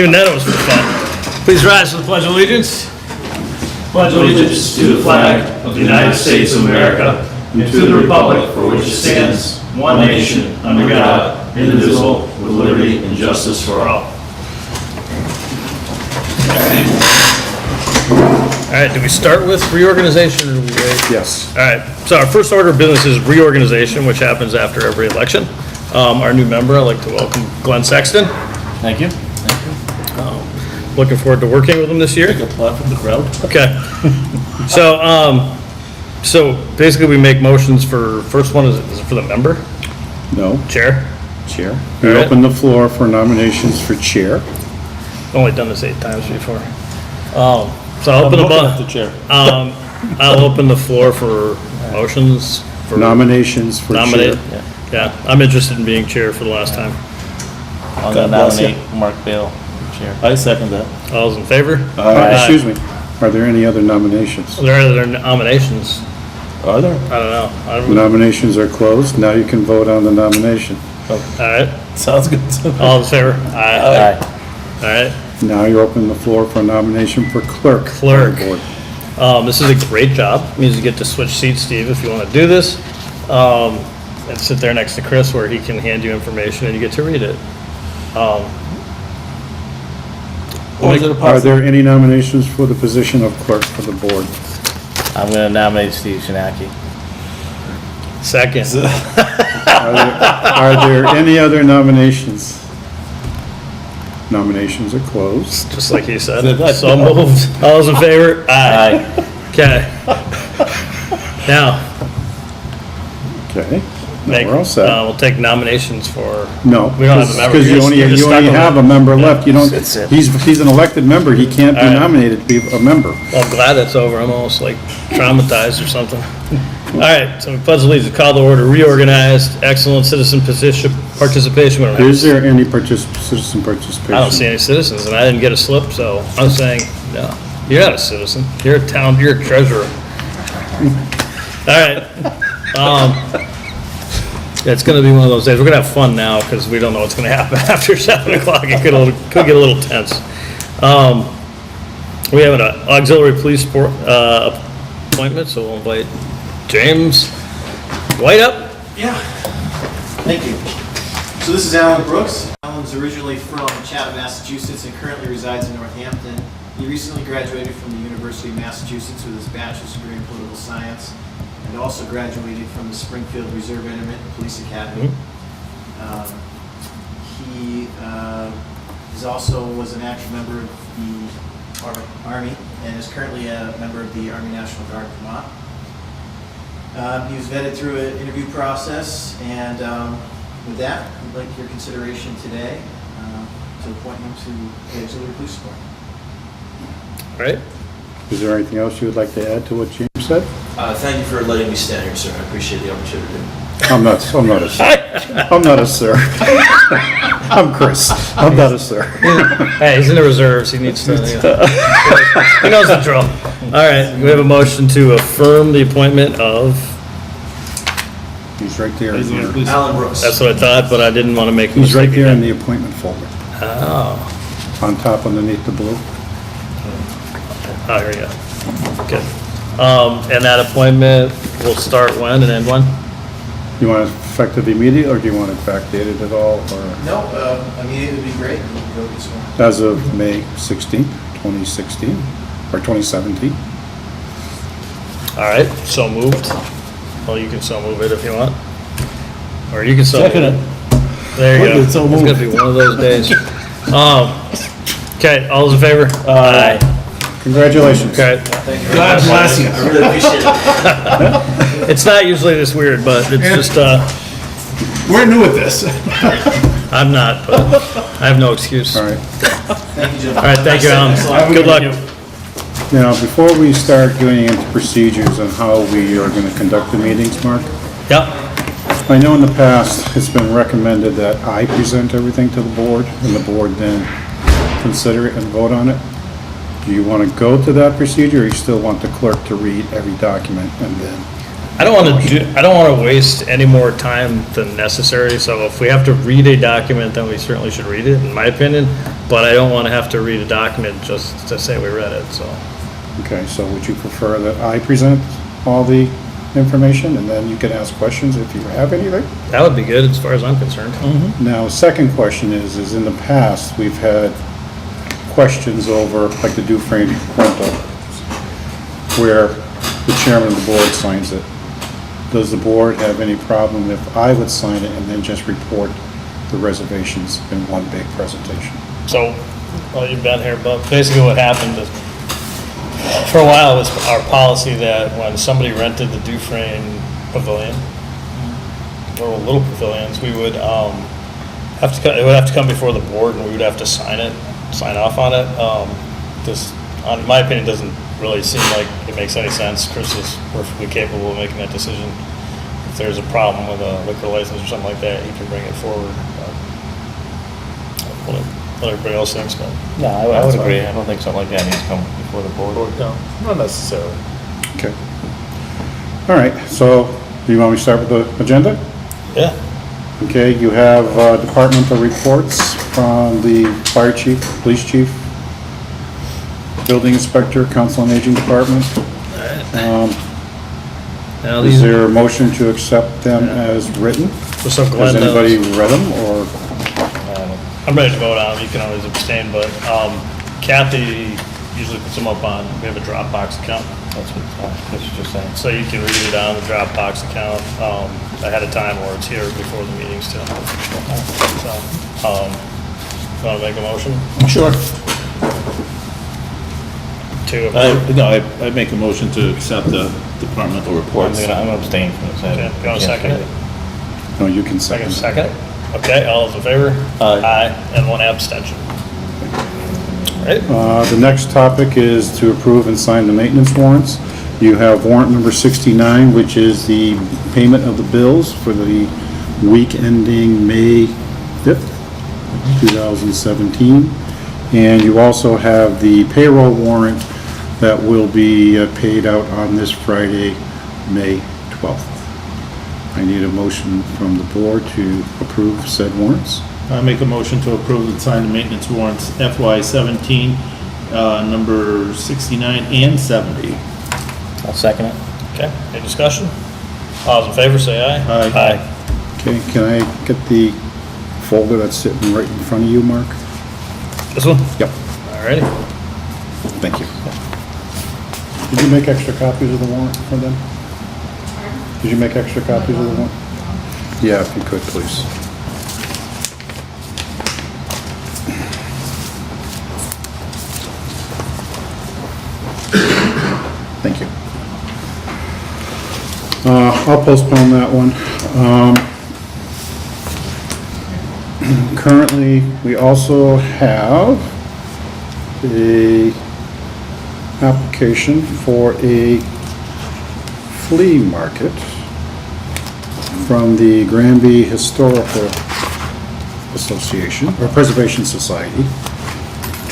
Even then it was fun. Please rise for the Pledge of Allegiance. Pledge allegiance to the flag of the United States of America and to the republic for which it stands, one nation, under God, indivisible, with liberty and justice for all. All right, do we start with reorganization or do we wait? Yes. All right, so our first order of business is reorganization, which happens after every election. Our new member, I'd like to welcome Glenn Sexton. Thank you. Looking forward to working with him this year. Take a plot from the crowd. Okay. So basically we make motions for, first one is it for the member? No, Chair? chair. We All right. open the floor for nominations for chair. Only done this 8 times before. So I'll open the chair. I'll open the floor for motions for. Nominations for Nominate. chair. Yeah, I'm interested in being chair for the last time. I'm gonna nominate Mark Bale for chair. I second that. All those in favor? Excuse me, are there any other nominations? Are there other nominations? Are there? I don't know. Nominations are closed. Now you can vote on the nomination. All right, Sounds good. all in favor? Aye. All right. Now you open the floor for nomination for clerk. Clerk. of the board. This is a great job. Means you get to switch seats, Steve, if you want to do this. And sit there next to Chris where he can hand you information and you get to read it. Or is it a Are possible? there any nominations for the position of clerk for the board? I'm gonna nominate Steve Shinaki. Second. Are there any other nominations? Nominations are closed. Just like he said. Good. So moved. All those in favor? Aye. Okay. Now, Okay, make, now we're all set. we'll take nominations for, No, we don't have a member. because you You're only just stuck with have it. a member left. You don't, That's it. he's an elected member. He can't be All right. nominated to be a member. well, I'm glad that's over. I'm almost like traumatized or something. All right, so we pledge allegiance, call the order, reorganized, excellent citizen participation. We don't have- Is there any citizen participation? I don't see any citizens, and I didn't get a slip, so I'm saying, no, you're not a citizen. You're a treasurer. All right. Yeah, it's gonna be one of those days. We're gonna have fun now, because we don't know what's gonna happen after 7 o'clock. It could get a little tense. We have an auxiliary police appointment, so we'll invite James White up. Yeah, thank you. So this is Alan Brooks. Alan's originally from Chatham, Massachusetts, and currently resides in Northampton. He recently graduated from the University of Massachusetts with his bachelor's degree in political science, and also graduated from the Springfield Reserve Intermittent Police Academy. He also was an active member of the Army and is currently a member of the Army National Guard of Vermont. He was vetted through an interview process, and with that, we'd like your consideration today to appoint him to the Auxiliary Police Department. All right. Is there anything else you would like to add to what James said? Thank you for letting me stand here, sir. I appreciate the opportunity. I'm not a sir. I'm not a sir. I'm Chris. I'm not a sir. Hey, he's in the reserves. He needs to, he knows the drill. All right, we have a motion to affirm the appointment of, He's right there. in your- Alan Brooks. that's what I thought, but I didn't want to make a He's right mistake there in again. the appointment folder, Oh, on top underneath the blue. oh, here you go. Good. And that appointment will start when and end when? You want it effective immediate, or do you want it backdated at all, or No, immediately would be great. We can go this one. as of May 16th, 2016, or 2017? All right, so moved. Well, you can so move it if you want. Or you can so move Second it. it. There you Look, go. it's so It's gonna moved. be one of those days. Okay, all those in favor? Aye. Congratulations. Okay, Thank you very much. bless you. I really appreciate it. it's not usually this weird, but it's just, We're new at this. I'm not, but I have no excuse. All All right. Thank you, gentlemen. right, thank you, Alan. Good luck. Now, before we start getting into procedures on how we are going to conduct the meetings, Mark, Yep, I know in the past, it's been recommended that I present everything to the board, and the board then consider it and vote on it. Do you want to go to that procedure, or you still want the clerk to read every document and then? I don't want to waste any more time than necessary, so if we have to read a document, then we certainly should read it, in my opinion. but I don't want to have to read a document just to say we read it, so. Okay, so would you prefer that I present all the information and then you can ask questions if you have anything? That would be good as far as I'm concerned. Now, second question is in the past, we've had questions over, like the Dufresne rental, where the chairman of the board signs it. Does the board have any problem if I would sign it and then just report the reservations in one big presentation? So, well, you've been here, but basically what happened is, for a while, it was our policy that when somebody rented the Dufresne Pavilion, or little pavilions, we would have to, it would have to come before the board and we would have to sign off on it. This, in my opinion, doesn't really seem like it makes any sense. Chris is perfectly capable of making that decision. If there's a problem with a liquor license or something like that, he can bring it forward. What everybody else thinks, but. No, I would agree. I don't think something like that needs to come before the board. No, not necessarily. Okay. All right, so do you want me to start with the agenda? Yeah. Okay, you have departmental reports from the fire chief, police chief, building inspector, council on aging department. Now Is these, there a motion to accept them as written? just so Has Glenn anybody knows, read them, or? I'm ready to vote on them. You can always abstain, but Kathy usually puts them up on, we have a Dropbox account. That's what Chris was just saying. So you can read it on the Dropbox account ahead of time, or it's here before the meetings too. So, want to make a motion Sure. to approve? I make a motion to accept the departmental reports. I'm gonna abstain from this. Okay, you want to second it? No, you can second. Second it? Okay, all those in favor? Aye. And one abstention. All right, The next topic is to approve and sign the maintenance warrants. You have warrant number 69, which is the payment of the bills for the week ending May 5th, 2017. And you also have the payroll warrant that will be paid out on this Friday, May 12th. I need a motion from the board to approve said warrants. I make a motion to approve and sign the maintenance warrants FY17, number 69 and 70. I'll second it. okay, any discussion? All those in favor say aye. Aye. Okay, can I get the folder that's sitting right in front of you, Mark? This one? Yep, All righty. thank you. Did you make extra copies of the warrant for them? Did you make extra copies of the warrant? Yeah, if you could, please. Thank you. I'll postpone that one. Currently, we also have a application for a flea market from the Granby Historical Association, or Preservation Society,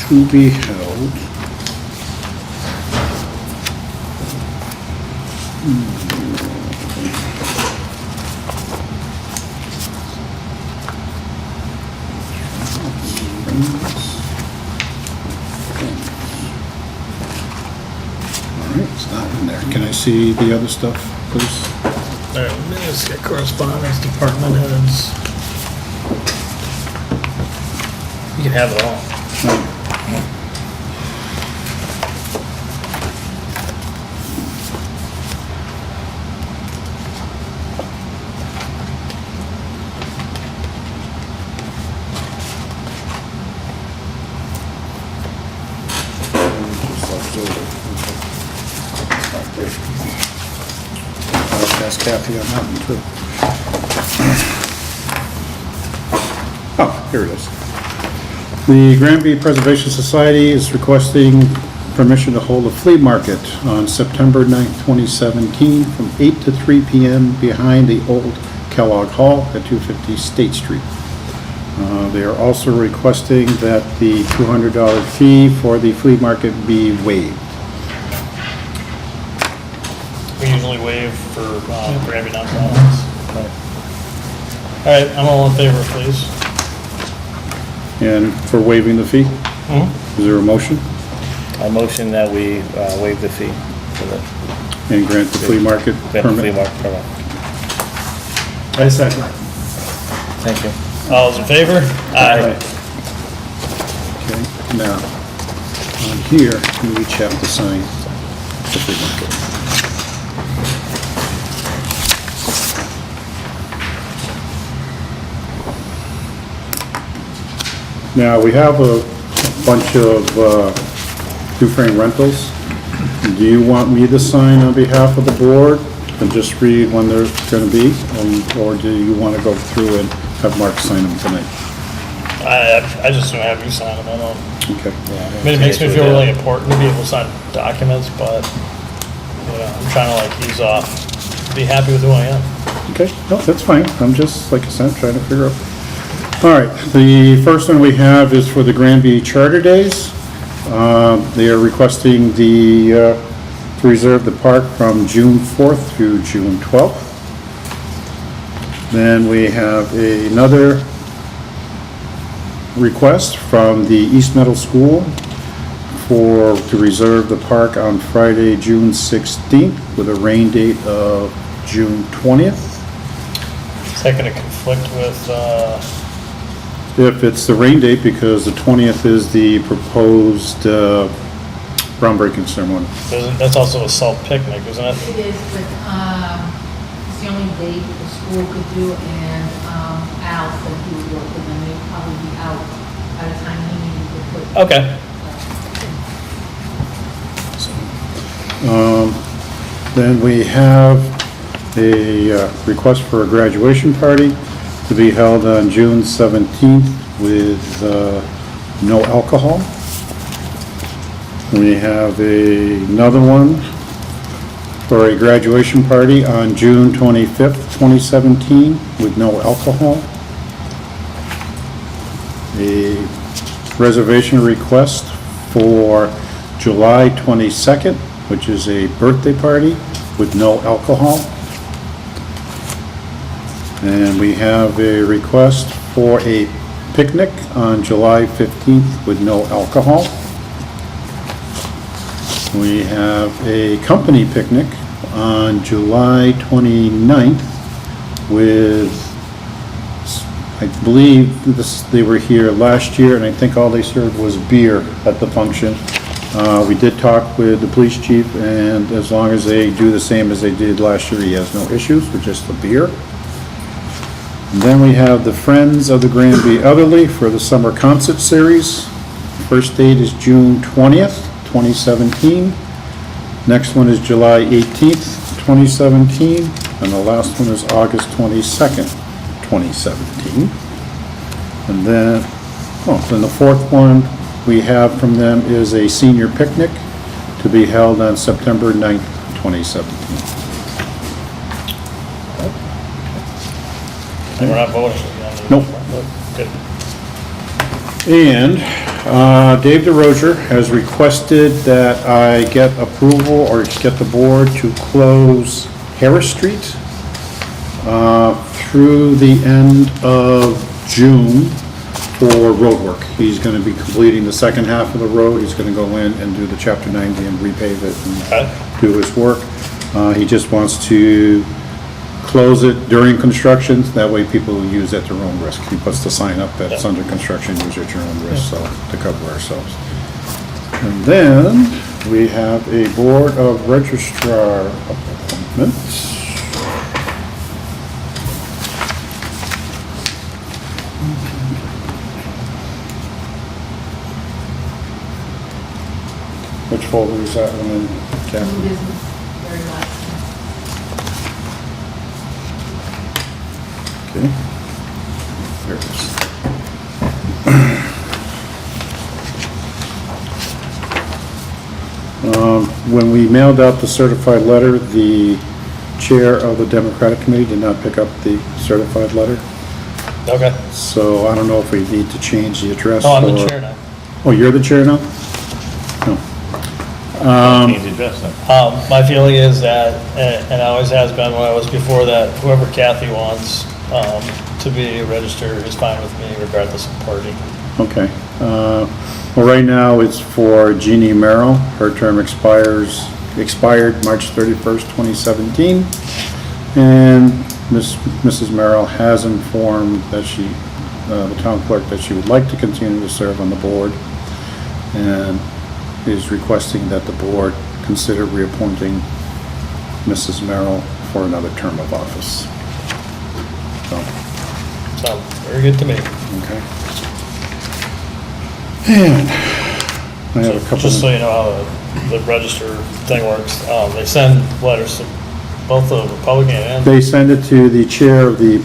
to be held All right, it's not in there. Can I see the other stuff, please? All right, let's get correspondence, department heads. You can have it all. I'll ask Kathy on that one too. Oh, here it is. The Granby Preservation Society is requesting permission to hold a flea market on September 9th, 2017, from 8 to 3 p.m. behind the old Kellogg Hall at 250 State Street. They are also requesting that the $200 fee for the flea market be waived. We usually waive for Granby nonprofits. All right, I'm all in favor, please. and for waiving the fee? Is there a motion? I motion that we waive the fee for the And grant the flea market flea permit? market permit. I second. Thank you. All those in favor? Aye. Okay, now, on here, we each have to sign the flea market. Now, we have a bunch of two-frame rentals. Do you want me to sign on behalf of the board and just read when they're gonna be? Or do you want to go through and have Mark sign them tonight? I just don't have you sign them, I don't. Okay. I mean, it makes me feel really important to be able to sign documents, but, you know, I'm trying to like ease off, be happy with who I am. Okay, no, that's fine. I'm just, like I said, trying to figure out. All right, the first one we have is for the Granby Charter Days. They are requesting to reserve the park from June 4th through June 12th. Then we have another request from the East Meadow School to reserve the park on Friday, June 16th with a rain date of June 20th. Is that gonna conflict with, If it's the rain date, because the 20th is the proposed groundbreaking ceremony. that's also a salt picnic, isn't it? It is, but it's the only date the school could do, and Al said he would work with them. They'd probably be out by the time he needed to put. Okay. Then we have a request for a graduation party to be held on June 17th with no alcohol. We have another one for a graduation party on June 25th, 2017 with no alcohol. A reservation request for July 22nd, which is a birthday party with no alcohol. And we have a request for a picnic on July 15th with no alcohol. We have a company picnic on July 29th with, I believe they were here last year, and I think all they served was beer at the function. We did talk with the police chief, and as long as they do the same as they did last year, he has no issues with just the beer. And then we have the Friends of the Granby Elderly for the summer concert series. First date is June 20th, 2017. Next one is July 18th, 2017. And the last one is August 22nd, 2017. And then the fourth one we have from them is a senior picnic to be held on September 9th, 2017. And we're not voting. Nope. Good. And Dave DeRozier has requested that I get approval or get the board to close Harris Street through the end of June for road work. He's going to be completing the second half of the road. He's going to go in and do the Chapter 90 and repave it and do his work. He just wants to close it during construction, that way people will use at their own risk. He puts the sign up that it's under construction, use at your own risk, so, to cover ourselves. And then, we have a Board of Registrar appointments. Which folder is that one in, New Kathy? business, very last. Okay. There it is. When we mailed out the certified letter, the chair of the Democratic Committee did not pick up the certified letter. Okay. So I don't know if we need to change the address. Oh, I'm the or- chair now. Oh, you're the chair now? No. Change the address then. My feeling is that, and always has been when I was before that, whoever Kathy wants to be registered is fine with me regardless of party. Okay. Well, right now it's for Jeannie Merrill. Her term expired March 31st, 2017. And Mrs. Merrill has informed that the town clerk, that she would like to continue to serve on the board and is requesting that the board consider reappointing Mrs. Merrill for another term of office. So, Sounds very good to me. okay. And I have a couple. Just so you know how the register thing works, they send letters to both the Republican and, They send it to the chair of the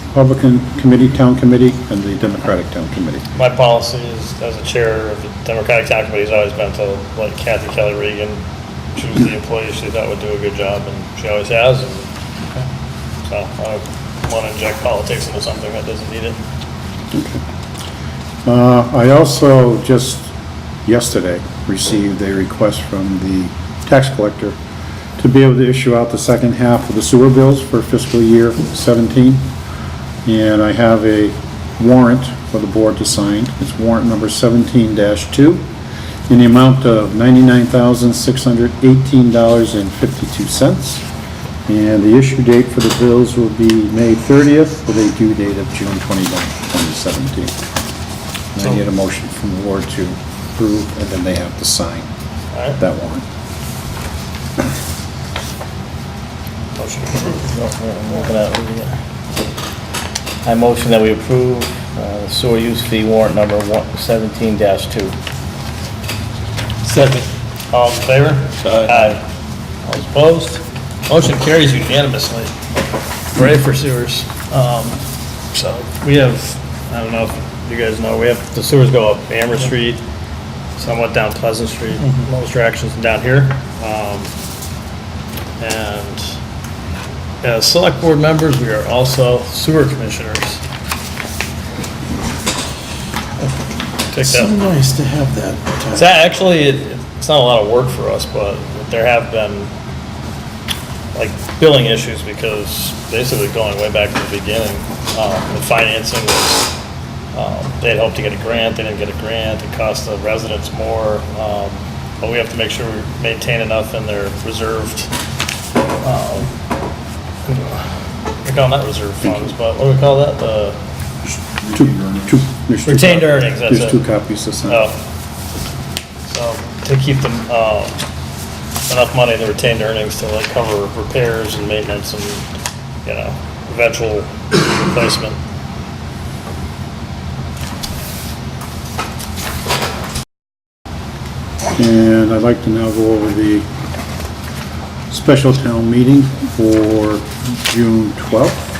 Republican Committee, Town Committee, and the Democratic Town Committee. my policy is, as a chair of the Democratic Town Committee, has always been to let Kathy Kelly Regan choose the employees she thought would do a good job, and she always has, and so I don't want to inject politics into something that doesn't need it. I also just yesterday received a request from the tax collector to be able to issue out the second half of the sewer bills for fiscal year 17. And I have a warrant for the board to sign. It's warrant number 17-2 in the amount of $99,618.52. And the issue date for the bills will be May 30th with a due date of June 29th, 2017. And I need a motion from the board to approve, and then they have to sign All right, that warrant. motion approved. I'm looking at it. I motion that we approve the sewer use fee warrant number 17-2. Second. All in favor? Aye. All opposed? Motion carries unanimously. Hooray for sewers. So we have, I don't know if you guys know, we have, the sewers go up Amherst Street, somewhat down Pleasant Street, most directions down here. And as select board members, we are also sewer commissioners. Take So that. nice to have that. It's actually, it's not a lot of work for us, but there have been like billing issues because basically going way back to the beginning, the financing was, they had hoped to get a grant, they didn't get a grant, it cost the residents more, but we have to make sure we maintain enough in their reserved, we call them not reserve funds, but what do we call that? The There's two retained copies. earnings, that's There's it. 2 copies to sign. Oh. So to keep them, enough money in the retained earnings to like cover repairs and maintenance and, you know, eventual replacement. And I'd like to now go over the special town meeting for June 12th.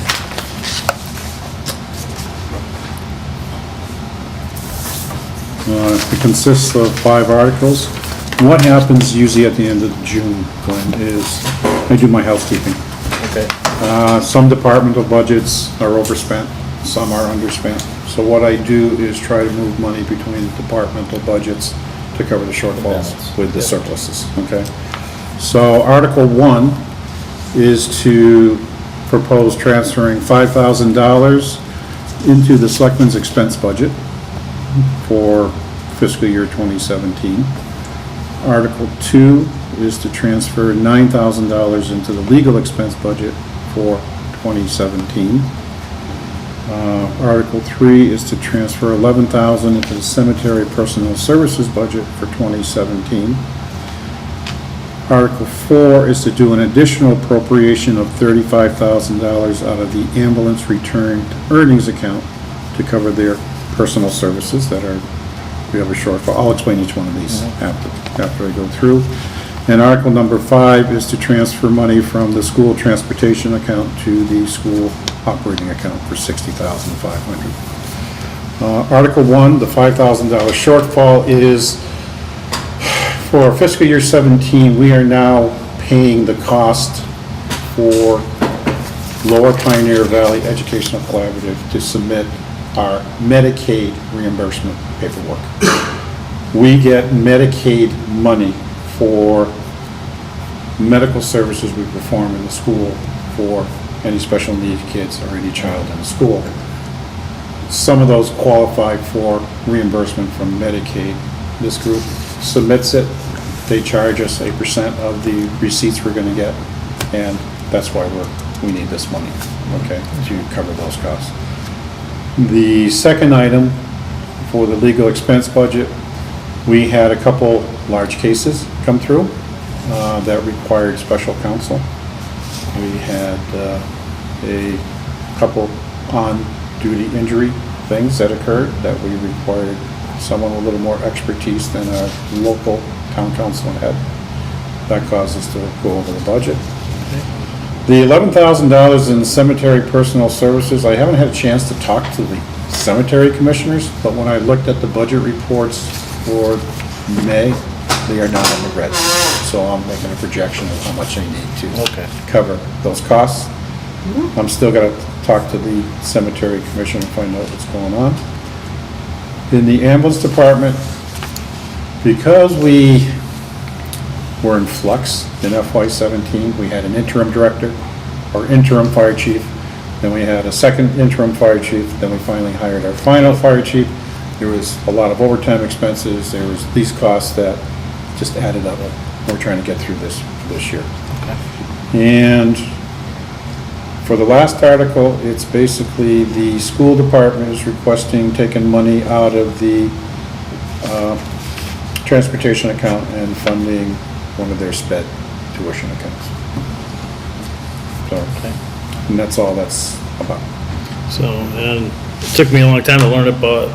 It consists of 5 articles. What happens usually at the end of June, Glenn, is I do my housekeeping. Okay. Some departmental budgets are overspent, some are underspent. So what I do is try to move money between departmental budgets to cover the shortfalls with the surpluses, okay? So Article 1 is to propose transferring $5,000 into the Selectmen's expense budget for fiscal year 2017. Article 2 is to transfer $9,000 into the legal expense budget for 2017. Article 3 is to transfer $11,000 into the cemetery personnel services budget for 2017. Article 4 is to do an additional appropriation of $35,000 out of the ambulance return to earnings account to cover their personal services that are, we have a shortfall. I'll explain each one of these after I go through. And Article number 5 is to transfer money from the school transportation account to the school operating account for $60,500. Article 1, the $5,000 shortfall is for fiscal year 17, we are now paying the cost for Lower Pioneer Valley Educational Collaborative to submit our Medicaid reimbursement paperwork. We get Medicaid money for medical services we perform in the school for any special needs kids or any child in the school. Some of those qualify for reimbursement from Medicaid. This group submits it, they charge us a % of the receipts we're gonna get, and that's why we need this money, okay, to cover those costs. The second item for the legal expense budget, we had a couple large cases come through that required special counsel. We had a couple on-duty injury things that occurred that we required someone with a little more expertise than our local town council had. That caused us to go over the budget. The $11,000 in cemetery personnel services, I haven't had a chance to talk to the cemetery commissioners, but when I looked at the budget reports for May, they are not in the red. So I'm making a projection of how much I need to cover those costs. I'm still gonna talk to the cemetery commission and find out what's going on. In the ambulance department, because we were in flux in FY17, we had an interim director, or interim fire chief, then we had a second interim fire chief, then we finally hired our final fire chief. There was a lot of overtime expenses, there was these costs that just added up. We're trying to get through this year. And for the last article, it's basically the school department is requesting taking money out of the transportation account and funding one of their sped tuition accounts. So, and that's all that's about. So, and it took me a long time to learn it, but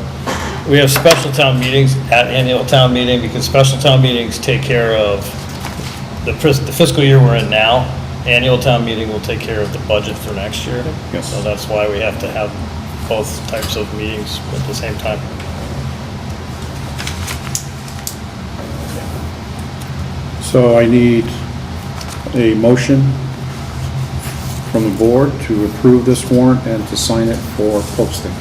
we have special town meetings at annual town meeting because special town meetings take care of the fiscal year we're in now. Annual town meeting will take care of the budget for next year. Yes. So that's why we have to have both types of meetings at the same time. So I need a motion from the board to approve this warrant and to sign it for posting.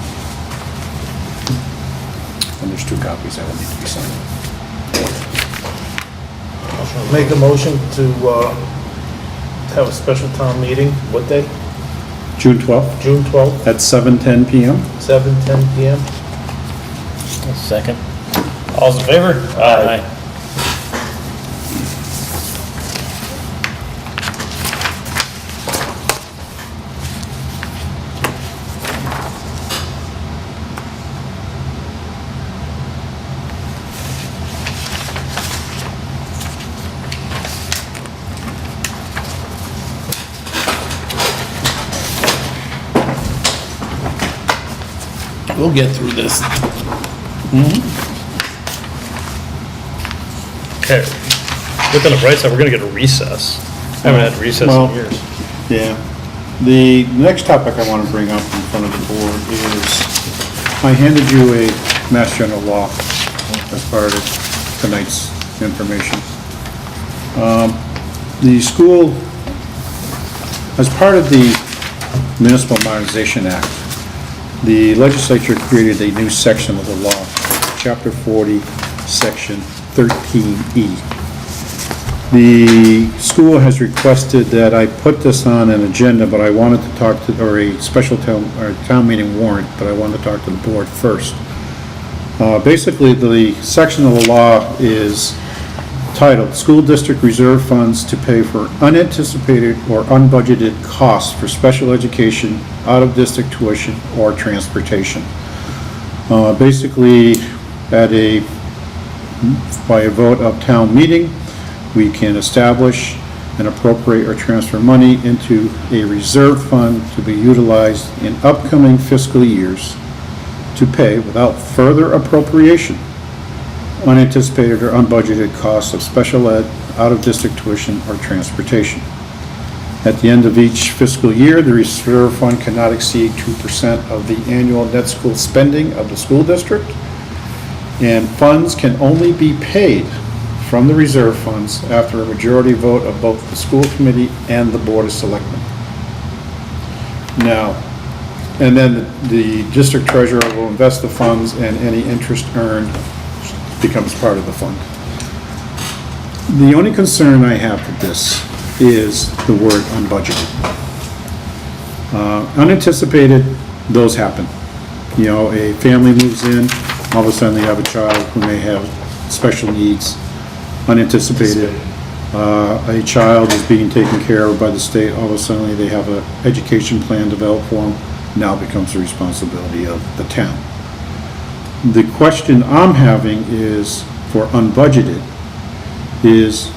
And there's 2 copies that will need to be signed. Make a motion to have a special town meeting, what day? June 12th June 12th, at 7:10 PM. 7:10 PM. Second. All's in favor? Aye. We'll get through this. Okay. Look on the bright side, we're gonna get a recess. Haven't had recess Well, in years. Yeah. The next topic I want to bring up in front of the board is, I handed you a Mass General Law as part of tonight's information. The school, as part of the Municipal Modernization Act, the legislature created a new section of the law, Chapter 40, Section 13E. The school has requested that I put this on an agenda, but I wanted to talk to, or a special town meeting warrant, but I wanted to talk to the board first. Basically, the section of the law is titled, School District Reserve Funds to Pay for Unanticipated or Unbudgeted Costs for Special Education, Out-of-District Tuition, or Transportation. Basically, by a vote of town meeting, we can establish and appropriate or transfer money into a reserve fund to be utilized in upcoming fiscal years to pay without further appropriation unanticipated or unbudgeted costs of special ed, out-of-district tuition, or transportation. At the end of each fiscal year, the reserve fund cannot exceed 2% of the annual net school spending of the school district, and funds can only be paid from the reserve funds after a majority vote of both the school committee and the board of selectmen. Now, and then the district treasurer will invest the funds, and any interest earned becomes part of the fund. The only concern I have with this is the word unbudgeted. Unanticipated, those happen. You know, a family moves in, all of a sudden they have a child who may have special needs, unanticipated. A child is being taken care of by the state, all of a sudden they have an education plan developed for them, now becomes the responsibility of the town. The question I'm having is, for unbudgeted, is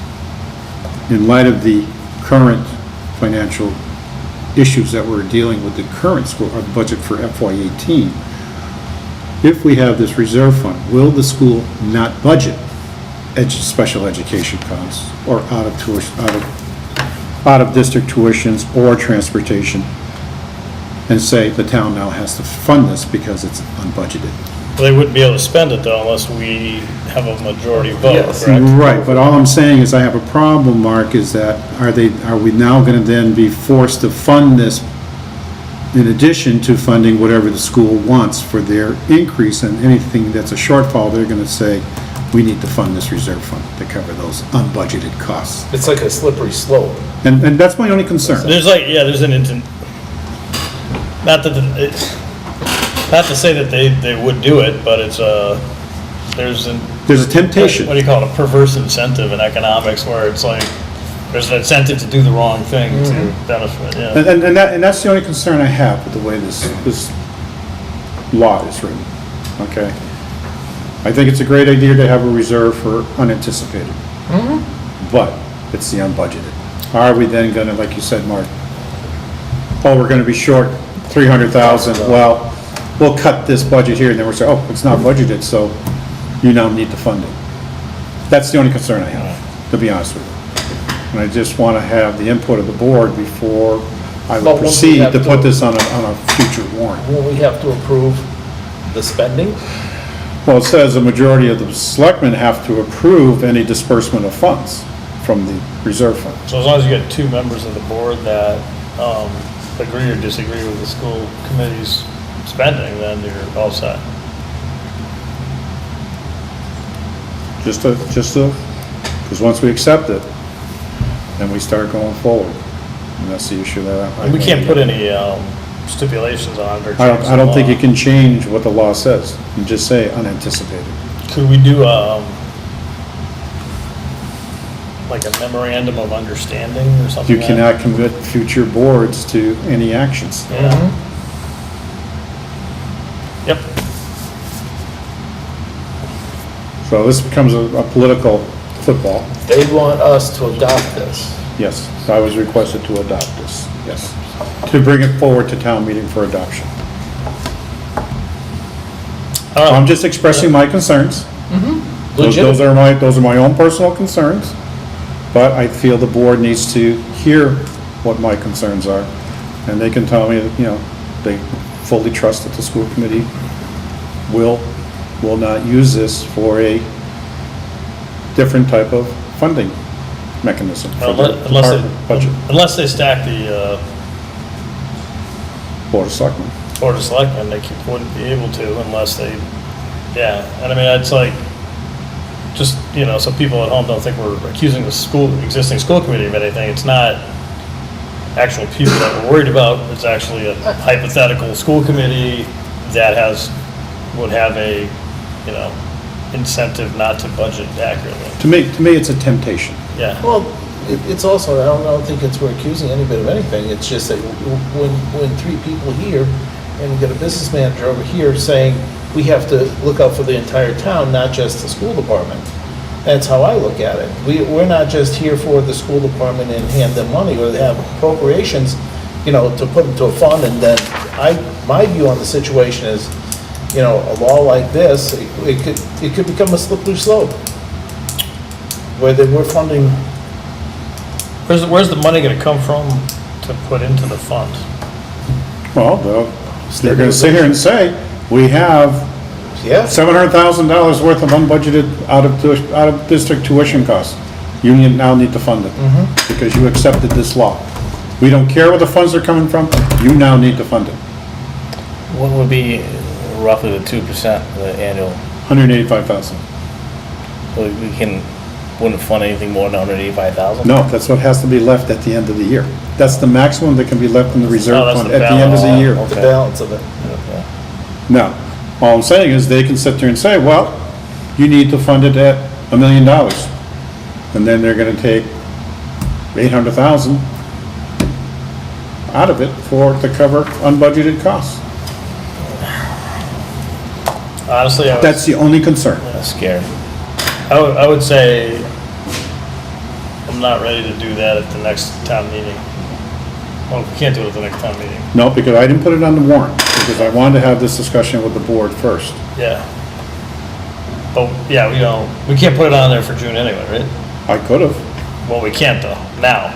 in light of the current financial issues that we're dealing with, the current school, our budget for FY18, if we have this reserve fund, will the school not budget special education costs or out of district tuitions or transportation and say the town now has to fund this because it's unbudgeted? They wouldn't be able to spend it though unless we have a majority vote, Yes. correct? Right, but all I'm saying is I have a problem, Mark, is that are we now gonna then be forced to fund this in addition to funding whatever the school wants for their increase, and anything that's a shortfall, they're gonna say, we need to fund this reserve fund to cover those unbudgeted costs. It's like a slippery slope. And that's my only concern. There's like, yeah, there's an not that, not to say that they would do it, but it's there's There's a temptation. what do you call it, a perverse incentive in economics where it's like, there's an incentive to do the wrong thing to benefit, yeah. And that's the only concern I have with the way this law is written, okay? I think it's a great idea to have a reserve for unanticipated. But it's the unbudgeted. Are we then gonna, like you said, Mark, oh, we're gonna be short 300,000, well, we'll cut this budget here, and then we'll say, oh, it's not budgeted, so you now need to fund it. That's the only concern I have, to be honest with you. And I just want to have the input of the board before I But would won't we proceed have to to- put this on a future warrant. Will we have to approve the spending? Well, it says a majority of the selectmen have to approve any disbursement of funds from the reserve fund. So as long as you get two members of the board that agree or disagree with the school committee's spending, then you're all set. Just to, because once we accept it, then we start going forward. And that's the issue that I. We can't put any stipulations on it or change I don't the think law. you can change what the law says. You just say unanticipated. Could we do like a memorandum of understanding or something? You like cannot commit future boards to any actions. that? Yeah. Yep. So this becomes a political football. They want us to adopt this. Yes, I was requested to adopt this, yes. To bring it forward to town meeting for adoption. So I'm just expressing my concerns. Those are my own personal concerns, but I feel the board needs to hear what my concerns are, and they can tell me that, you know, they fully trust that the school committee will not use this for a different type of funding mechanism for their department budget. Unless they stack the Board of Selectmen. Board of Selectmen, they wouldn't be able to unless they, yeah. And I mean, it's like, just, you know, so people at home don't think we're accusing the existing school committee of anything. It's not actual people that we're worried about. It's actually a hypothetical school committee that would have a, you know, incentive not to budget accurately. To me, it's a temptation. Yeah. Well, it's also, I don't think we're accusing anybody of anything. It's just that when three people here, and we get a business manager over here saying, we have to look out for the entire town, not just the school department. That's how I look at it. We're not just here for the school department and hand them money, or have appropriations, you know, to put into a fund, and then my view on the situation is, you know, a law like this, it could become a slippery slope. Where we're funding. Where's the money gonna come from to put into the fund? Well, they're gonna sit here and say, we have Yeah. $700,000 worth of unbudgeted out of district tuition costs. You now need to fund it, because you accepted this law. We don't care where the funds are coming from, you now need to fund it. What would be roughly the 2% of the annual? $185,000. So we wouldn't fund anything more than 185,000? No, that's what has to be left at the end of the year. That's the maximum that can be left in the reserve Oh, that's fund the at the end of the balance. year. The balance of it. No, All I'm saying is they can sit there and say, well, you need to fund it at $1 million. And then they're gonna take 800,000 out of it to cover unbudgeted costs. Honestly, I was. That's the only concern. That's scary. I would say I'm not ready to do that at the next town meeting. Well, we can't do it at the next town meeting. No, because I didn't put it on the warrant, because I wanted to have this discussion with the board first. Yeah. But, yeah, we can't put it on there for June anyway, right? I could have. Well, we can't though, now.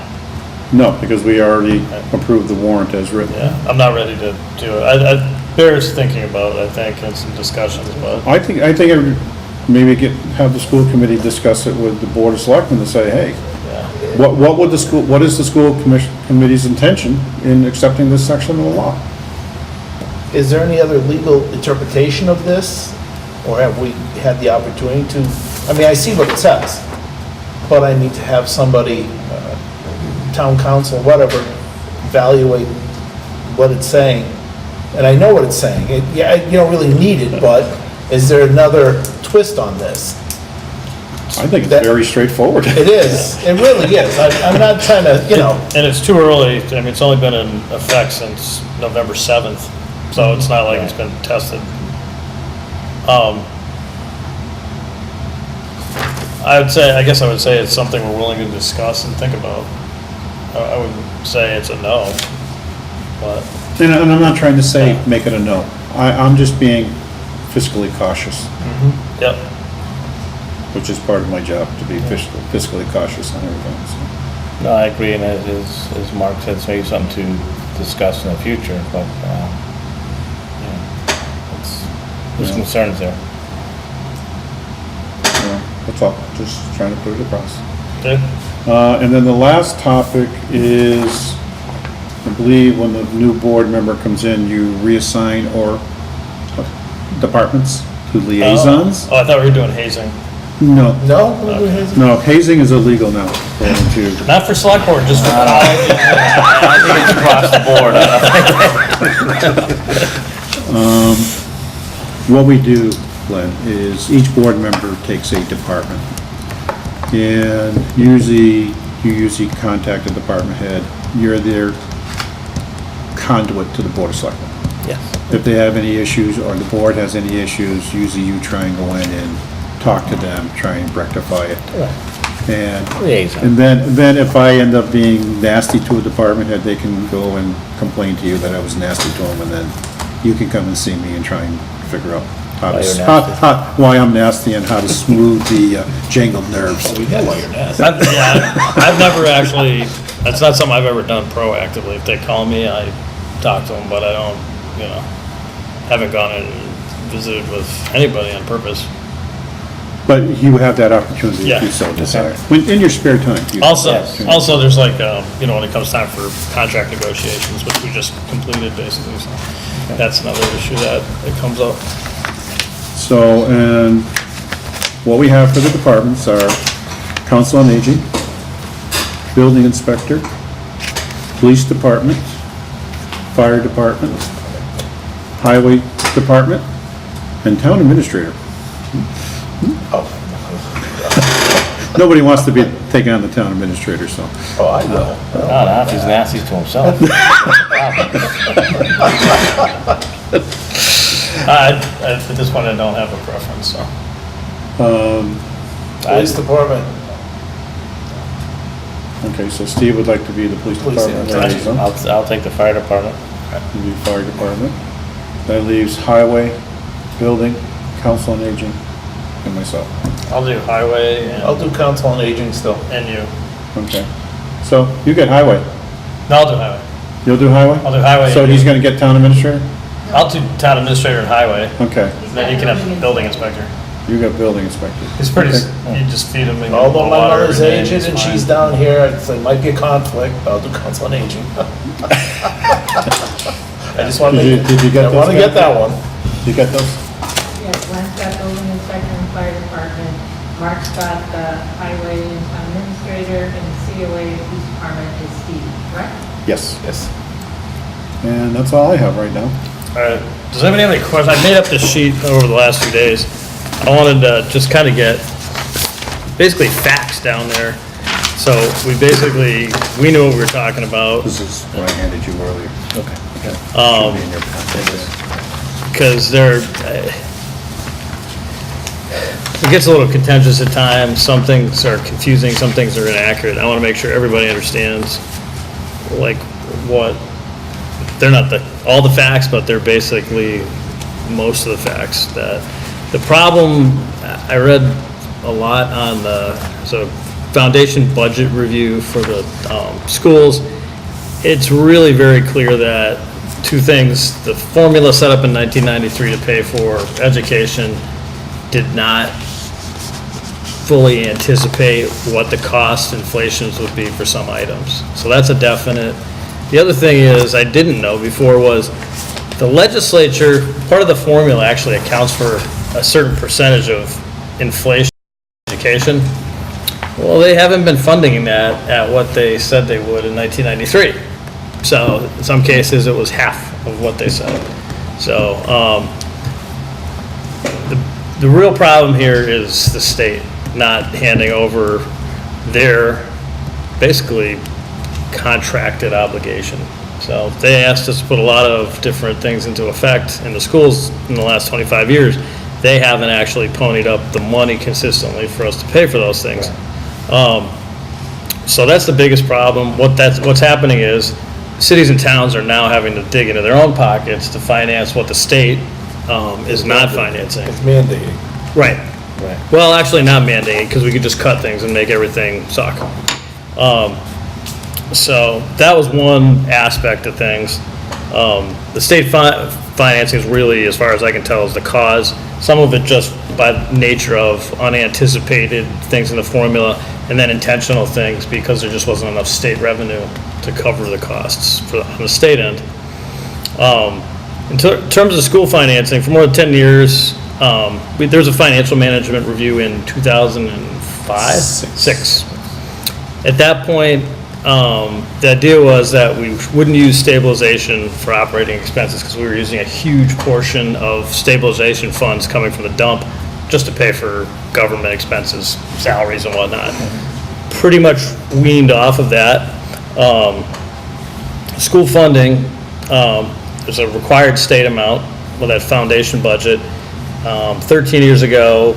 No, because we already approved the warrant as written. Yeah, I'm not ready to do it. Bears thinking about it, I think, and some discussions, but. I think maybe have the school committee discuss it with the board of selectmen to say, hey, Yeah. what is the school committee's intention in accepting this section of the law? Is there any other legal interpretation of this? Or have we had the opportunity to, I mean, I see what it says, but I need to have somebody, town council, whatever, evaluate what it's saying. And I know what it's saying. Yeah, you don't really need it, but is there another twist on this? I think it's very straightforward. It is. It really is. I'm not trying to, And it's too early, I mean, it's only been in effect since November 7th, so it's not like it's been tested. I guess I would say it's something we're willing to discuss and think about. I would say it's a no, but. And I'm not trying to say make it a no. I'm just being fiscally cautious, Yep. which is part of my job, to be fiscally cautious on everything. So. No, I agree, and as Mark said, it's maybe something to discuss in the future, but, there's concerns there. That's all, just trying to put it across. Okay. And then the last topic is, I believe when the new board member comes in, you reassign departments to liaisons? Oh, I thought we were doing hazing. No, no? hazing is illegal now. Not for select board, just for. I think it's across the board. What we do, Glenn, is each board member takes a department. And you usually contact the department head. You're their conduit to the board of selectmen. Yes. If they have any issues, or the board has any issues, usually you try and go in and talk to them, try and rectify it. Liaison. And then if I end up being nasty to a department head, they can go and complain to you that I was nasty to them, and then you can come and see me and try and figure out why I'm nasty and how to smooth the jangled nerves. We know why you're nasty. I've never actually, that's not something I've ever done proactively. If they call me, I talk to them, but I don't, haven't gone and visited with anybody on purpose. But you have that opportunity if you so desire. In your spare time. Also, there's like, when it comes time for contract negotiations, which we just completed basically, so that's another issue that it comes up. So, and what we have for the departments are council on aging, building inspector, police department, fire department, highway department, and town administrator. Nobody wants to be taking on the town administrator, so. Oh, I know. No, he's nasty to himself. At this point, I don't have a preference, so. Police department. Okay, so Steve would like to be the police department liaison. I'll take the fire department. You do fire department. That leaves highway, building, council on aging, and myself. I'll do highway I'll do council on aging still. and you. Okay. So you get highway. No, I'll do highway. You'll do highway? I'll do highway. So he's gonna get town administrator? I'll do town administrator and highway, Okay. then you can have building inspector. You got building inspector. It's pretty, Okay. you just feed them and give them Although my water mother's every day, aged it's and fine. she's down here, it might be a conflict, but I'll do council on aging. I just want to, Did you get I want to those get that one. You got those? Yes, Glenn's got building inspector and fire department, Mark's got the highway and town administrator, and COA and police department is Steve, correct? Yes. Yes. And that's all I have right now. All right, does anybody have any questions? I made up this sheet over the last few days. I wanted to just kind of get basically facts down there. So we knew what we were talking about. This is what I handed you earlier. Okay. Should be in your packet. Because it gets a little contentious at times. Some things are confusing, some things are inaccurate. I want to make sure everybody understands, like, what, they're not all the facts, but they're basically most of the facts. The problem, I read a lot on so foundation budget review for the schools. It's really very clear that two things: the formula set up in 1993 to pay for education did not fully anticipate what the cost inflations would be for some items. So that's a definite. The other thing is, I didn't know before, was the legislature, part of the formula actually accounts for a certain percentage of inflation in education. Well, they haven't been funding that at what they said they would in 1993. So in some cases, it was half of what they said. So the real problem here is the state not handing over their basically contracted obligation. So they asked us to put a lot of different things into effect in the schools in the last 25 years. They haven't actually ponied up the money consistently for us to pay for those things. So that's the biggest problem. What's happening is cities and towns are now having to dig into their own pockets to finance what the state is not financing. It's mandating. Right. Well, actually not mandating, because we could just cut things and make everything suck. So that was one aspect of things. The state financing is really, as far as I can tell, is the cause. Some of it just by nature of unanticipated things in the formula, and then intentional things because there just wasn't enough state revenue to cover the costs on the state end. In terms of school financing, for more than 10 years, there was a financial management review in 2005? Six. At that point, the idea was that we wouldn't use stabilization for operating expenses because we were using a huge portion of stabilization funds coming from the dump just to pay for government expenses, salaries and whatnot. Pretty much weaned off of that. School funding, there's a required state amount with that foundation budget. 13 years ago,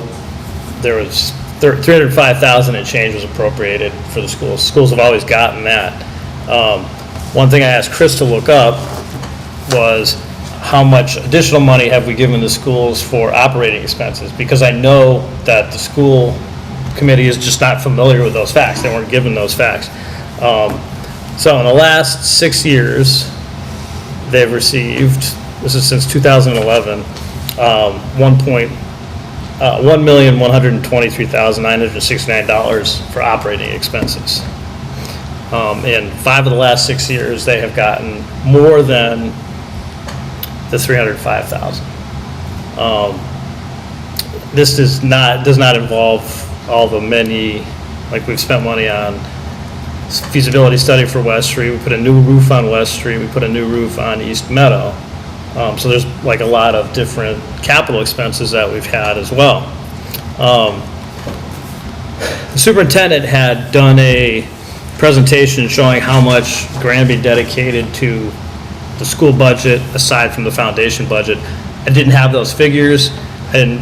there was $305,000 and change was appropriated for the schools. Schools have always gotten that. One thing I asked Chris to look up was how much additional money have we given the schools for operating expenses? Because I know that the school committee is just not familiar with those facts. They weren't given those facts. So in the last 6 years, they've received, this is since 2011, $1,123,969 for operating expenses. In 5 of the last 6 years, they have gotten more than the $305,000. This does not involve all the many, like we've spent money on feasibility study for West Street. We put a new roof on West Street. We put a new roof on East Meadow. So there's like a lot of different capital expenses that we've had as well. The superintendent had done a presentation showing how much Granby dedicated to the school budget aside from the foundation budget. I didn't have those figures, and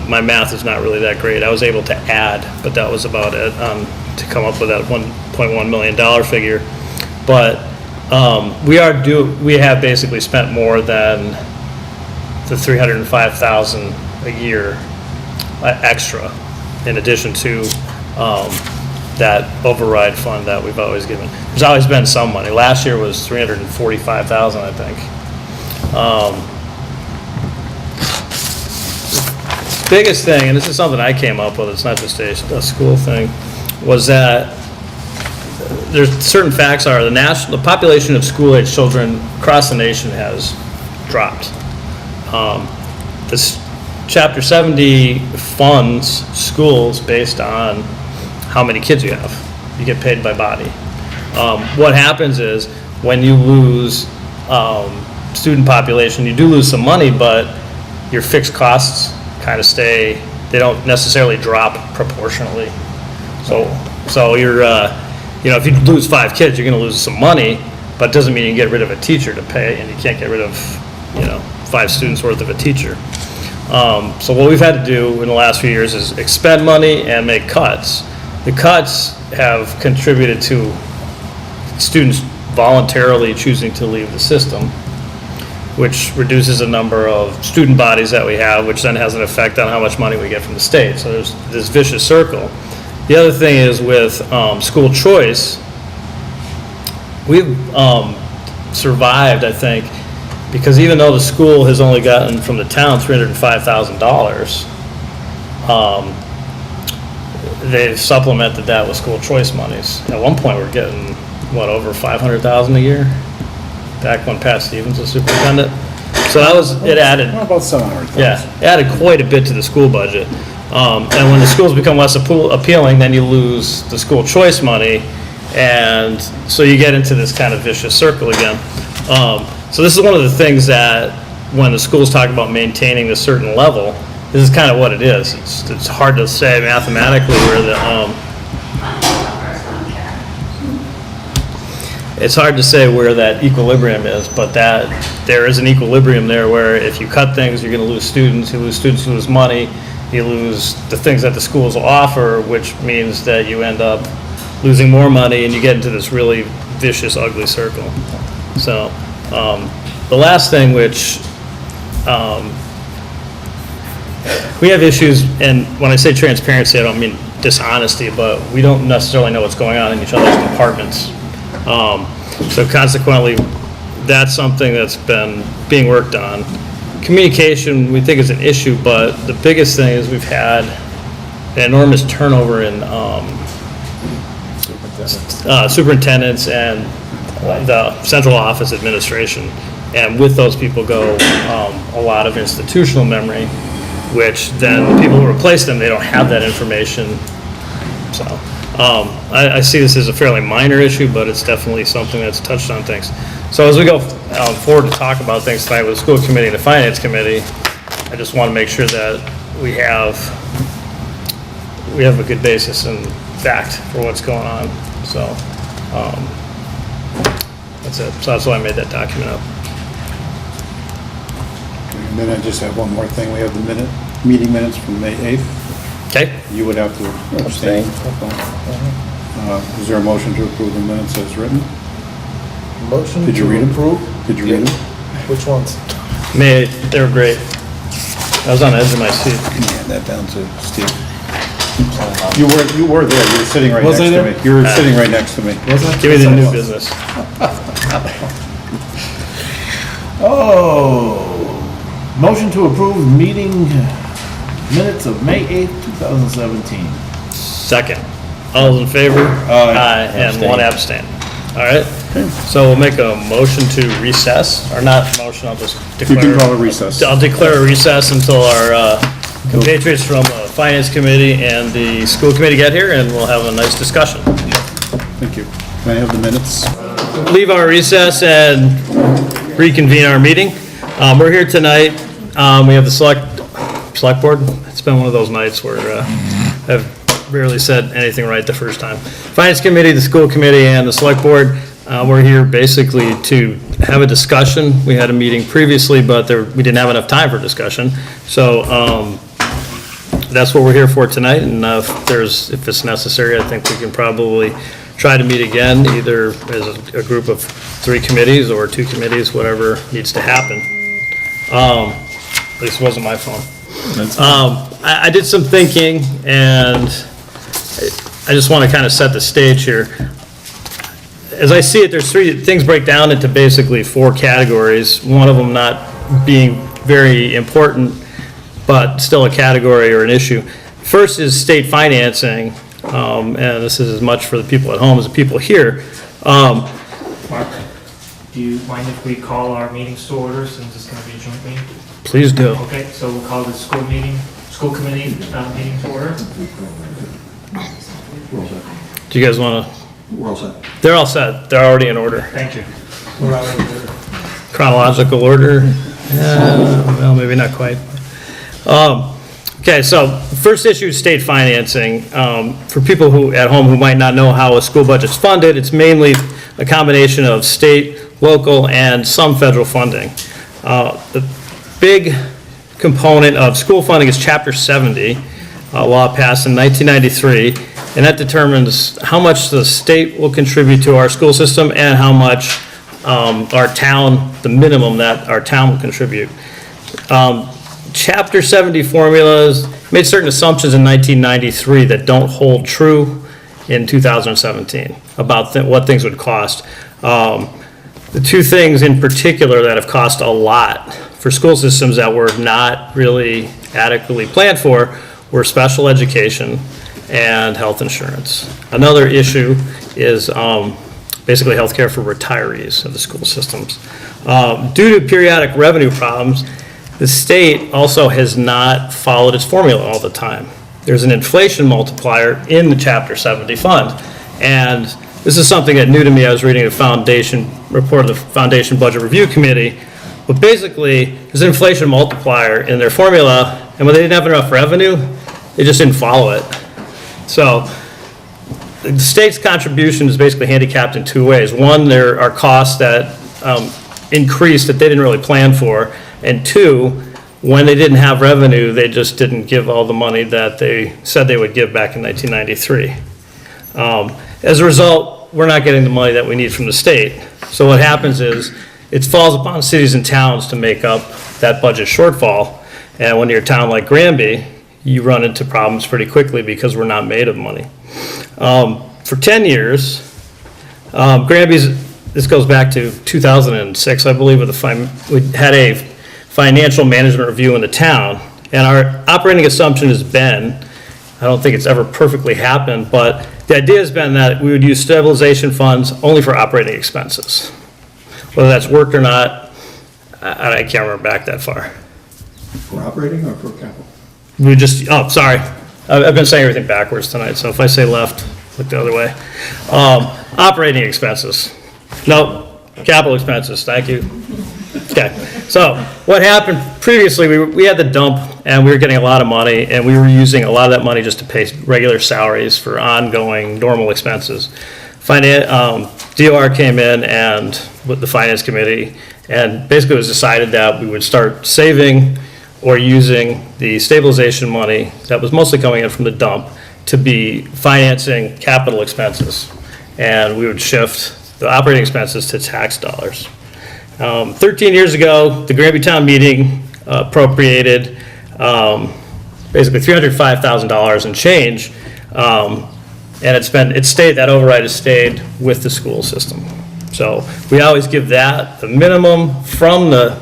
my math is not really that great. I was able to add, but that was about it to come up with that $1.1 million figure. But we have basically spent more than the $305,000 a year extra, in addition to that override fund that we've always given. There's always been some money. Last year was $345,000, I think. Biggest thing, and this is something I came up with, it's not just a school thing, was that there's certain facts are the population of school-age children across the nation has dropped. This Chapter 70 funds schools based on how many kids you have. You get paid by body. What happens is when you lose student population, you do lose some money, but your fixed costs kind of stay, they don't necessarily drop proportionally. So you're, if you lose 5 kids, you're gonna lose some money, but it doesn't mean you can get rid of a teacher to pay, and you can't get rid of, 5 students worth of a teacher. So what we've had to do in the last few years is expend money and make cuts. The cuts have contributed to students voluntarily choosing to leave the system, which reduces the number of student bodies that we have, which then has an effect on how much money we get from the state. So there's this vicious circle. The other thing is with school choice, we've survived, I think, because even though the school has only gotten from the town $305,000, they've supplemented that with school choice monies. At one point, we're getting, over $500,000 a year? Back when Pat Stevens was superintendent. So that was, it added. About 700,000. Yeah, it added quite a bit to the school budget. And when the schools become less appealing, then you lose the school choice money, and so you get into this kind of vicious circle again. So this is one of the things that when the schools talk about maintaining a certain level, this is kind of what it is. It's hard to say mathematically where it's hard to say where that equilibrium is, but that there is an equilibrium there where if you cut things, you're going to lose students. You lose money. You lose the things that the schools offer, which means that you end up losing more money, and you get into this really vicious, ugly circle. So the last thing, which we have issues, and when I say transparency, I don't mean dishonesty, but we don't necessarily know what's going on in each other's departments. So consequently, that's something that's been being worked on. Communication, we think, is an issue, but the biggest thing is we've had an enormous turnover in superintendents and the central office administration. And with those people go a lot of institutional memory, which then the people who replace them, they don't have that information. So I see this as a fairly minor issue, but it's definitely something that's touched on things. So as we go forward to talk about things tonight with the school committee and the finance committee, I just want to make sure that we have a good basis and fact for what's going on. So that's it. So that's why I made that document up. And then I just have one more thing. We have the meeting minutes from May 8th. Okay. You would have to abstain. Is there a motion to approve the minutes as written? Motion Did you to read them? approve? Did you read them? Which ones? They were great. I was on the edge of my seat. Hand that down to Steve. You were there. You were sitting right Was next I to there? me. You were sitting right next to me. Give me the new business. Oh, motion to approve meeting minutes of May 8th, 2017. Second. All those in favor? Aye. And one abstain. All right. So we'll make a motion to recess, or not motion, I'll just You declare. can call a recess. I'll declare a recess until our compatriots from the finance committee and the school committee get here, and we'll have a nice discussion. Thank you. Can I have the minutes? Leave our recess and reconvene our meeting. We're here tonight. We have the select board. It's been one of those nights where I've rarely said anything right the first time. Finance committee, the school committee, and the select board. We're here basically to have a discussion. We had a meeting previously, but we didn't have enough time for discussion. So that's what we're here for tonight. And if it's necessary, I think we can probably try to meet again, either as a group of 3 committees or 2 committees, whatever needs to happen. At least it wasn't my phone. I did some thinking, and I just want to kind of set the stage here. As I see it, there's 3 things break down into basically 4 categories, one of them not being very important, but still a category or an issue. First is state financing, and this is as much for the people at home as the people here. Mark, do you mind if we call our meetings to order since it's going to be a joint meeting? Please do. Okay, so we'll call the school committee meeting to order. Do you guys want to? We're all set. They're all set. They're already in order. Thank you. chronological order. Well, maybe not quite. Okay, so first issue is state financing. For people who at home who might not know how a school budget's funded, it's mainly a combination of state, local, and some federal funding. The big component of school funding is Chapter 70, a law passed in 1993, and that determines how much the state will contribute to our school system and how much our town, the minimum that our town will contribute. Chapter 70 formulas made certain assumptions in 1993 that don't hold true in 2017 about what things would cost. The two things in particular that have cost a lot for school systems that were not really adequately planned for were special education and health insurance. Another issue is basically health care for retirees of the school systems. Due to periodic revenue problems, the state also has not followed its formula all the time. There's an inflation multiplier in the Chapter 70 fund, and this is something that new to me. I was reading a foundation report of the Foundation Budget Review Committee, but basically there's an inflation multiplier in their formula, and when they didn't have enough revenue, they just didn't follow it. So the state's contribution is basically handicapped in two ways. One, there are costs that increased that they didn't really plan for, and two, when they didn't have revenue, they just didn't give all the money that they said they would give back in 1993. As a result, we're not getting the money that we need from the state. So what happens is it falls upon cities and towns to make up that budget shortfall. And when you're a town like Granby, you run into problems pretty quickly because we're not made of money. For 10 years, this goes back to 2006, I believe, we had a financial management review in the town, and our operating assumption has been, I don't think it's ever perfectly happened, but the idea has been that we would use stabilization funds only for operating expenses. Whether that's worked or not, I can't remember back that far. For operating or for capital? We just, sorry, I've been saying everything backwards tonight, so if I say left, look the other way. Operating expenses. No, capital expenses, thank you. Okay, so what happened previously, we had the dump and we were getting a lot of money and we were using a lot of that money just to pay regular salaries for ongoing normal expenses. DOR came in and with the finance committee, and basically it was decided that we would start saving or using the stabilization money that was mostly coming in from the dump to be financing capital expenses. And we would shift the operating expenses to tax dollars. 13 years ago, the Granby Town Meeting appropriated basically $305,000 and change, and that override has stayed with the school system. So we always give that the minimum from the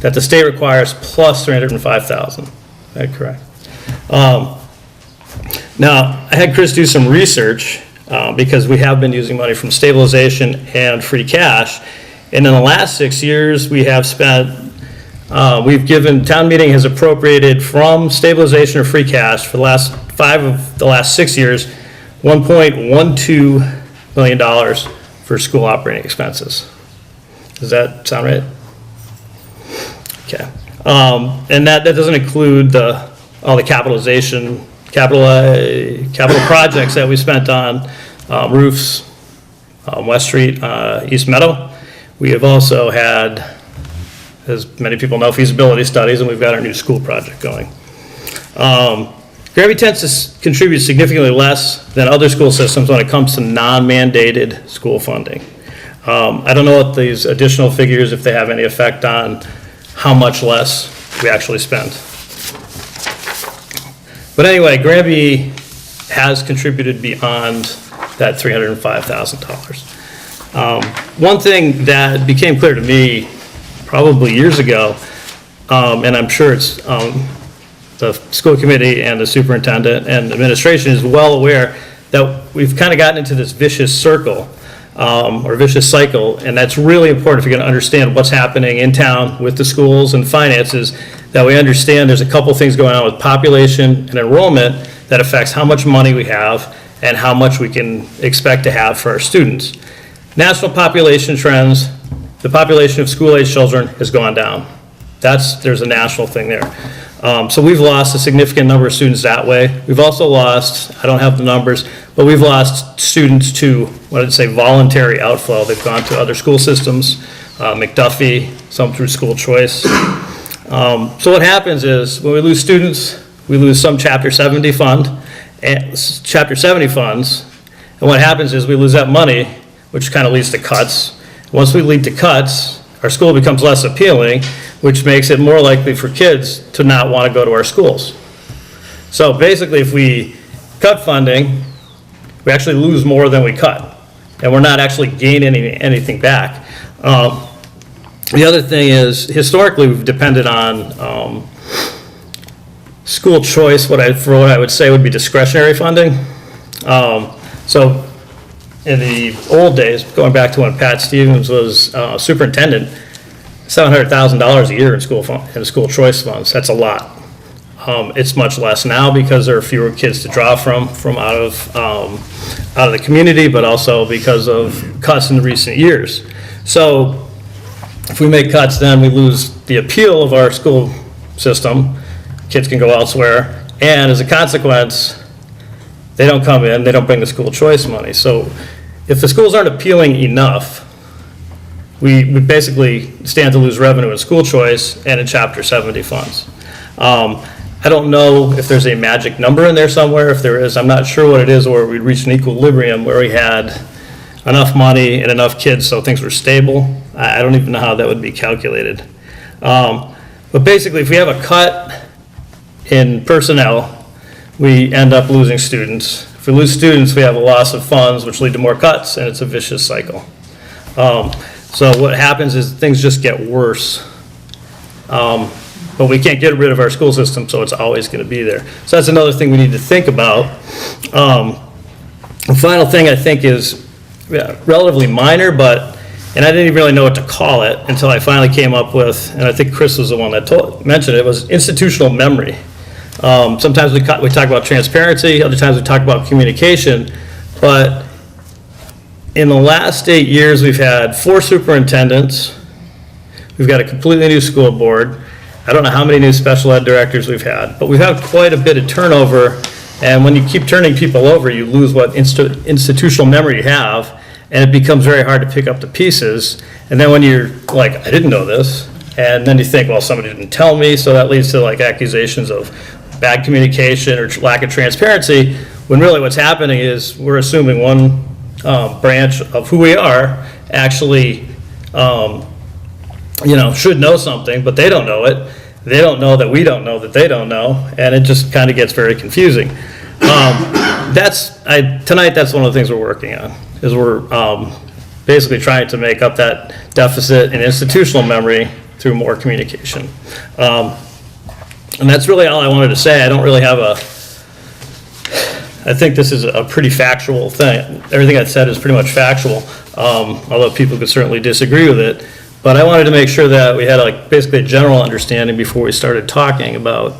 that the state requires plus $305,000. Is that correct? Now I had Chris do some research because we have been using money from stabilization and free cash. And in the last 6 years, we have spent, town meeting has appropriated from stabilization or free cash for the last 5 of the last 6 years, $1.12 million for school operating expenses. Does that sound right? Okay. And that doesn't include all the capital projects that we spent on roofs, West Street, East Meadow. We have also had, as many people know, feasibility studies, and we've got our new school project going. Granby tends to contribute significantly less than other school systems when it comes to non-mandated school funding. I don't know what these additional figures, if they have any effect on how much less we actually spend. But anyway, Granby has contributed beyond that $305,000. One thing that became clear to me probably years ago, and I'm sure it's the school committee and the superintendent and administration is well aware that we've kind of gotten into this vicious circle or vicious cycle, and that's really important if you're going to understand what's happening in town with the schools and finances, that we understand there's a couple things going on with population and enrollment that affects how much money we have and how much we can expect to have for our students. National population trends, the population of school-age children has gone down. There's a national thing there. So we've lost a significant number of students that way. We've also lost, I don't have the numbers, but we've lost students to, what I'd say, voluntary outflow. They've gone to other school systems, McDuffie, some through school choice. So what happens is, when we lose students, we lose some Chapter 70 funds, and what happens is we lose that money, which kind of leads to cuts. Once we lead to cuts, our school becomes less appealing, which makes it more likely for kids to not want to go to our schools. So basically, if we cut funding, we actually lose more than we cut, and we're not actually gaining anything back. The other thing is, historically, we've depended on school choice, what I would say would be discretionary funding. So in the old days, going back to when Pat Stevens was superintendent, $700,000 a year in school choice funds. That's a lot. It's much less now because there are fewer kids to draw from out of the community, but also because of cuts in recent years. So if we make cuts, then we lose the appeal of our school system. Kids can go elsewhere, and as a consequence, they don't come in, they don't bring the school choice money. So if the schools aren't appealing enough, we basically stand to lose revenue in school choice and in Chapter 70 funds. I don't know if there's a magic number in there somewhere. If there is, I'm not sure what it is, or we'd reach an equilibrium where we had enough money and enough kids so things were stable. I don't even know how that would be calculated. But basically, if we have a cut in personnel, we end up losing students. If we lose students, we have a loss of funds, which lead to more cuts, and it's a vicious cycle. So what happens is things just get worse. But we can't get rid of our school system, so it's always going to be there. So that's another thing we need to think about. The final thing I think is relatively minor, and I didn't even really know what to call it until I finally came up with, and I think Chris was the one that mentioned it, was institutional memory. Sometimes we talk about transparency, other times we talk about communication, but in the last 8 years, we've had 4 superintendents. We've got a completely new school board. I don't know how many new special ed directors we've had, but we've had quite a bit of turnover, and when you keep turning people over, you lose what institutional memory you have, and it becomes very hard to pick up the pieces. And then when you're like, I didn't know this, and then you think, well, somebody didn't tell me, so that leads to like accusations of bad communication or lack of transparency, when really what's happening is we're assuming one branch of who we are actually should know something, but they don't know it. They don't know that we don't know that they don't know, and it just kind of gets very confusing. Tonight, that's one of the things we're working on, is we're basically trying to make up that deficit in institutional memory through more communication. And that's really all I wanted to say. I don't really have I think this is a pretty factual thing. Everything I said is pretty much factual, although people could certainly disagree with it. But I wanted to make sure that we had basically a general understanding before we started talking about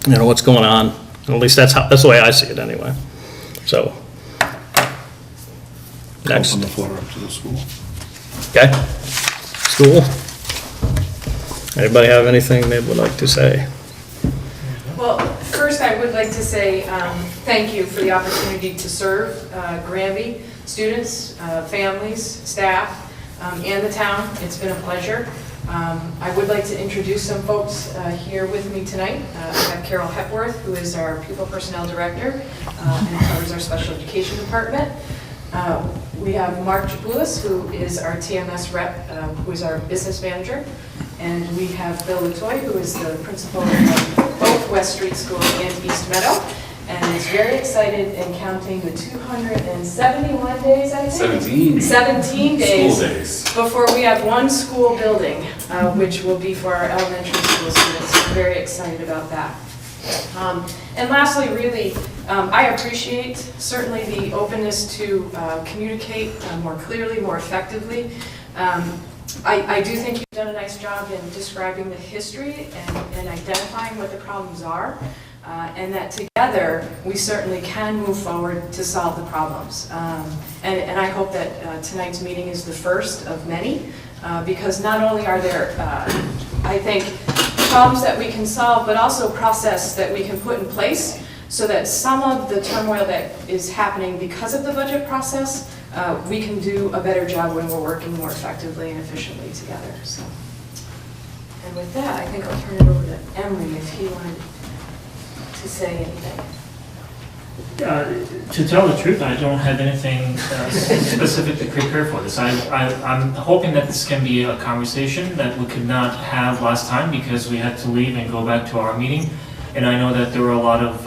what's going on. And at least that's the way I see it anyway. So next. Open the floor up to the school. Okay. School. Anybody have anything they would like to say? Well, first I would like to say thank you for the opportunity to serve Granby students, families, staff, and the town. It's been a pleasure. I would like to introduce some folks here with me tonight. I have Carol Hepworth, who is our Pupil Personnel Director and covers our Special Education Department. We have Mark Jabulis, who is our TMS rep, who is our business manager. And we have Bill Latoy, who is the principal of both West Street School and East Meadow. And is very excited and counting the 271 days, I think? 17 days. School days. Before we have one school building, which will be for our elementary school students. I'm very excited about that. And lastly, really, I appreciate certainly the openness to communicate more clearly, more effectively. I do think you've done a nice job in describing the history and identifying what the problems are. and that together, we certainly can move forward to solve the problems. And I hope that tonight's meeting is the first of many, because not only are there, I think, problems that we can solve, but also process that we can put in place so that some of the turmoil that is happening because of the budget process, we can do a better job when we're working more effectively and efficiently together. So, and with that, I think I'll turn it over to Emery if he wanted to say anything. To tell the truth, I don't have anything specific to prepare for this. I'm hoping that this can be a conversation that we could not have last time because we had to leave and go back to our meeting. And I know that there were a lot of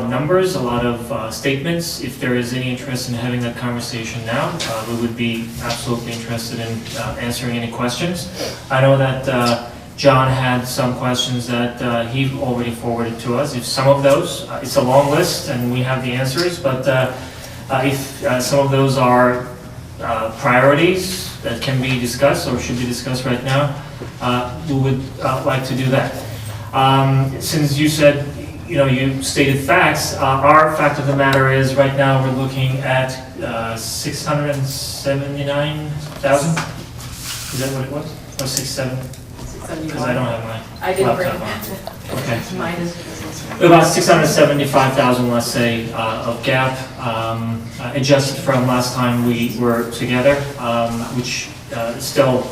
numbers, a lot of statements. If there is any interest in having that conversation now, we would be absolutely interested in answering any questions. I know that John had some questions that he already forwarded to us. If some of those, it's a long list and we have the answers, but if some of those are priorities that can be discussed or should be discussed right now, we would like to do that. Since you said, you stated facts, our fact of the matter is right now we're looking at 679,000? Is that what it was? Or 670? Because I don't have my laptop on. Okay. Mine is. About 675,000, let's say, of gap, adjusted from last time we were together, which is still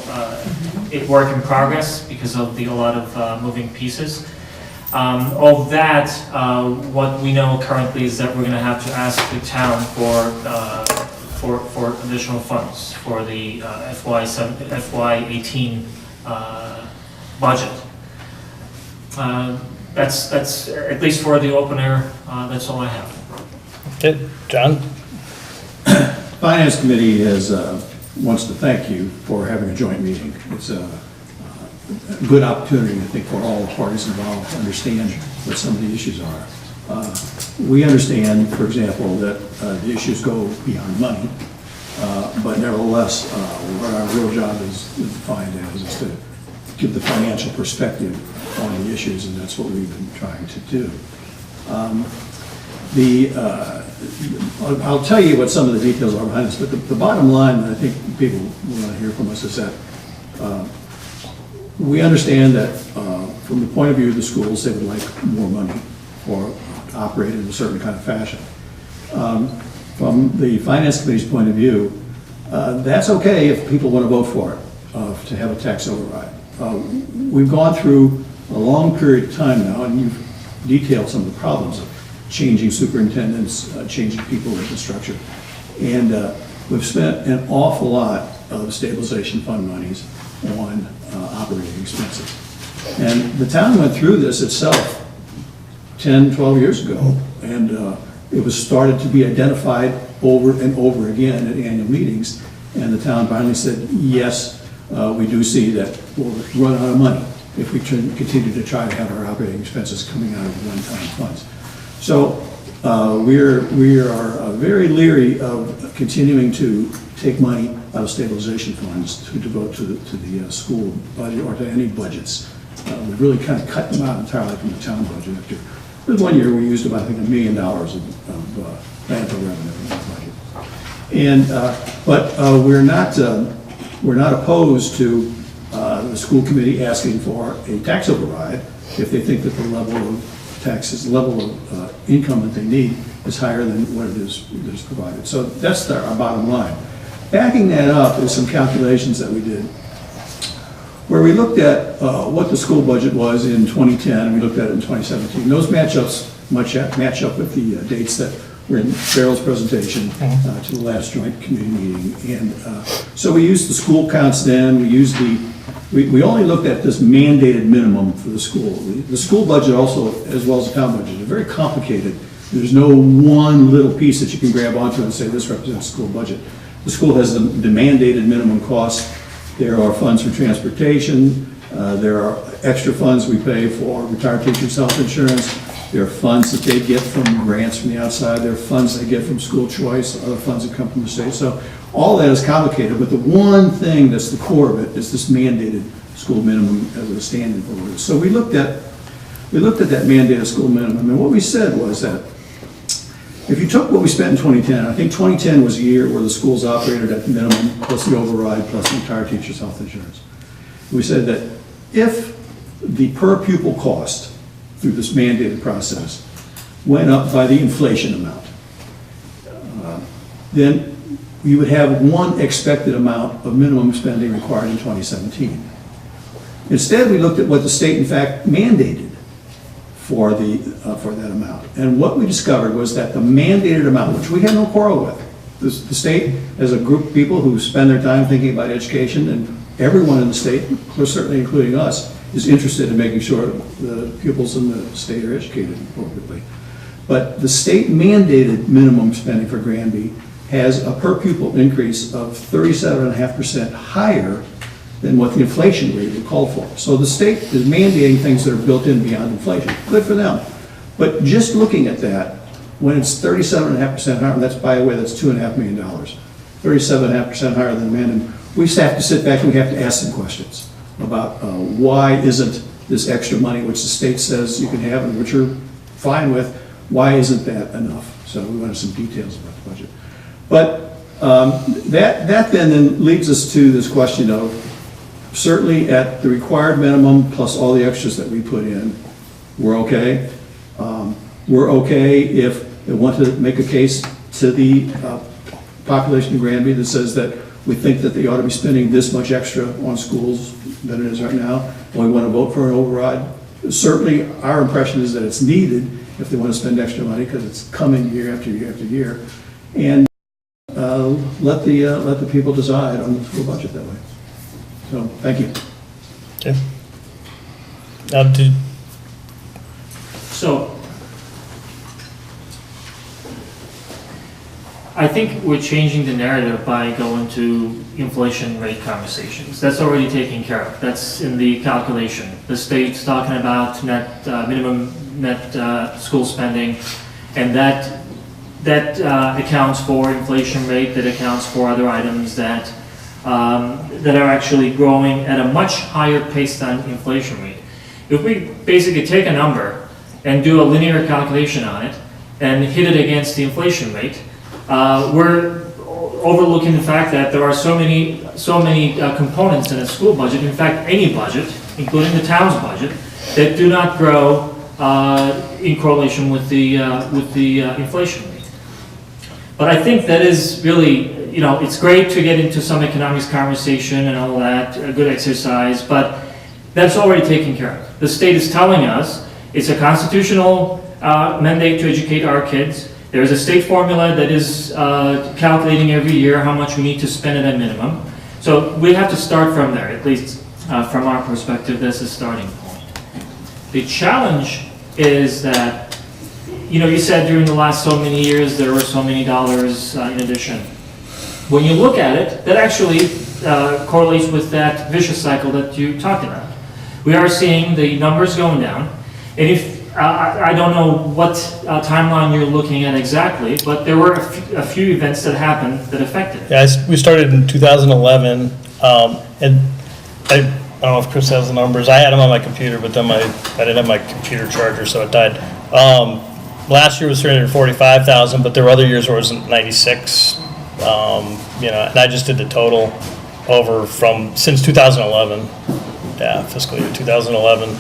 a work in progress because of a lot of moving pieces. Of that, what we know currently is that we're going to have to ask the town for additional funds for the FY18 budget. That's at least for the opener. That's all I have. Okay, John? Finance Committee wants to thank you for having a joint meeting. It's a good opportunity, I think, for all parties involved to understand what some of the issues are. We understand, for example, that the issues go beyond money, but nevertheless, what our real job is defined as is to give the financial perspective on the issues, and that's what we've been trying to do. I'll tell you what some of the details are behind this, but the bottom line that I think people want to hear from us is that we understand that from the point of view of the schools, they would like more money for operate in a certain kind of fashion. From the Finance Committee's point of view, that's okay if people want to vote for it, to have a tax override. We've gone through a long period of time now, and you've detailed some of the problems of changing superintendents, changing people in the structure. And we've spent an awful lot of stabilization fund monies on operating expenses. And the town went through this itself 10, 12 years ago, and it was started to be identified over and over again at annual meetings, and the town finally said, yes, we do see that we'll run out of money if we continue to try to have our operating expenses coming out of one-time funds. So we are very leery of continuing to take money out of stabilization funds to devote to the school budget or to any budgets. We've really kind of cut them out entirely from the town budget. There was 1 year we used about, I think, $1 million of landfill revenue in the budget. And but we're not opposed to the school committee asking for a tax override if they think that the level of taxes, level of income that they need is higher than what it is provided. So that's our bottom line. Backing that up is some calculations that we did where we looked at what the school budget was in 2010 and we looked at it in 2017. Those match up with the dates that were in Cheryl's presentation to the last joint committee meeting. And so we used the school counts then, we only looked at this mandated minimum for the school. The school budget also, as well as the town budget, is very complicated. There's no one little piece that you can grab onto and say this represents the school budget. The school has the mandated minimum costs. There are funds for transportation. There are extra funds we pay for retired teachers' health insurance. There are funds that they get from grants from the outside. There are funds they get from school choice, other funds that come from the state. So all that is complicated, but the one thing that's the core of it is this mandated school minimum as a standard for it. So we looked at we looked at that mandated school minimum, and what we said was that if you took what we spent in 2010, I think 2010 was a year where the schools operated at the minimum, plus the override, plus the entire teacher's health insurance. We said that if the per pupil cost through this mandated process went up by the inflation amount, then you would have one expected amount of minimum spending required in 2017. Instead, we looked at what the state, in fact, mandated for that amount. And what we discovered was that the mandated amount, which we had no quarrel with, the state, as a group of people who spend their time thinking about education, and everyone in the state, certainly including us, is interested in making sure the pupils in the state are educated appropriately. But the state mandated minimum spending for Granby has a per pupil increase of 37.5% higher than what the inflation rate would call for. So the state is mandating things that are built in beyond inflation. Good for them. But just looking at that, when it's 37.5% higher, that's, by the way, that's $2.5 million, 37.5% higher than the minimum, we just have to sit back and we have to ask some questions about why isn't this extra money, which the state says you can have and which you're fine with, why isn't that enough? So we wanted some details about the budget. But that then leads us to this question of, certainly at the required minimum plus all the extras that we put in, we're okay. We're okay if they want to make a case to the population of Granby that says that we think that they ought to be spending this much extra on schools than it is right now, and we want to vote for an override. Certainly, our impression is that it's needed if they want to spend extra money because it's coming year after year after year. And let the people decide on the school budget that way. So, thank you. Okay. So, I think we're changing the narrative by going to inflation rate conversations. That's already taken care of. That's in the calculation. The state's talking about minimum net school spending, and that accounts for inflation rate, that accounts for other items that are actually growing at a much higher pace than inflation rate. If we basically take a number and do a linear calculation on it and hit it against the inflation rate, we're overlooking the fact that there are so many components in a school budget, in fact any budget, including the town's budget, that do not grow in correlation with the inflation rate. But I think that is really, it's great to get into some economics conversation and all that, a good exercise, but that's already taken care of. The state is telling us it's a constitutional mandate to educate our kids. There's a state formula that is calculating every year how much we need to spend at a minimum. So we have to start from there, at least from our perspective, that's a starting point. The challenge is that, you said during the last so many years there were so many dollars in addition. When you look at it, that actually correlates with that vicious cycle that you talked about. We are seeing the numbers going down, and if I don't know what timeline you're looking at exactly, but there were a few events that happened that affected it. Yeah, we started in 2011, and I don't know if Chris has the numbers. I had them on my computer, but then I didn't have my computer charger, so it died. Last year was 345,000, but there were other years where it was 96. And I just did the total over since 2011. Yeah, fiscal year 2011.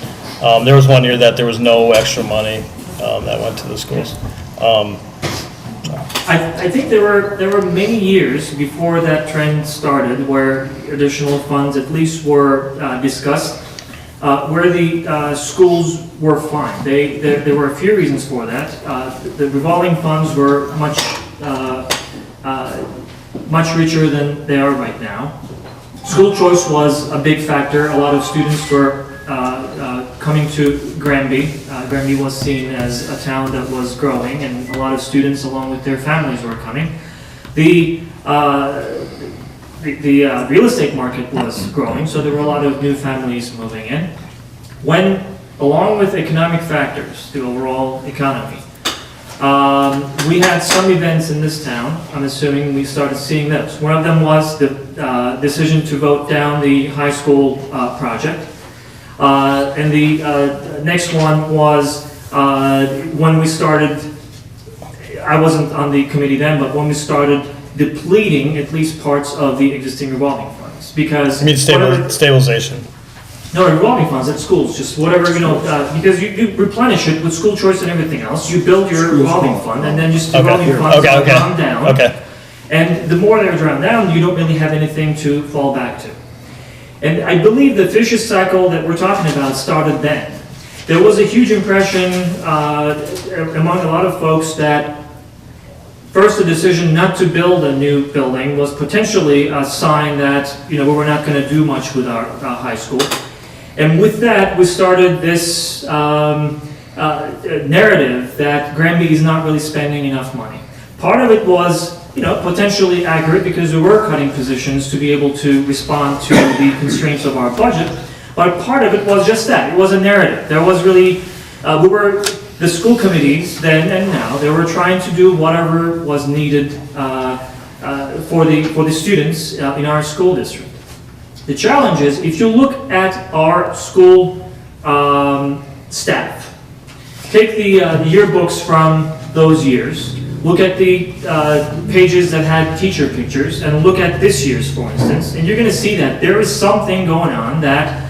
There was one year that there was no extra money that went to the schools. I think there were many years before that trend started where additional funds at least were discussed, where the schools were fine. There were a few reasons for that. The revolving funds were much richer than they are right now. School choice was a big factor. A lot of students were coming to Granby. Granby was seen as a town that was growing, and a lot of students, along with their families, were coming. The real estate market was growing, so there were a lot of new families moving in. When, along with economic factors, the overall economy, we had some events in this town. I'm assuming we started seeing those. One of them was the decision to vote down the high school project. And the next one was when we started, I wasn't on the committee then, but when we started depleting at least parts of the existing revolving funds, because. I mean, stabilization. No, revolving funds at schools, just whatever, because you replenish it with school choice and everything else. You build your revolving fund, and then just revolving funds are drawn down. Okay. And the more they're drawn down, you don't really have anything to fall back to. And I believe the vicious cycle that we're talking about started then. There was a huge impression among a lot of folks that first, the decision not to build a new building was potentially a sign that, we were not going to do much with our high school. And with that, we started this narrative that Granby is not really spending enough money. Part of it was, potentially accurate because we were cutting positions to be able to respond to the constraints of our budget. But part of it was just that. It was a narrative. There was really, the school committees then and now, they were trying to do whatever was needed for the students in our school district. The challenge is, if you look at our school staff, take the yearbooks from those years, look at the pages that had teacher pictures, and look at this year's, for instance, and you're going to see that there is something going on that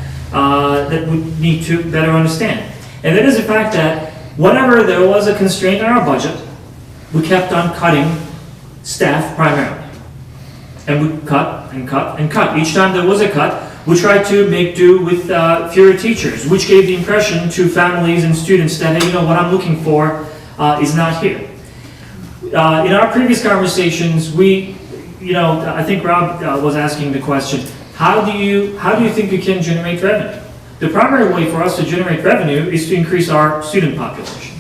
we need to better understand. And that is the fact that whenever there was a constraint in our budget, we kept on cutting staff primarily. And we cut and cut and cut. Each time there was a cut, we tried to make do with fewer teachers, which gave the impression to families and students that, hey, what I'm looking for is not here. In our previous conversations, I think Rob was asking the question, how do you think you can generate revenue? The primary way for us to generate revenue is to increase our student population.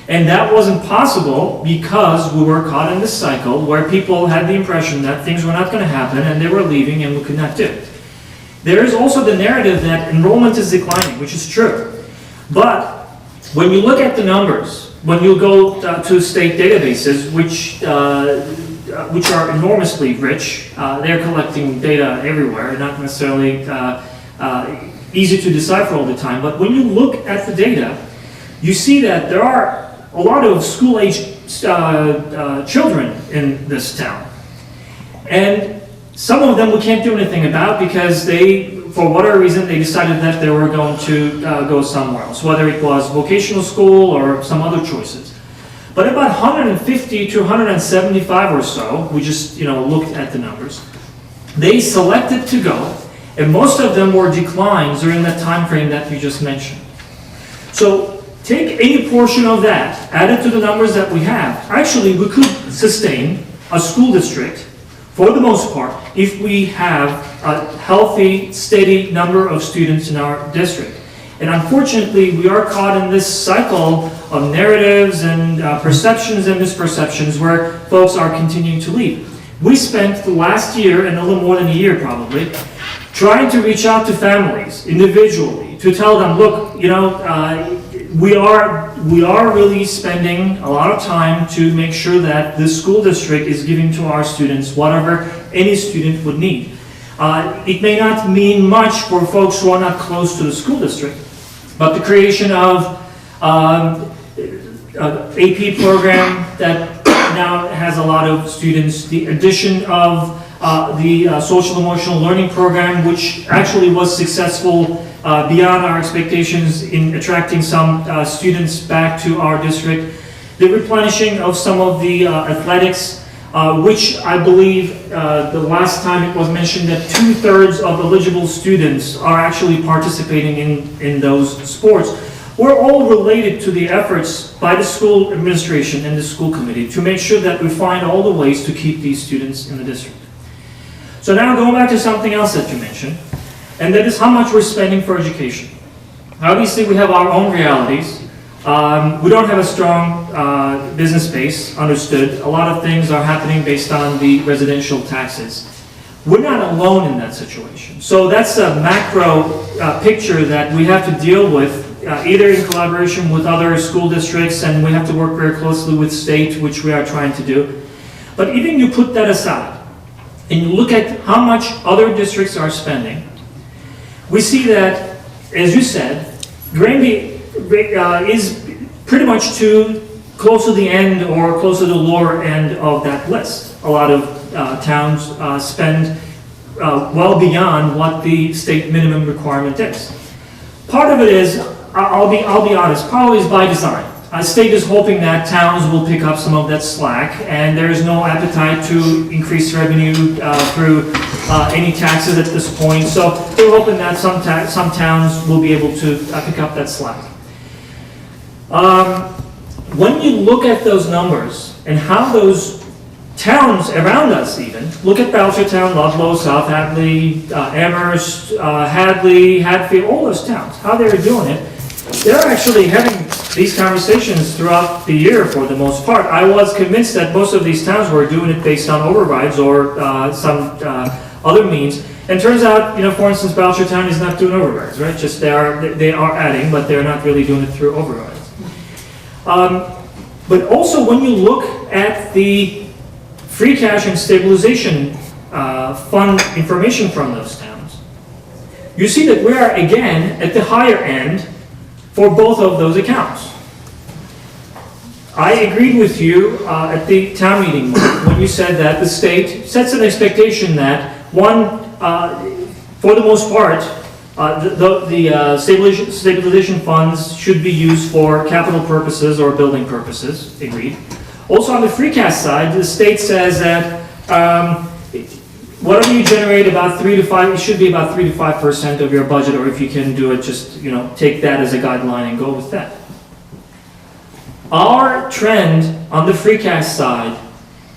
And that wasn't possible because we were caught in this cycle where people had the impression that things were not going to happen and they were leaving and we could not do it. There is also the narrative that enrollment is declining, which is true. But when you look at the numbers, when you go to state databases, which are enormously rich, they're collecting data everywhere, not necessarily easy to decipher all the time. But when you look at the data, you see that there are a lot of school-age children in this town. And some of them we can't do anything about because for whatever reason, they decided that they were going to go somewhere else, whether it was vocational school or some other choices. But about 150 to 175 or so, we just looked at the numbers, they selected to go, and most of them were declines during that time frame that you just mentioned. So take any portion of that, add it to the numbers that we have. Actually, we could sustain a school district, for the most part, if we have a healthy, steady number of students in our district. And unfortunately, we are caught in this cycle of narratives and perceptions and misperceptions where folks are continuing to leave. We spent the last year, and a little more than a year probably, trying to reach out to families individually to tell them, look, we are really spending a lot of time to make sure that the school district is giving to our students whatever any student would need. It may not mean much for folks who are not close to the school district, but the creation of AP program that now has a lot of students, the addition of the social emotional learning program, which actually was successful beyond our expectations in attracting some students back to our district. The replenishing of some of the athletics, which I believe the last time it was mentioned that 2/3 of eligible students are actually participating in those sports, were all related to the efforts by the school administration and the school committee to make sure that we find all the ways to keep these students in the district. So now going back to something else that you mentioned, and that is how much we're spending for education. Obviously, we have our own realities. We don't have a strong business base, understood. A lot of things are happening based on the residential taxes. We're not alone in that situation. So that's a macro picture that we have to deal with, either in collaboration with other school districts, and we have to work very closely with state, which we are trying to do. But even you put that aside, and you look at how much other districts are spending, we see that as you said, Granby is pretty much close to the end or close to the lower end of that list. A lot of towns spend well beyond what the state minimum requirement is. Part of it is, I'll be honest, probably is by design. State is hoping that towns will pick up some of that slack, and there is no appetite to increase revenue through any taxes at this point. So they're hoping that some towns will be able to pick up that slack. When you look at those numbers and how those towns around us even, look at Belchertown, Ludlow, South Hadley, Amherst, Hadley, Hatfield, all those towns, how they're doing it, they're actually having these conversations throughout the year for the most part. I was convinced that most of these towns were doing it based on overrides or some other means. And turns out, for instance, Belchertown is not doing overrides, right? Just they are adding, but they're not really doing it through overrides. But also when you look at the free cash and stabilization fund information from those towns, you see that we are again at the higher end for both of those accounts. I agreed with you at the town meeting, Mark, when you said that the state sets an expectation that for the most part, the stabilization funds should be used for capital purposes or building purposes. Agreed. Also on the free cash side, the state says that whatever you generate, about 3 to 5, it should be about 3 to 5% of your budget, or if you can do it, just take that as a guideline and go with that. Our trend on the free cash side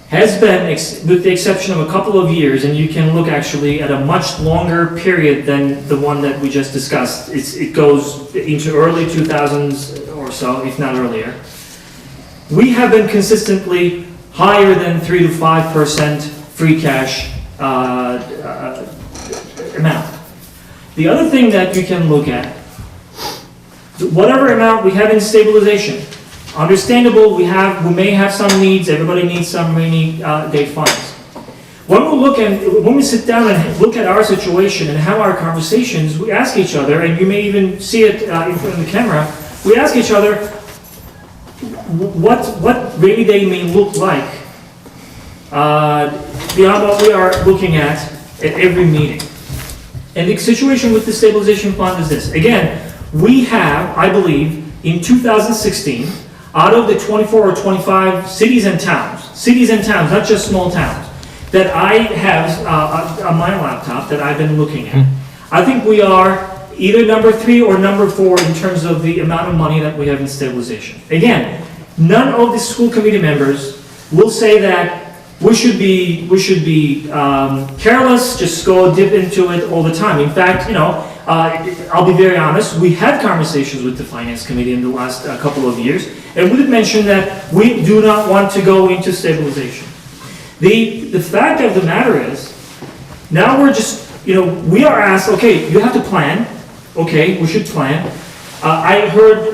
has been, with the exception of a couple of years, and you can look actually at a much longer period than the one that we just discussed. It goes into early 2000s or so, if not earlier. We have been consistently higher than 3 to 5% free cash amount. The other thing that you can look at, whatever amount we have in stabilization, understandable, we may have some needs, everybody needs some rainy day funds. When we sit down and look at our situation and have our conversations, we ask each other, and you may even see it in front of the camera, we ask each other what rainy day may look like beyond what we are looking at every meeting. And the situation with the stabilization fund is this. Again, we have, I believe, in 2016, out of the 24 or 25 cities and towns, not just small towns, that I have on my laptop that I've been looking at, I think we are either number 3 or number 4 in terms of the amount of money that we have in stabilization. Again, none of the school committee members will say that we should be careless, just go dip into it all the time. In fact, I'll be very honest, we had conversations with the finance committee in the last couple of years, and we did mention that we do not want to go into stabilization. The fact of the matter is, now we're just, we are asked, okay, you have to plan. Okay, we should plan. I heard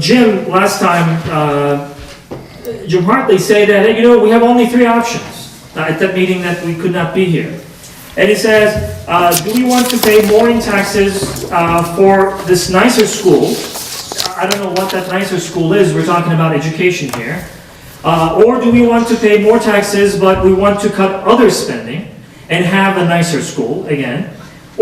Jim last time, Jim Hartley say that, hey, we have only 3 options at that meeting that we could not be here. And he says, do we want to pay more in taxes for this nicer school? I don't know what that nicer school is. We're talking about education here. Or do we want to pay more taxes, but we want to cut other spending and have a nicer school again?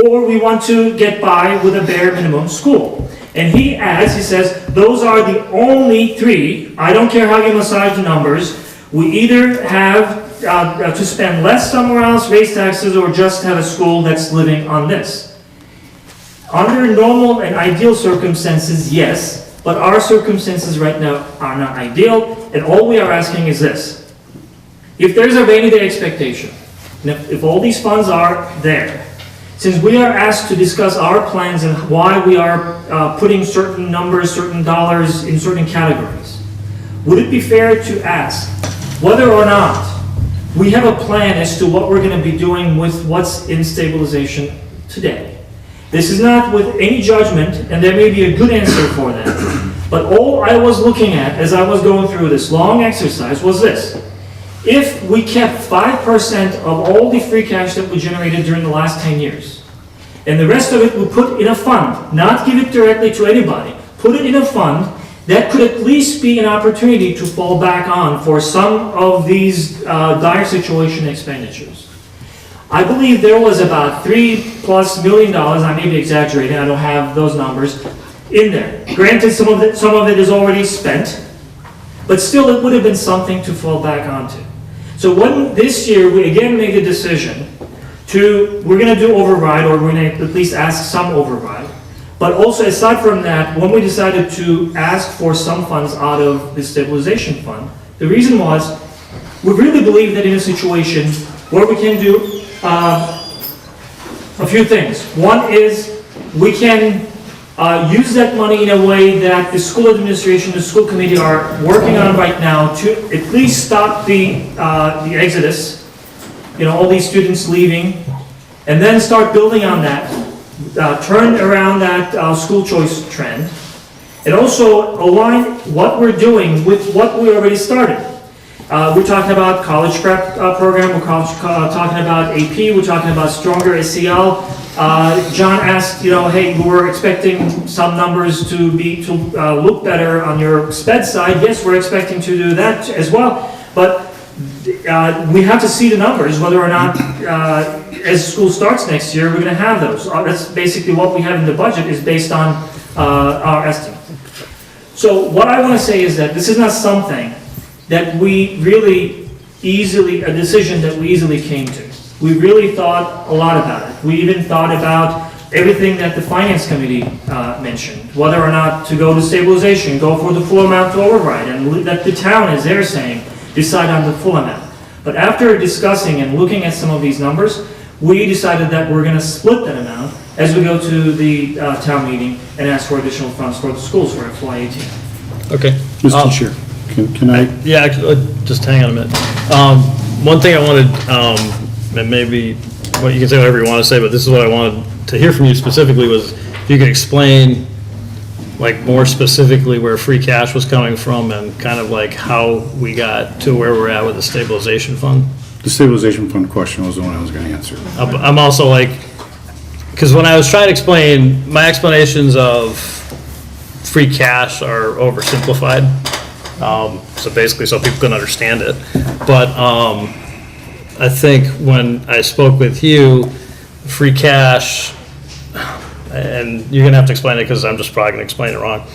Or we want to get by with a bare minimum school? And he adds, he says, those are the only 3. I don't care how you massage the numbers. We either have to spend less somewhere else, raise taxes, or just have a school that's living on this. Under normal and ideal circumstances, yes, but our circumstances right now are not ideal, and all we are asking is this. If there's a rainy day expectation, and if all these funds are there, since we are asked to discuss our plans and why we are putting certain numbers, certain dollars in certain categories, would it be fair to ask whether or not we have a plan as to what we're going to be doing with what's in stabilization today? This is not with any judgment, and there may be a good answer for that. But all I was looking at as I was going through this long exercise was this. If we kept 5% of all the free cash that we generated during the last 10 years, And the rest of it we'll put in a fund, not give it directly to anybody. Put it in a fund that could at least be an opportunity to fall back on for some of these dire situation expenditures. I believe there was about $3+ million, I may be exaggerating, I don't have those numbers, in there. Granted, some of it is already spent, but still it would have been something to fall back onto. So when this year, we again made a decision we're gonna do override, or we're gonna at least ask some override. But also, aside from that, when we decided to ask for some funds out of the stabilization fund, the reason was, we really believe that in a situation where we can do a few things. One is, we can use that money in a way that the school administration, the school committee are working on right now to at least stop the exodus, all these students leaving, and then start building on that, turn around that school choice trend, and also align what we're doing with what we already started. We're talking about college prep program, we're talking about AP, we're talking about stronger SEL. John asked, hey, we're expecting some numbers to look better on your SPED side. Yes, we're expecting to do that as well, but we have to see the numbers, whether or not, as school starts next year, we're going to have those. That's basically what we have in the budget, is based on our estimate. So what I want to say is that this is not something that we really a decision that we easily came to. We really thought a lot about it. We even thought about everything that the finance committee mentioned, whether or not to go to stabilization, go for the full amount to override, and that the town, as they're saying, decide on the full amount. But after discussing and looking at some of these numbers, we decided that we're going to split that amount as we go to the town meeting and ask for additional funds for the schools for FY18. Okay. Mr. Chair, can I? Yeah, just hang on a minute. One thing I wanted, and maybe, well, you can say whatever you want to say, but this is what I wanted to hear from you specifically, was if you could explain, like, more specifically where free cash was coming from and kind of like how we got to where we're at with the stabilization fund. The stabilization fund question was the one I was going to answer. I'm also like, because when I was trying to explain, my explanations of free cash are oversimplified. So basically, so people can understand it. But I think when I spoke with you, free cash, and you're gonna have to explain it because I'm just probably gonna explain it wrong,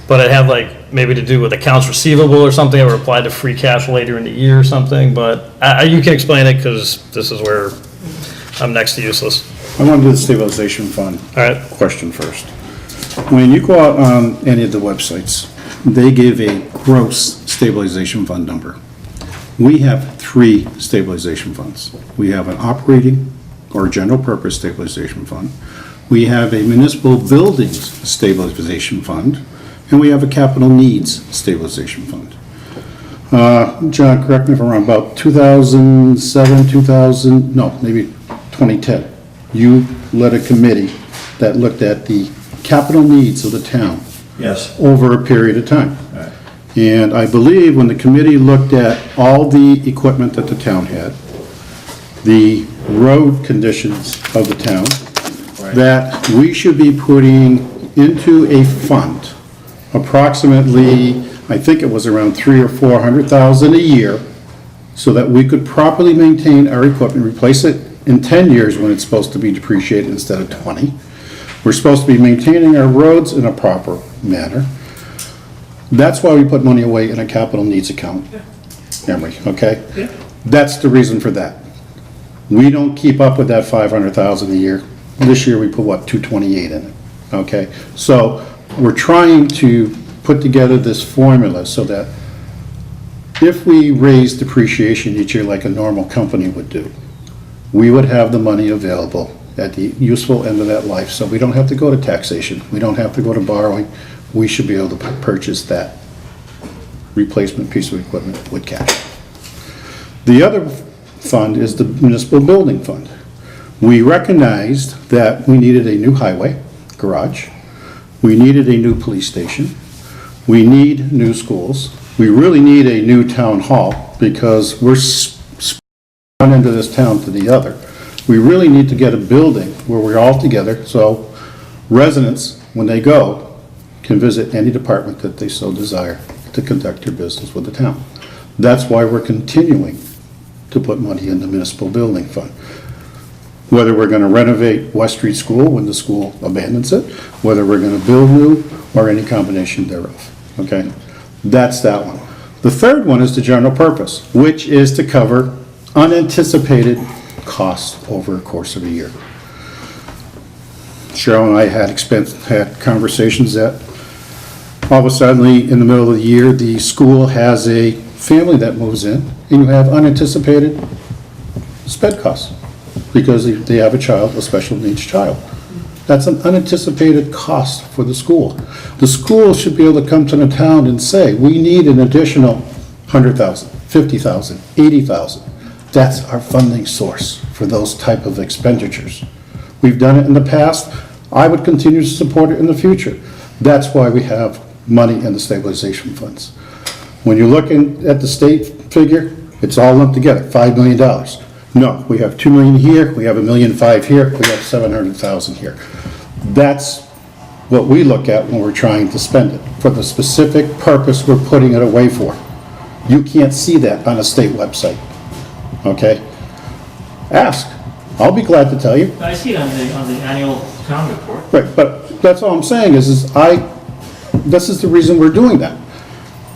but it had like maybe to do with accounts receivable or something that were applied to free cash later in the year or something, but you can explain it because this is where I'm next to useless. I want to do the stabilization fund question first. When you go out on any of the websites, they give a gross stabilization fund number. We have 3 stabilization funds. We have an operating or general purpose stabilization fund. We have a municipal buildings stabilization fund, and we have a capital needs stabilization fund. John, correct me if I'm wrong, about 2007, maybe 2010, you led a committee that looked at the capital needs of the town. Yes. Over a period of time. Right. And I believe when the committee looked at all the equipment that the town had, the road conditions of the town, that we should be putting into a fund approximately, I think it was around $300,000 or $400,000 a year, so that we could properly maintain our equipment, replace it in 10 years when it's supposed to be depreciated instead of 20. We're supposed to be maintaining our roads in a proper manner. That's why we put money away in a capital needs account, Emery, okay? Yeah. That's the reason for that. We don't keep up with that $500,000 a year. This year we put, what, $228 in it, okay? So we're trying to put together this formula so that if we raise depreciation each year like a normal company would do, we would have the money available at the useful end of that life, so we don't have to go to taxation, we don't have to go to borrowing, we should be able to purchase that replacement piece of equipment with cash. The other fund is the municipal building fund. We recognized that we needed a new highway garage, we needed a new police station, we need new schools, we really need a new town hall because we're one end of this town to the other. We really need to get a building where we're all together, so residents, when they go, can visit any department that they so desire to conduct their business with the town. That's why we're continuing to put money in the municipal building fund. Whether we're gonna renovate West Street School when the school abandons it, whether we're gonna build new, or any combination thereof, okay? That's that one. The third one is the general purpose, which is to cover unanticipated costs over a course of a year. Cheryl and I had conversations that all of a sudden, in the middle of the year, the school has a family that moves in, and you have unanticipated sped costs because they have a child, a special needs child. That's an unanticipated cost for the school. The school should be able to come to the town and say, we need an additional 100,000, 50,000, 80,000. That's our funding source for those type of expenditures. We've done it in the past. I would continue to support it in the future. That's why we have money in the stabilization funds. When you're looking at the state figure, it's all lumped together, $5 million. No, we have 2 million here, we have $1.5 million here, we have 700,000 here. That's what we look at when we're trying to spend it, for the specific purpose we're putting it away for. You can't see that on a state website, okay? Ask, I'll be glad to tell you. I see it on the annual town report. Right, but that's all I'm saying is this is the reason we're doing that.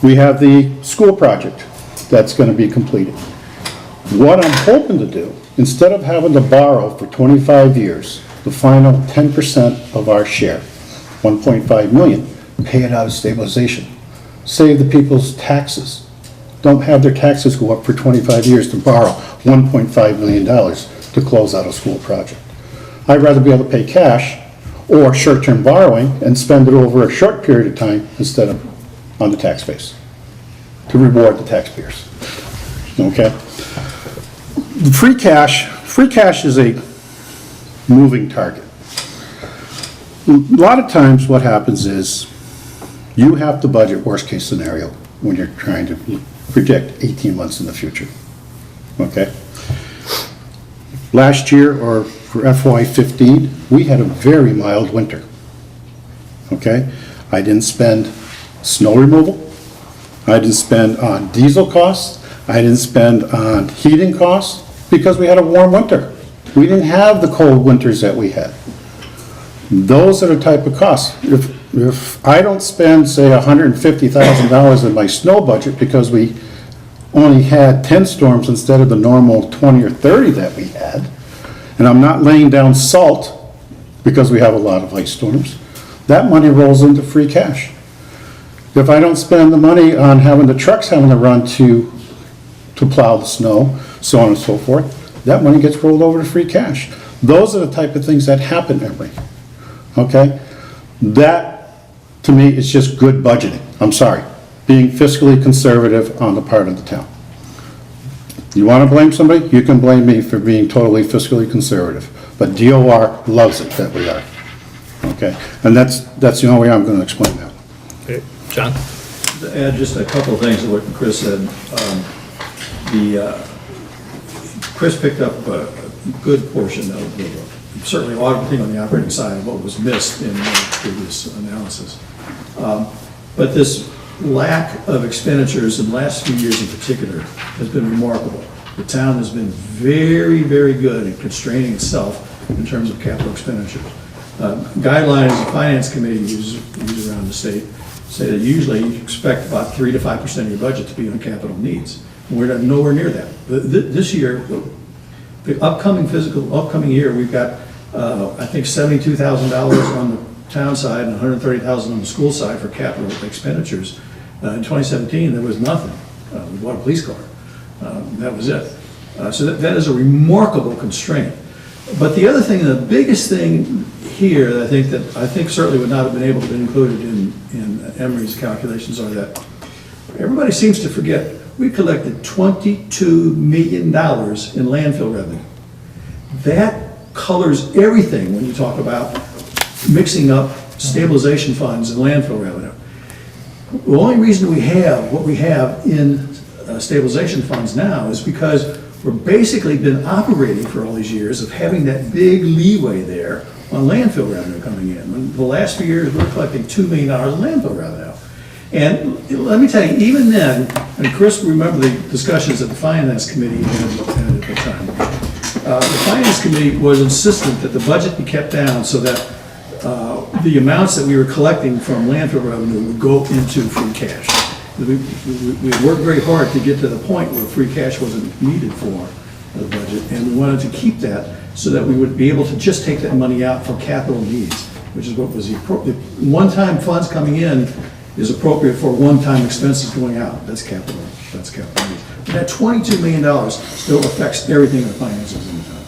We have the school project that's gonna be completed. What I'm hoping to do, instead of having to borrow for 25 years, the final 10% of our share, 1.5 million, pay it out of stabilization. Save the people's taxes. Don't have their taxes go up for 25 years to borrow $1.5 million to close out a school project. I'd rather be able to pay cash or short-term borrowing and spend it over a short period of time instead of on the tax base, to reward the taxpayers, okay? The free cash is a moving target. A lot of times what happens is you have to budget worst-case scenario when you're trying to predict 18 months in the future, okay? Last year, or for FY15, we had a very mild winter, okay? I didn't spend snow removal, I didn't spend on diesel costs, I didn't spend on heating costs, because we had a warm winter. We didn't have the cold winters that we had. Those are the type of costs. If I don't spend, say, $150,000 in my snow budget because we only had 10 storms instead of the normal 20 or 30 that we had, and I'm not laying down salt because we have a lot of ice storms, that money rolls into free cash. If I don't spend the money on having the trucks having to run to plow the snow, so on and so forth, that money gets rolled over to free cash. Those are the type of things that happen, Emory, okay? That, to me, is just good budgeting. I'm sorry, being fiscally conservative on the part of the town. You want to blame somebody? You can blame me for being totally fiscally conservative, but DOR loves it that we are, okay? And that's the only way I'm going to explain that. Okay, John? To add just a couple of things to what Chris said. Chris picked up a good portion of certainly a lot of things on the operating side of what was missed in the previous analysis. But this lack of expenditures in the last few years in particular has been remarkable. The town has been very, very good at constraining itself in terms of capital expenditures. Guidelines the finance committee uses around the state say that usually you expect about 3 to 5% of your budget to be on capital needs. We're nowhere near that. This year, the upcoming year, we've got, I think, $72,000 on the town side and $130,000 on the school side for capital expenditures. In 2017, there was nothing. We bought a police car. That was it. So that is a remarkable constraint. But the other thing, the biggest thing here that I think certainly would not have been able to be included in Emory's calculations are that everybody seems to forget we collected $22 million in landfill revenue. That colors everything when you talk about mixing up stabilization funds and landfill revenue. The only reason we have what we have in stabilization funds now is because we've basically been operating for all these years of having that big leeway there on landfill revenue coming in. In the last few years, we're collecting $2 million in landfill revenue. And let me tell you, even then, and Chris, remember the discussions that the Finance Committee had at the time. The Finance Committee was insistent that the budget be kept down so that the amounts that we were collecting from landfill revenue would go into free cash. We worked very hard to get to the point where free cash wasn't needed for the budget, and we wanted to keep that so that we would be able to just take that money out for capital needs, which is what was the appropriate. One-time funds coming in is appropriate for one-time expenses going out. That's capital needs. But that $22 million still affects everything in the finances in the town.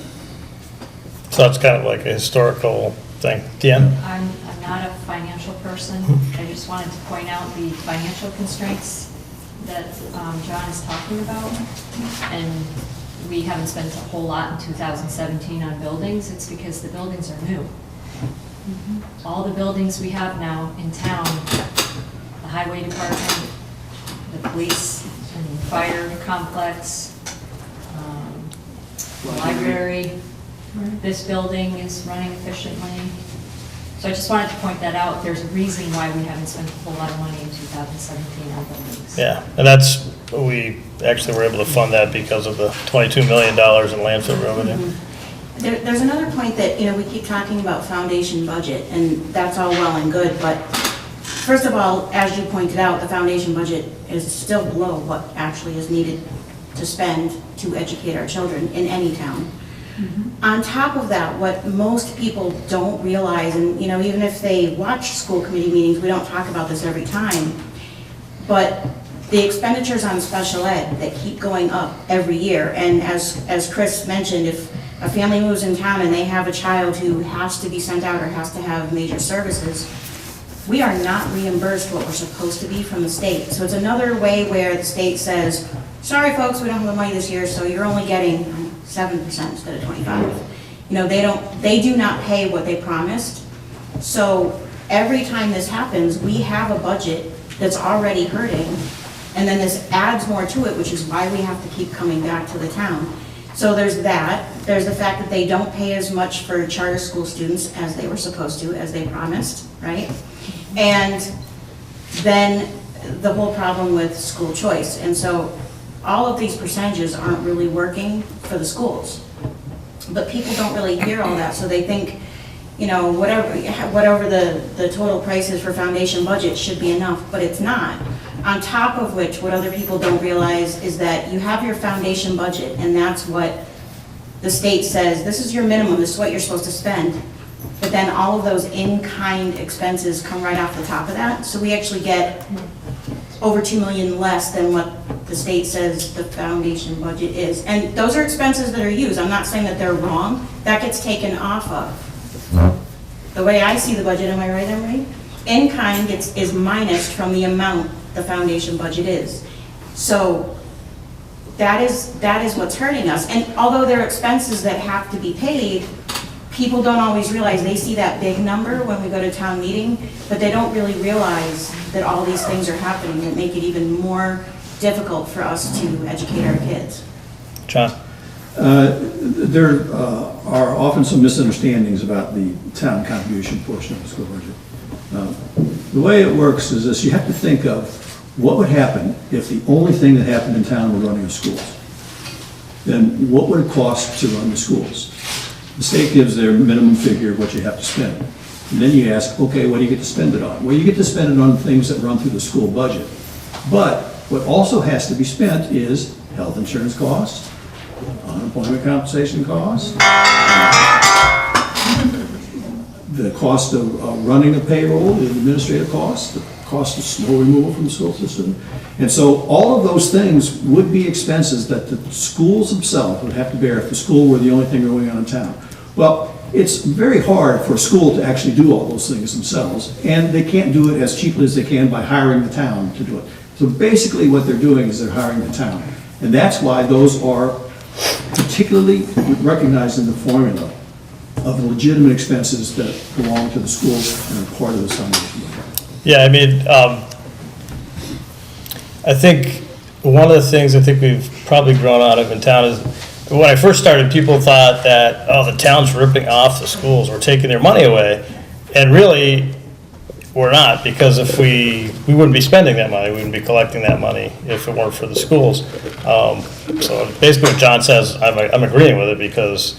So that's kind of like a historical thing. Deanne? I'm not a financial person. I just wanted to point out the financial constraints that John is talking about. And we haven't spent a whole lot in 2017 on buildings. It's because the buildings are new. All the buildings we have now in town, the highway department, the police and fire complex, the library, this building is running efficiently. So I just wanted to point that out. There's a reason why we haven't spent a whole lot of money in 2017 on buildings. Yeah, and that's, we actually were able to fund that because of the $22 million in landfill revenue. There's another point that, we keep talking about foundation budget, and that's all well and good, but first of all, as you pointed out, the foundation budget is still below what actually is needed to spend to educate our children in any town. On top of that, what most people don't realize, and even if they watch school committee meetings, we don't talk about this every time, but the expenditures on special ed that keep going up every year, and as Chris mentioned, if a family moves in town and they have a child who has to be sent out or has to have major services, we are not reimbursed what we're supposed to be from the state. So it's another way where the state says, sorry folks, we don't have the money this year, so you're only getting 7% instead of 25%. They do not pay what they promised. So every time this happens, we have a budget that's already hurting, and then this adds more to it, which is why we have to keep coming back to the town. So there's that. There's the fact that they don't pay as much for charter school students as they were supposed to, as they promised, right? And then the whole problem with school choice. And so all of these percentages aren't really working for the schools. But people don't really hear all that, so they think, whatever the total price is for foundation budget should be enough, but it's not. On top of which, what other people don't realize is that you have your foundation budget, and that's what the state says, this is your minimum, this is what you're supposed to spend. But then all of those in-kind expenses come right off the top of that. So we actually get over $2 million less than what the state says the foundation budget is. And those are expenses that are used. I'm not saying that they're wrong. That gets taken off of. The way I see the budget, am I right, Emery? In-kind is minus from the amount the foundation budget is. So that is what's hurting us. And although there are expenses that have to be paid, people don't always realize, they see that big number when we go to town meeting, but they don't really realize that all these things are happening that make it even more difficult for us to educate our kids. John? There are often some misunderstandings about the town contribution portion of the school budget. The way it works is this: you have to think of what would happen if the only thing that happened in town were running of schools. Then what would it cost to run the schools? The state gives their minimum figure of what you have to spend. And then you ask, okay, what do you get to spend it on? Well, you get to spend it on things that run through the school budget. But what also has to be spent is health insurance costs, unemployment compensation costs, the cost of running a payroll, the administrative costs, the cost of snow removal from the school system. And so all of those things would be expenses that the schools themselves would have to bear if the school were the only thing going on in town. Well, it's very hard for a school to actually do all those things themselves, and they can't do it as cheaply as they can by hiring the town to do it. So basically what they're doing is they're hiring the town. And that's why those are particularly recognized in the formula of the legitimate expenses that belong to the schools and are part of this foundation. Yeah, I mean, I think one of the things I think we've probably grown out of in town is when I first started, people thought that, oh, the town's ripping off the schools, we're taking their money away. And really, we're not, because if we wouldn't be spending that money, we wouldn't be collecting that money if it weren't for the schools. So basically what John says, I'm agreeing with it, because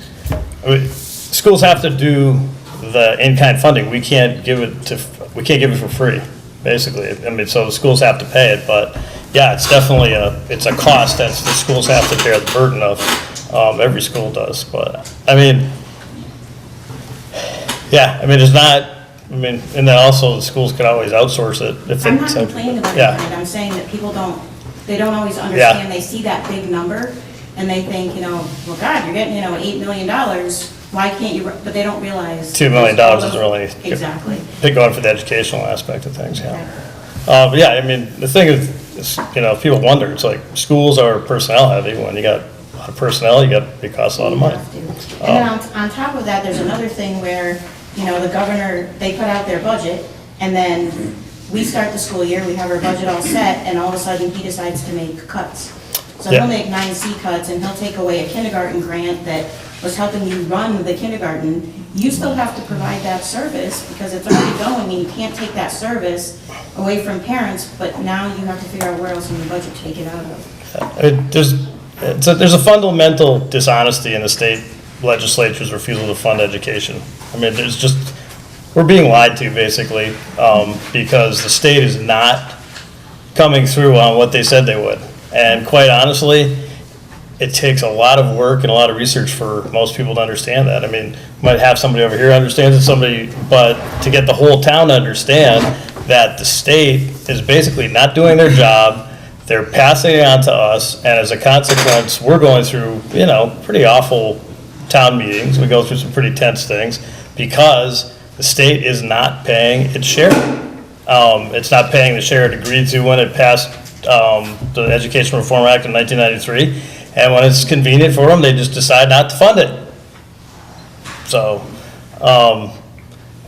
schools have to do the in-kind funding. We can't give it for free, basically. I mean, so the schools have to pay it, but yeah, it's definitely it's a cost that the schools have to bear the burden of. Every school does, but I mean, yeah, I mean, it's not, I mean, and then also the schools could always outsource it if they. I'm not complaining about it, Yeah. I'm saying that people they don't always understand, they see that big number, and they think, well, God, you're getting, $8 million, why can't you, but they don't realize. $2 million is really. Exactly. Big going for the educational aspect of things, yeah. But yeah, I mean, the thing is, people wonder, it's like, schools are personnel heavy. When you got a lot of personnel, it costs a lot of money. And then on top of that, there's another thing where, the governor, they put out their budget, and then we start the school year, we have our budget all set, and all of a sudden, he decides to make cuts. So Yeah. he'll make 9C cuts, and he'll take away a kindergarten grant that was helping you run the kindergarten. You still have to provide that service, because it's already going, and you can't take that service away from parents, but now you have to figure out where else in the budget to take it out of. There's a fundamental dishonesty in the state legislature's refusal to fund education. I mean, we're being lied to, basically, because the state is not coming through on what they said they would. And quite honestly, it takes a lot of work and a lot of research for most people to understand that. I mean, might have somebody over here understands it, but to get the whole town to understand that the state is basically not doing their job, they're passing it on to us, and as a consequence, we're going through, pretty awful town meetings. We go through some pretty tense things because the state is not paying its share. It's not paying the share it agreed to when it passed the Education Reform Act in 1993. And when it's convenient for them, they just decide not to fund it. So, I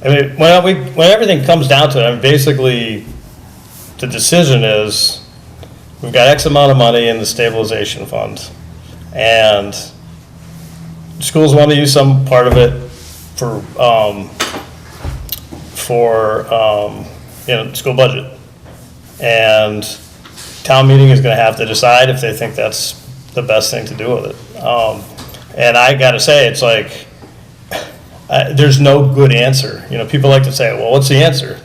mean, when everything comes down to it, basically, the decision is, we've got X amount of money in the stabilization fund, and schools want to use some part of it for school budget. And town meeting is going to have to decide if they think that's the best thing to do with it. And I got to say, it's like, there's no good answer. People like to say, well, what's the answer?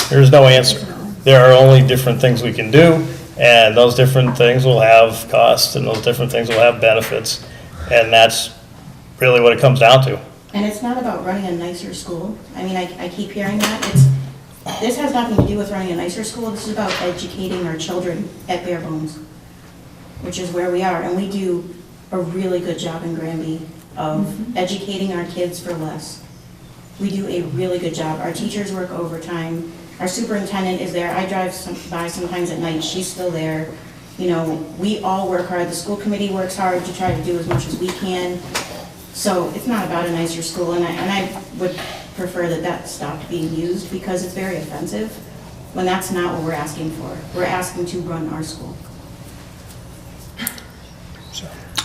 There's no answer. There are only different things we can do, and those different things will have costs, and those different things will have benefits, and that's really what it comes down to. And it's not about running a nicer school. I mean, I keep hearing that. This has nothing to do with running a nicer school. This is about educating our children at bare bones, which is where we are. And we do a really good job in Granby of educating our kids for less. We do a really good job. Our teachers work overtime. Our superintendent is there. I drive by sometimes at night. She's still there. We all work hard. The school committee works hard to try to do as much as we can. So it's not about a nicer school, and I would prefer that stopped being used, because it's very offensive when that's not what we're asking for. We're asking to run our school.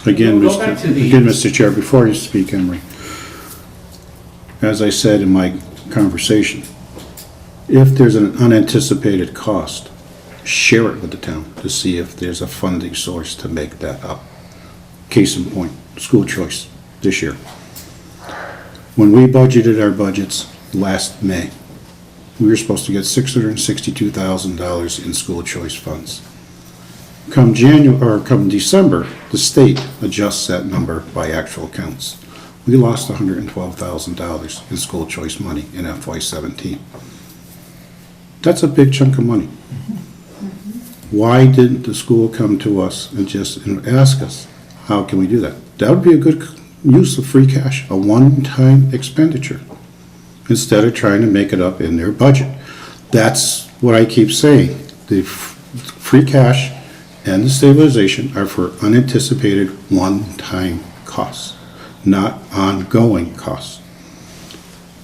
Again, Mr. Chair, before you speak, Emery, as I said in my conversation, if there's an unanticipated cost, share it with the town to see if there's a funding source to make that up. Case in point, school choice this year. When we budgeted our budgets last May, we were supposed to get $662,000 in school choice funds. Come December, the state adjusts that number by actual counts. We lost $112,000 in school choice money in FY17. That's a big chunk of money. Why didn't the school come to us and just ask us, how can we do that? That would be a good use of free cash, a one-time expenditure, instead of trying to make it up in their budget. That's what I keep saying. The free cash and the stabilization are for unanticipated one-time costs, not ongoing costs.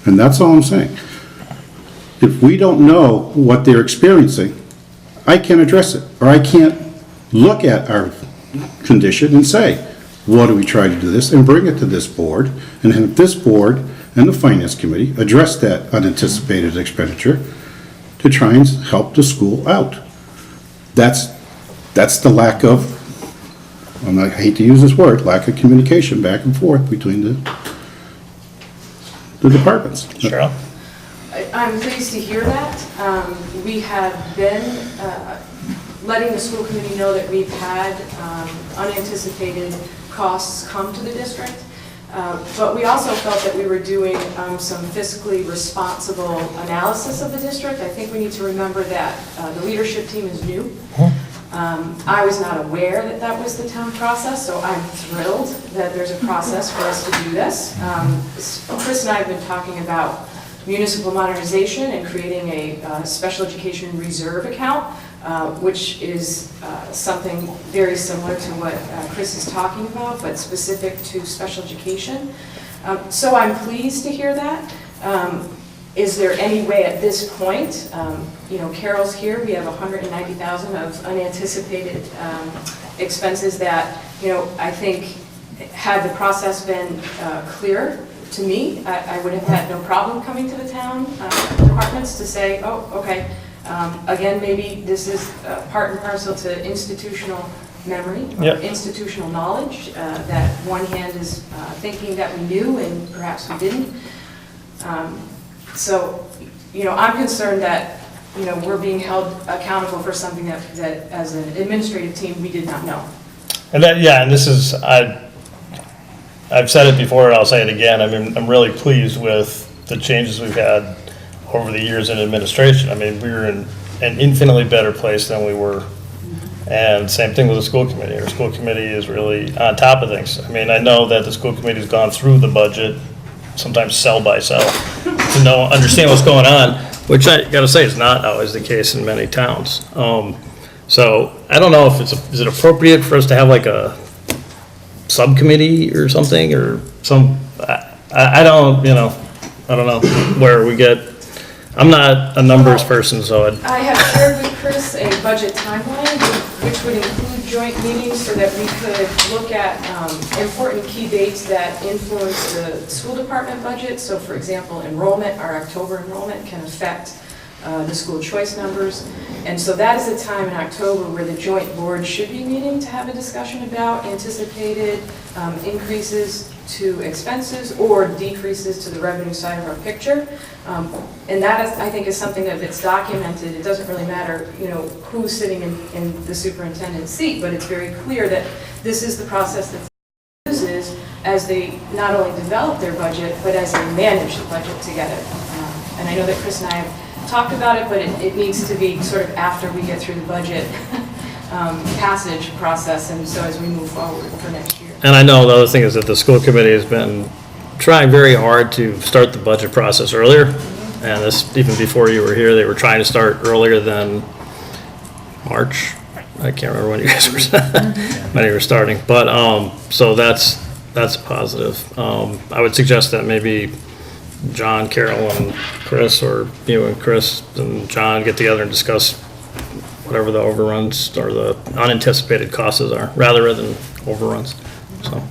And that's all I'm saying. If we don't know what they're experiencing, I can't address it, or I can't look at our condition and say, What do we try to do this and bring it to this board, and have this board and the finance committee address that unanticipated expenditure to try and help the school out. That's the lack of, I hate to use this word, lack of communication back and forth between the departments. Cheryl? I'm pleased to hear that. We have been letting the school committee know that we've had unanticipated costs come to the district. But we also felt that we were doing some fiscally responsible analysis of the district. I think we need to remember that the leadership team is new. I was not aware that that was the town process, so I'm thrilled that there's a process for us to do this. Chris and I have been talking about municipal modernization and creating a special education reserve account, which is something very similar to what Chris is talking about, but specific to special education. So I'm pleased to hear that. Is there any way at this point, Carol's here, we have $190,000 of unanticipated expenses that, I think had the process been clear to me, I would have had no problem coming to the town departments to say, oh, okay, again, maybe this is part and parcel to institutional memory, or institutional knowledge, that one hand is thinking that we knew and perhaps we didn't. So, I'm concerned that, we're being held accountable for something that as an administrative team, we did not know. And and this is, I've said it before and I'll say it again. I mean, I'm really pleased with the changes we've had over the years in administration. I mean, we're in an infinitely better place than we were. And same thing with the school committee. Our school committee is really on top of things. I mean, I know that the school committee's gone through the budget, sometimes cell by cell, to understand what's going on, which I gotta say is not always the case in many towns. So I don't know if is it appropriate for us to have like a subcommittee or something, or I don't know where we get, I'm not a numbers person, so I have shared with Chris a budget timeline, which would include joint meetings so that we could look at important key dates that influence the school department budget. So for example, enrollment, our October enrollment can affect the school choice numbers. And so that is a time in October where the joint board should be meeting to have a discussion about anticipated increases to expenses or decreases to the revenue side of our picture. And that, I think, is something that if it's documented, it doesn't really matter, who's sitting in the superintendent's seat, but it's very clear that this is the process that uses as they not only develop their budget, but as they manage the budget together. And I know that Chris and I have talked about it, but it needs to be sort of after we get through the budget passage process, and so as we move forward for next year. And I know the other thing is that the school committee has been trying very hard to start the budget process earlier. And this, even before you were here, they were trying to start earlier than March. I can't remember when you guys were, when you were starting. But, so that's positive. I would suggest that maybe John, Carol, and Chris, or you and Chris and John get together and discuss whatever the overruns or the unanticipated costs are, rather than overruns. So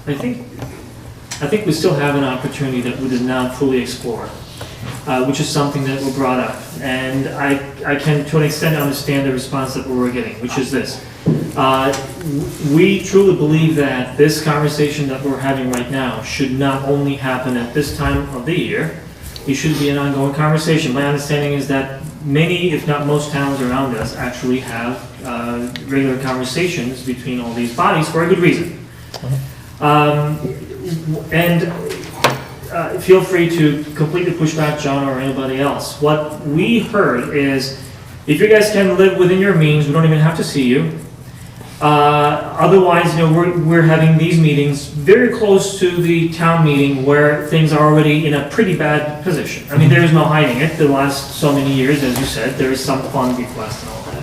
I think we still have an opportunity that we did not fully explore, which is something that we brought up. And I can, to an extent, understand the response that we were getting, which is this. We truly believe that this conversation that we're having right now should not only happen at this time of the year. It should be an ongoing conversation. My understanding is that many, if not most towns around us actually have regular conversations between all these bodies for a good reason. Feel free to completely push back John or anybody else. What we heard is, if you guys can live within your means, we don't even have to see you. Otherwise, we're having these meetings very close to the town meeting where things are already in a pretty bad position. I mean, there is no hiding it. The last so many years, as you said, there is some fund request and all that.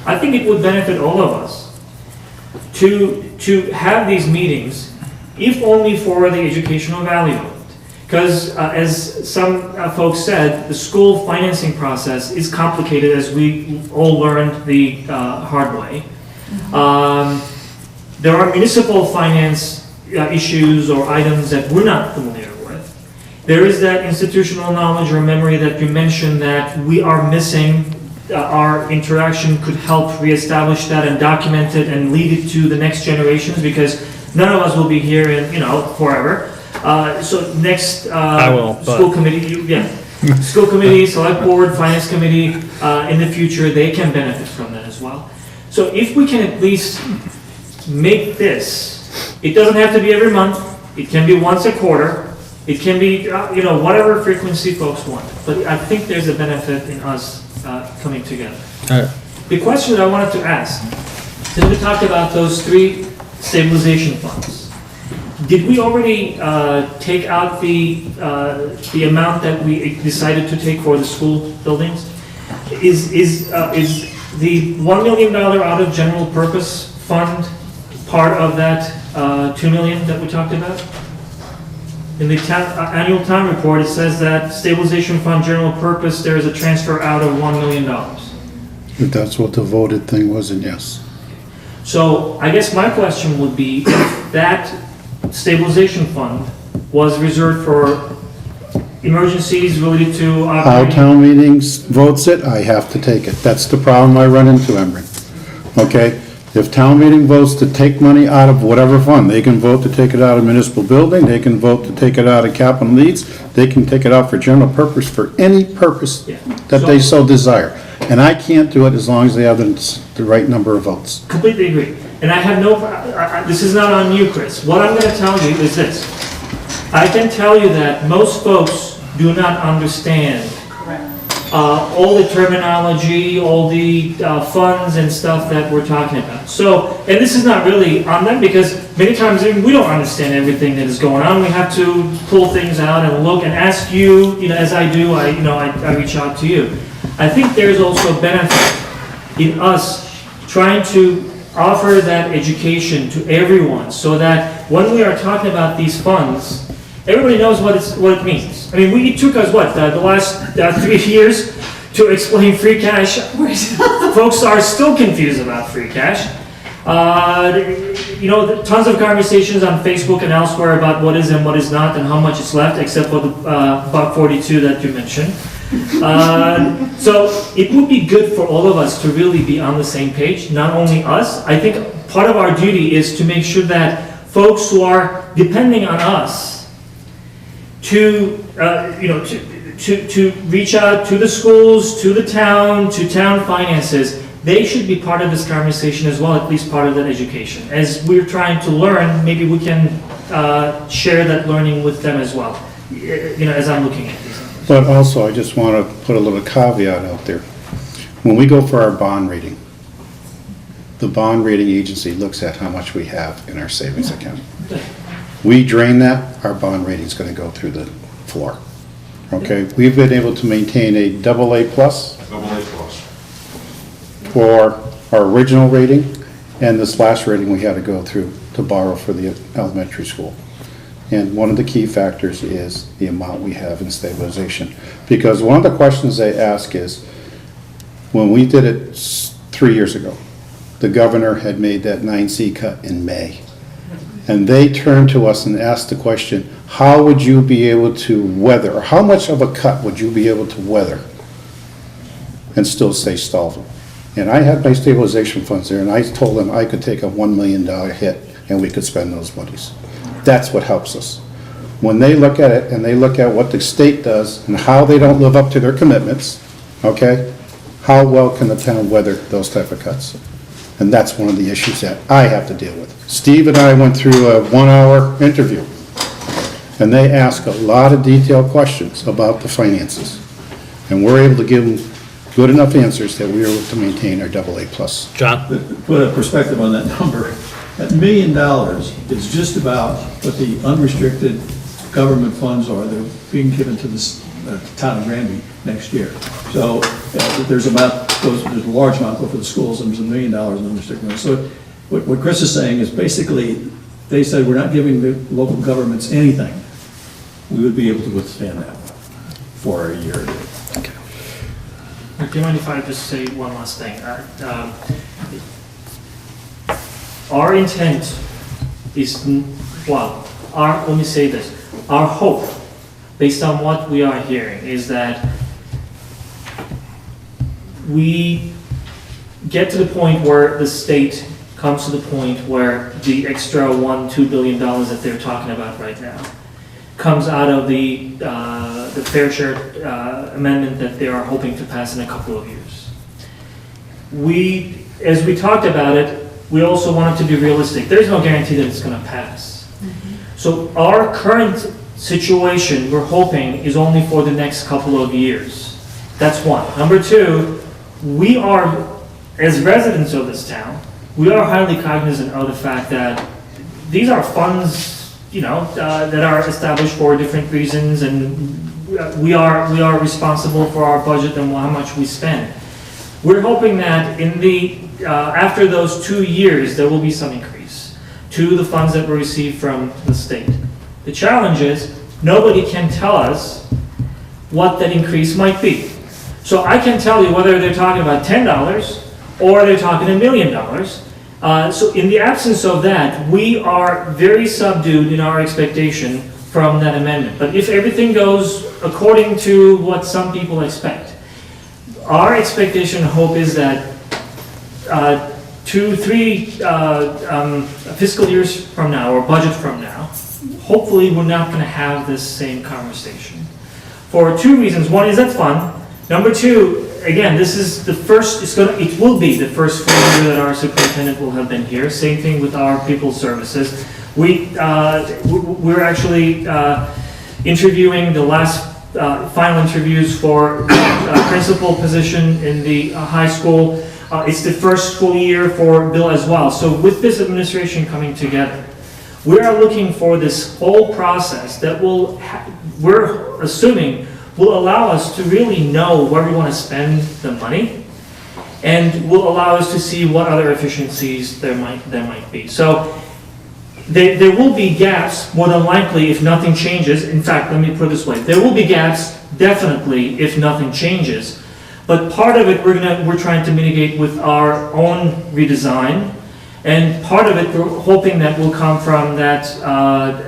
I think it would benefit all of us to have these meetings, if only for the educational value of it. Because as some folks said, the school financing process is complicated, as we all learned the hard way. there are municipal finance issues or items that we're not familiar with. There is that institutional knowledge or memory that you mentioned that we are missing. Our interaction could help reestablish that and document it and lead it to the next generations, because none of us will be here in, forever. So next, I will, but- school committee, school committee, select board, finance committee, in the future, they can benefit from that as well. So if we can at least make this, it doesn't have to be every month, it can be once a quarter, it can be, whatever frequency folks want. But I think there's a benefit in us coming together. The question that I wanted to ask, since we talked about those 3 stabilization funds, did we already take out the amount that we decided to take for the school buildings? Is the $1 million out of general purpose fund part of that $2 million that we talked about? In the annual town report, it says that stabilization fund general purpose, there is a transfer out of $1 million. If that's what the voted thing was, and yes. So I guess my question would be, if that stabilization fund was reserved for emergencies related to How operating. town meetings votes it, I have to take it. That's the problem I run into, Emrin. Okay? If town meeting votes to take money out of whatever fund, they can vote to take it out of municipal building, they can vote to take it out of capital needs, they can take it out for general purpose, for any purpose Yeah. that they so desire. And I can't do it as long as they have the right number of votes. Completely agree. And I have no, this is not on you, Chris. What I'm going to tell you is this. I can tell you that most folks do not understand all the terminology, all the funds and stuff that we're talking about. So, and this is not really on them, because many times we don't understand everything that is going on. We have to pull things out and look and ask you, as I do, I reach out to you. I think there's also benefit in us trying to offer that education to everyone, so that when we are talking about these funds, everybody knows what it means. I mean, it took us, the last 3 years to explain free cash. Folks are still confused about free cash. Tons of conversations on Facebook and elsewhere about what is and what is not and how much is left, except for the $1.42 that you mentioned. So it would be good for all of us to really be on the same page, not only us. I think part of our duty is to make sure that folks who are depending on us to reach out to the schools, to the town, to town finances, they should be part of this conversation as well, at least part of that education. As we're trying to learn, maybe we can share that learning with them as well, as I'm looking at these. But also, I just want to put a little caveat out there. When we go for our bond rating, the bond rating agency looks at how much we have in our savings account. We drain that, our bond rating's going to go through the floor. Okay? We've been able to maintain a AA+ for our original rating, and this last rating we had to go through to borrow for the elementary school. And one of the key factors is the amount we have in stabilization. Because one of the questions they ask is, when we did it 3 years ago, the governor had made that 9C cut in May. And they turned to us and asked the question, how would you be able to weather, or how much of a cut would you be able to weather and still stay solvent? And I had my stabilization funds there, and I told them I could take a $1 million hit and we could spend those monies. That's what helps us. When they look at it and they look at what the state does and how they don't live up to their commitments, okay, how well can the town weather those type of cuts? And that's one of the issues that I have to deal with. Steve and I went through a 1-hour interview, and they ask a lot of detailed questions about the finances. And we're able to give them good enough answers that we are able to maintain our AA+. John? To put a perspective on that number, that $1 million is just about what the unrestricted government funds are that are being given to the town of Granby next year. So there's a large amount go for the schools, and there's $1 million in unrestricted money. So what Chris is saying is basically, they said we're not giving the local governments anything. We would be able to withstand that for a year. Do you mind if I just say one last thing? our intent is, let me say this, our hope, based on what we are hearing, is that we get to the point where the state comes to the point where the extra $1-2 billion that they're talking about right now comes out of the fair share amendment that they are hoping to pass in a couple of years. As we talked about it, we also wanted to be realistic. There's no guarantee that it's going to pass. So our current situation, we're hoping, is only for the next couple of years. That's one. Number two, we are, as residents of this town, we are highly cognizant of the fact that these are funds, that are established for different reasons, and we are responsible for our budget and how much we spend. We're hoping that after those 2 years, there will be some increase to the funds that we receive from the state. The challenge is, nobody can tell us what that increase might be. So I can tell you whether they're talking about $10 or they're talking $1 million. So in the absence of that, we are very subdued in our expectation from that amendment. But if everything goes according to what some people expect, our expectation and hope is that 2-3 fiscal years from now, or budget from now, hopefully we're not going to have this same conversation. For two reasons. One is that's fun. Number two, again, this is the first, it will be the first full year that our superintendent will have been here. Same thing with our people's services. We're actually interviewing the last final interviews for principal position in the high school. It's the first full year for Bill as well. So with this administration coming together, we are looking for this whole process that we're assuming will allow us to really know where we want to spend the money, and will allow us to see what other efficiencies there might be. So there will be gaps, more than likely, if nothing changes. In fact, let me put it this way. There will be gaps, definitely, if nothing changes. But part of it we're trying to mitigate with our own redesign, and part of it we're hoping that will come from that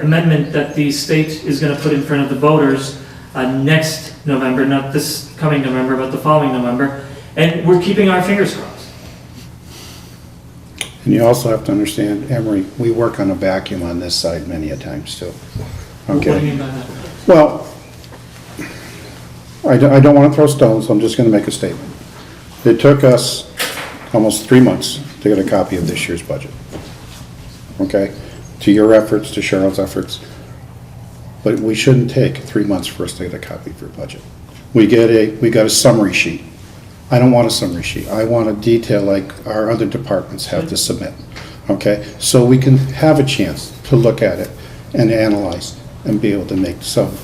amendment that the state is going to put in front of the voters next November, not this coming November, but the following November, and we're keeping our fingers crossed. And you also have to understand, Emery, we work on a vacuum on this side many a times too. Okay. What do you mean by that? Well, I don't want to throw stones, so I'm just going to make a statement. It took us almost 3 months to get a copy of this year's budget. Okay? To your efforts, to Cheryl's efforts. But we shouldn't take 3 months for us to get a copy of your budget. We got a summary sheet. I don't want a summary sheet. I want a detail like our other departments have to submit. Okay? So we can have a chance to look at it and analyze and be able to make some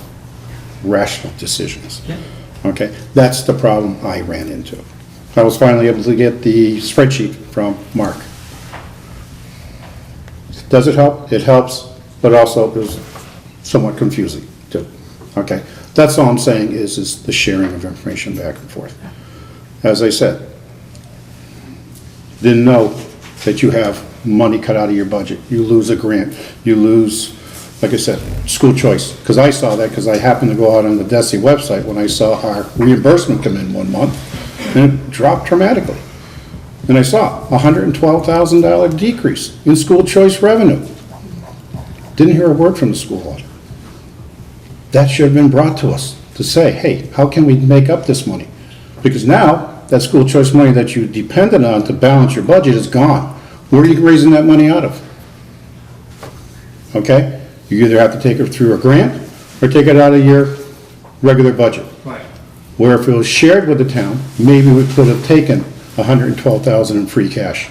rational decisions. Yeah. Okay? That's the problem I ran into. I was finally able to get the spreadsheet from Mark. Does it help? It helps, but also it was somewhat confusing too. Okay? That's all I'm saying is the sharing of information back and forth. As I said, didn't know that you have money cut out of your budget. You lose a grant. You lose, like I said, school choice. Because I saw that because I happened to go out on the DESI website when I saw our reimbursement come in 1 month, and it dropped dramatically. And I saw a $112,000 decrease in school choice revenue. Didn't hear a word from the school auditor. That should have been brought to us to say, hey, how can we make up this money? Because now, that school choice money that you depended on to balance your budget is gone. Where are you raising that money out of? Okay? You either have to take it through a grant or take it out of your regular budget. Right. Where if it was shared with the town, maybe we could have taken $112,000 in free cash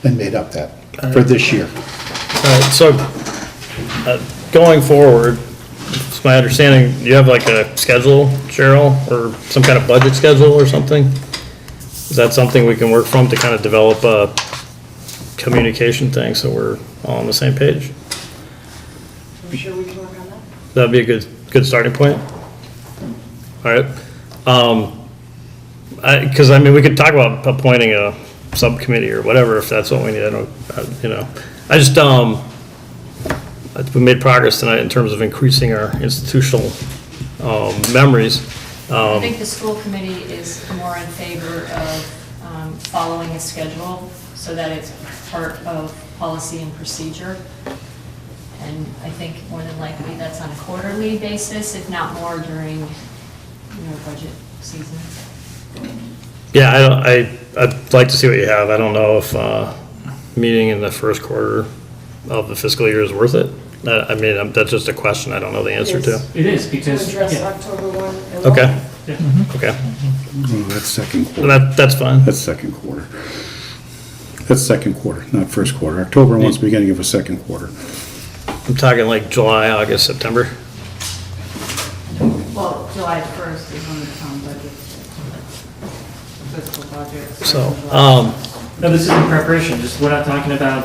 and made up that for this year. All right, so going forward, it's my understanding, you have like a schedule, Cheryl, or some kind of budget schedule or something? Is that something we can work from to kind of develop a communication thing so we're all on the same page? I'm sure we can work on that. That'd be a good starting point. All right. Because I mean, we could talk about appointing subcommittee or whatever, if that's what we need, I don't, you know. I just, we made progress tonight in terms of increasing our institutional, memories. I think the school committee is more in favor of following a schedule so that it's part of policy and procedure. And I think more than likely that's on a quarterly basis, if not more during, budget season. Yeah, I'd like to see what you have. I don't know if, meeting in the first quarter of the fiscal year is worth it. I mean, that's just a question I don't know the answer to. It is, because, Address yeah. October 1. Okay. Yeah. Okay. Oh, that's second quarter. That's fine. That's second quarter. That's second quarter, not first quarter. October 1's beginning of a second quarter. I'm talking like July, August, September. Well, July 1st is when the town budget, fiscal budget. So, No, this is in preparation, just we're not talking about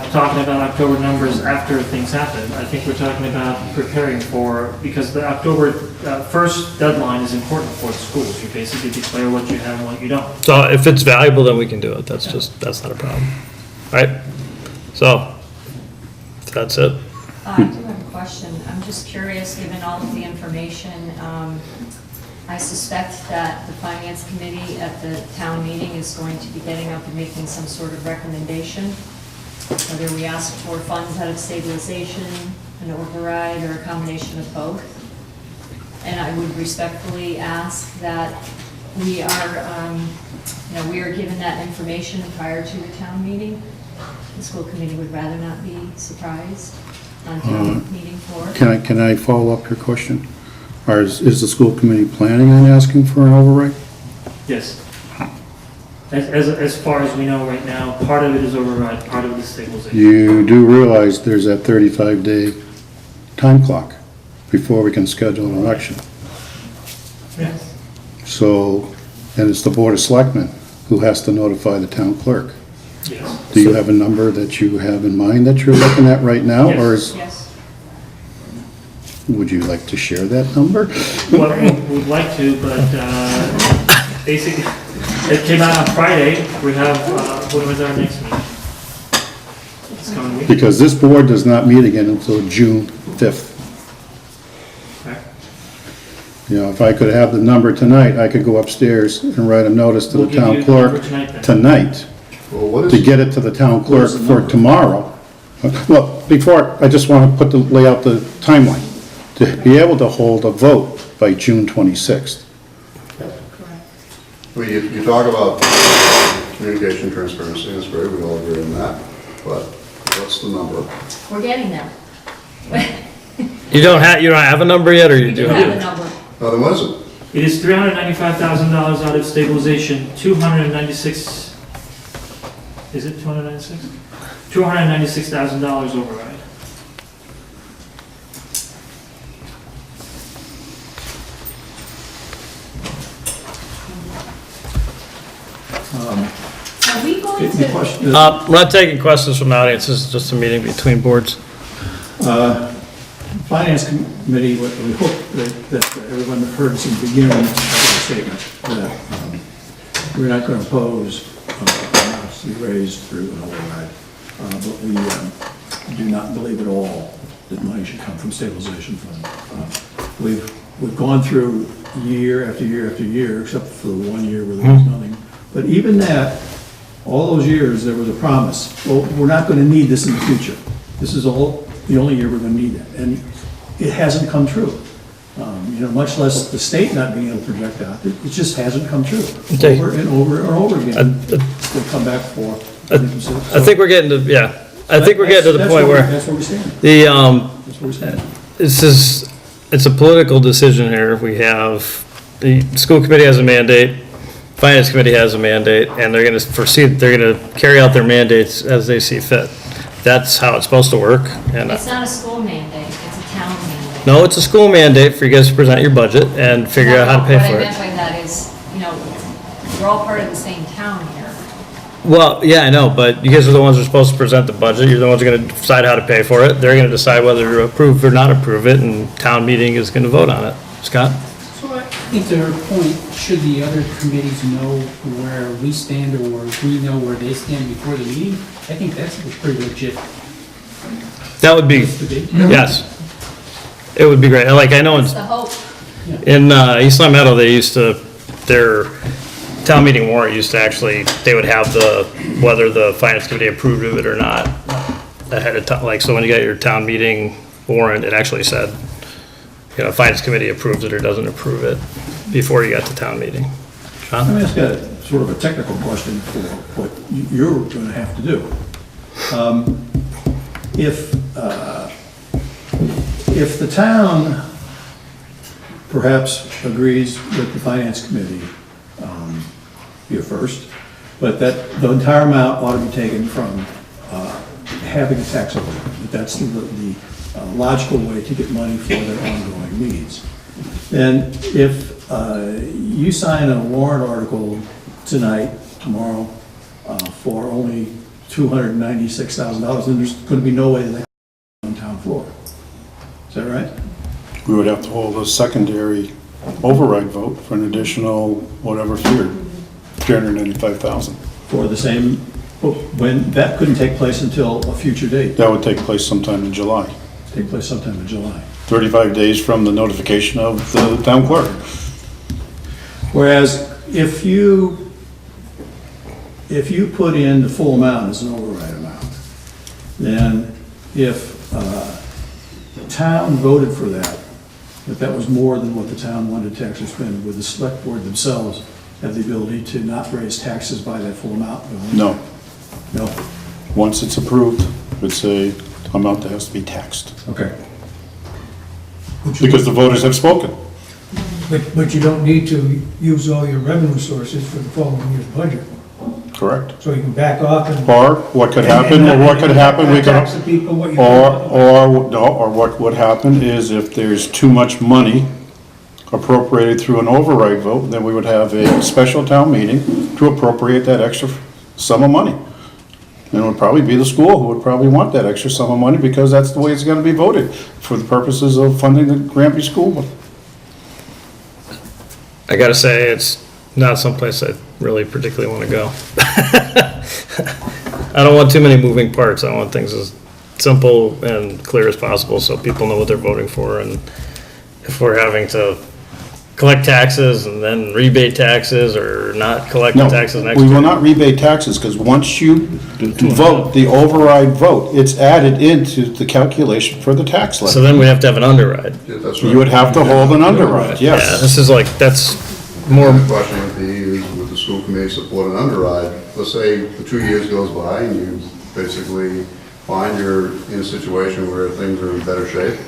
October numbers after things happen. I think we're talking about preparing for, because the October 1st deadline is important for the schools. You basically declare what you have and what you don't. so if it's valuable, then we can do it. That's not a problem. All right? So, that's it. I do have a question. I'm just curious, given all of the information, I suspect that the finance committee at the town meeting is going to be getting up and making some sort of recommendation, whether we ask for funds out of stabilization, an override, or a combination of both. And I would respectfully ask that we are, we are given that information prior to the town meeting. The school committee would rather not be surprised on town meeting floor. Can I follow up your question? Or is the school committee planning on asking for an override? Yes. As far as we know right now, part of it is override, part of it is stabilization. You do realize there's that 35-day time clock before we can schedule an election. Yes. So, and it's the Board of Selectmen who has to notify the town clerk. Yes. Do you have a number that you have in mind that you're looking at right now? Or is, Yes. would you like to share that number? Well, we'd like to, but basically, it came out on Friday. We have, when was our next meeting? It's coming week. Because this board does not meet again until June 5th. Okay. You know, if I could have the number tonight, I could go upstairs and write a notice to We'll the give town you the number clerk tonight then. tonight Well, what to is, get it to the town What clerk is the for number? tomorrow. Well, before, I just want to lay out the timeline, to be able to hold a vote by June 26th. Well, you talk about communication transparency, that's great, we all agree on that, but what's the number? We're getting there. You don't have a number yet, or you We do? do have a number. Oh, then what is it? It is $395,000 out of stabilization, 296, is it 296? $296,000 override. Are we going The to, question is, We're not taking questions from the audience, this is just a meeting between boards. Finance Committee, what we hope that everyone heard us in the beginning of the statement, that we're not going to oppose amounts to be raised through an override, but we do not believe at all that money should come from stabilization fund. We've gone through year after year after year, except for the 1 year where there was nothing. But even that, all those years, there was a promise, well, we're not going to need this in the future. This is the only year we're going to need it. And it hasn't come true. Much less the state not being able to project out, it just hasn't come true. Okay. Over and over and over again. They come back for. I think we're getting to, I think we're getting to the point where That's where we stand. That's where we stand. It's a political decision here. We have, the school committee has a mandate, finance committee has a mandate, and they're gonna carry out their mandates as they see fit. That's how it's supposed to work, and It's not a school mandate, it's a town mandate. no, it's a school mandate for you guys to present your budget and figure out how to pay for What I it. meant by that is, we're all part of the same town here. Well, yeah, I know, but you guys are the ones who are supposed to present the budget, you're the ones who are gonna decide how to pay for it, they're gonna decide whether to approve or not approve it, and town meeting is gonna vote on it. Scott? So think to her point, should the other committees know where we stand or we know where they stand before the meeting? I think that's a pretty legit. That would be, yes. It would be great. Like, I know That's the hope. in East Long Meadow, they used to, their town meeting warrant used to actually, they would have whether the finance committee approved of it or not ahead of time. Like, so when you got your town meeting warrant, it actually said, finance committee approves it or doesn't approve it before you got to town meeting. Let me ask you sort of a technical question for what you're going to have to do. If the town perhaps agrees with the finance committee, you're first, but that the entire amount ought to be taken from having a tax overlay. That's the logical way to get money for their ongoing needs. And if you sign a warrant article tonight, tomorrow, for only $296,000, then there's going to be no way that on town floor. Is that right? We would have to hold a secondary override vote for an additional whatever figure, $395,000. For the same, when that couldn't take place until a future date. That would take place sometime in July. Take place sometime in July. 35 days from the notification of the town clerk. Whereas if you put in the full amount as an override amount, then if the town voted for that, if that was more than what the town wanted to actually spend, would the select board themselves have the ability to not raise taxes by that full amount? No. No? Once it's approved, it's a amount that has to be taxed. Okay. Because the voters have spoken. But you don't need to use all your revenue sources for the following year's budget. Correct. So you can back off and. Or what could happen, we could, Tax the people what you. or what would happen is if there's too much money appropriated through an override vote, then we would have a special town meeting to appropriate that extra sum of money. And it would probably be the school who would probably want that extra sum of money because that's the way it's gonna be voted for the purposes of funding the Granby school. I gotta say, it's not someplace I really particularly want to go. I don't want too many moving parts. I want things as simple and clear as possible so people know what they're voting for. And if we're having to collect taxes and then rebate taxes or not collect the taxes next year. We will not rebate taxes because once you vote the override vote, it's added into the calculation for the tax levy. So then we have to have an underride. Yeah, that's right. You would have to hold an underride, yes. Yeah, this is like, that's more. The question would be, is would the school committee support an underride? Let's say the 2 years goes by and you basically find you're in a situation where things are in better shape.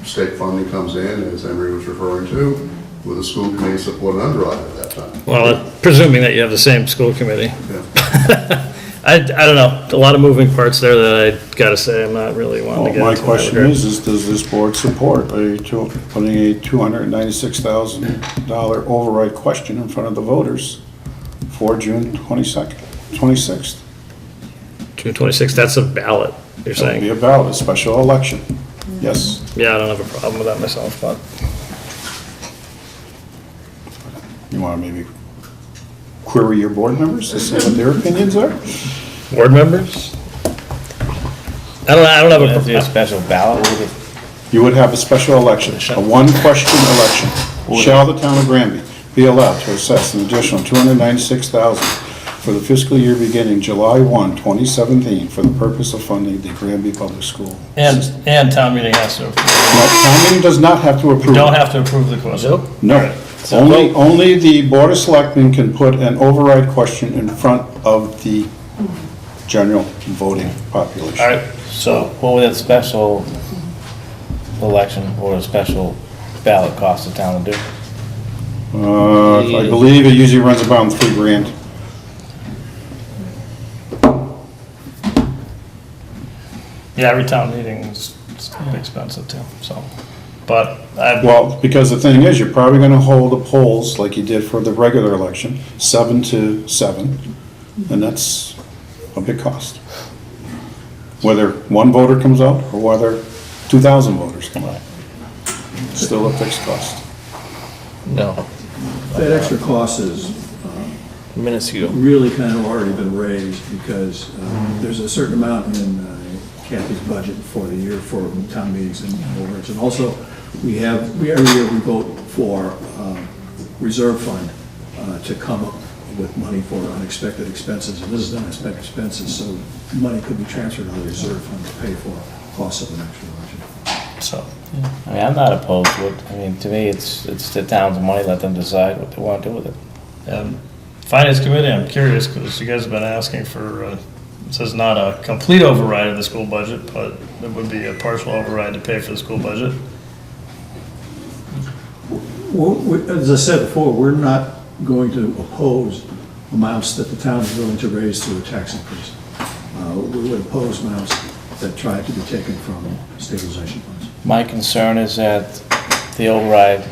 State funding comes in, as Emery was referring to, would the school committee support an underride at that time? Well, presuming that you have the same school committee. Yeah. I don't know, a lot of moving parts there that I gotta say I'm not really wanting to get Well, into. my question is does this board support putting a $296,000 override question in front of the voters for June 26th? June 26th, that's a ballot, you're That would saying? be a ballot, a special election, yes. Yeah, I don't have a problem with that myself, but. You want to maybe query your board members to see what their opinions are? Board members? I don't have Would it be a special ballot? You would have a special election, a one-question election. Shall the town of Granby be allowed to assess an additional $296,000 for the fiscal year beginning July 1, 2017, for the purpose of funding the Granby Public School? And town meeting has to approve. No, town meeting does not have to approve. You don't have to approve the question. No. So Only the Board of Selectmen can put an override question in front of the general voting population. All right, So what would that special election or a special ballot cost the town to do? I believe it usually runs about $3,000. yeah, every town meeting is expensive too, so. But Well, because the thing is, you're probably gonna hold the polls like you did for the regular election, 7 to 7, and that's a big cost. Whether one voter comes out or whether 2,000 voters come out, still a fixed cost. No. That extra cost is Minuscule. really kind of already been raised because there's a certain amount in Kathy's budget for the year for town meetings and overage. And also, every year we vote for reserve fund to come up with money for unexpected expenses. And this is unexpected expenses, so money could be transferred out of the reserve fund to pay for costs of an extra budget. So, I mean, I'm not opposed to it. I mean, to me, it's the town's money, let them decide what they want to do with it. Finance Committee, I'm curious, because you guys have been asking for, it says not a complete override of the school budget, but it would be a partial override to pay for the school budget. As I said before, we're not going to oppose amounts that the town is willing to raise through a tax increase. We would oppose amounts that try to be taken from stabilization funds. My concern is that the override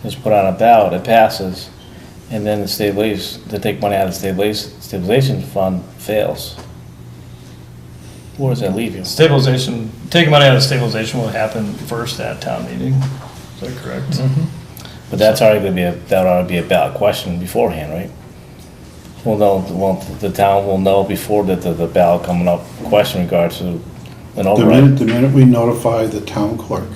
is put on a ballot, it passes, and then to take money out of the stabilization fund fails. Where does that leave you? Stabilization, taking money out of stabilization will happen first at town meeting. Is that correct? But that's already gonna be that ought to be a ballot question beforehand, right? The town will know before the ballot coming up question in regards to an override. The minute we notify the town clerk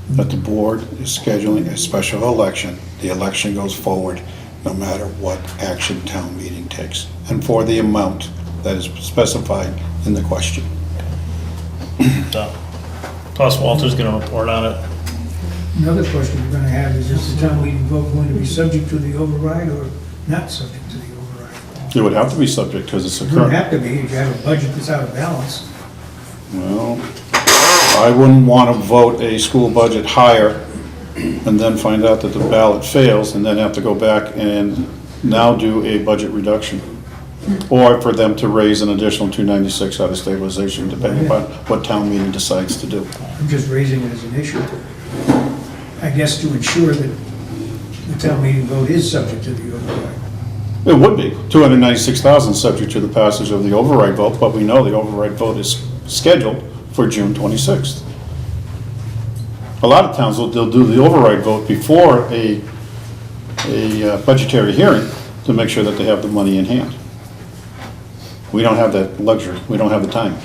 that the board is scheduling a special election, the election goes forward no matter what action town meeting takes, and for the amount that is specified in the question. So, plus Walter's gonna report on it. Another question we're gonna have is the town meeting vote going to be subject to the override or not subject to the override? It would have to be subject, because it's a It doesn't current. have to be, if you have a budget that's out of balance. Well, I wouldn't want to vote a school budget higher and then find out that the ballot fails and then have to go back and now do a budget reduction. Or for them to raise an additional 296 out of stabilization, depending upon what town meeting decides to do. I'm just raising it as an issue. I guess to ensure that the town meeting vote is subject to the override. It would be 296,000 subject to the passage of the override vote, but we know the override vote is scheduled for June 26th. A lot of towns they'll do the override vote before a budgetary hearing to make sure that they have the money in hand. We don't have that luxury. We don't have the time.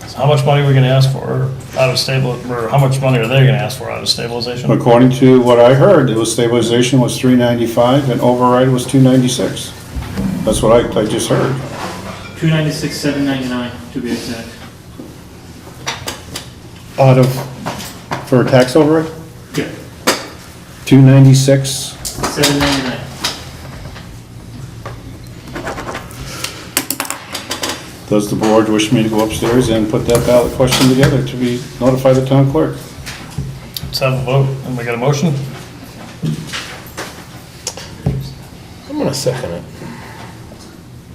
So how much money are we gonna ask for out of or how much money are they gonna ask for out of stabilization? According to what I heard, it was stabilization was 395 and override was 296. That's what I just heard. 296, 799 to be exact. Out of, for a tax override? Yeah. 296? 799. Does the board wish me to go upstairs and put that ballot question together to be notify the town clerk? Let's have a vote, and we got a motion? I'm gonna second it.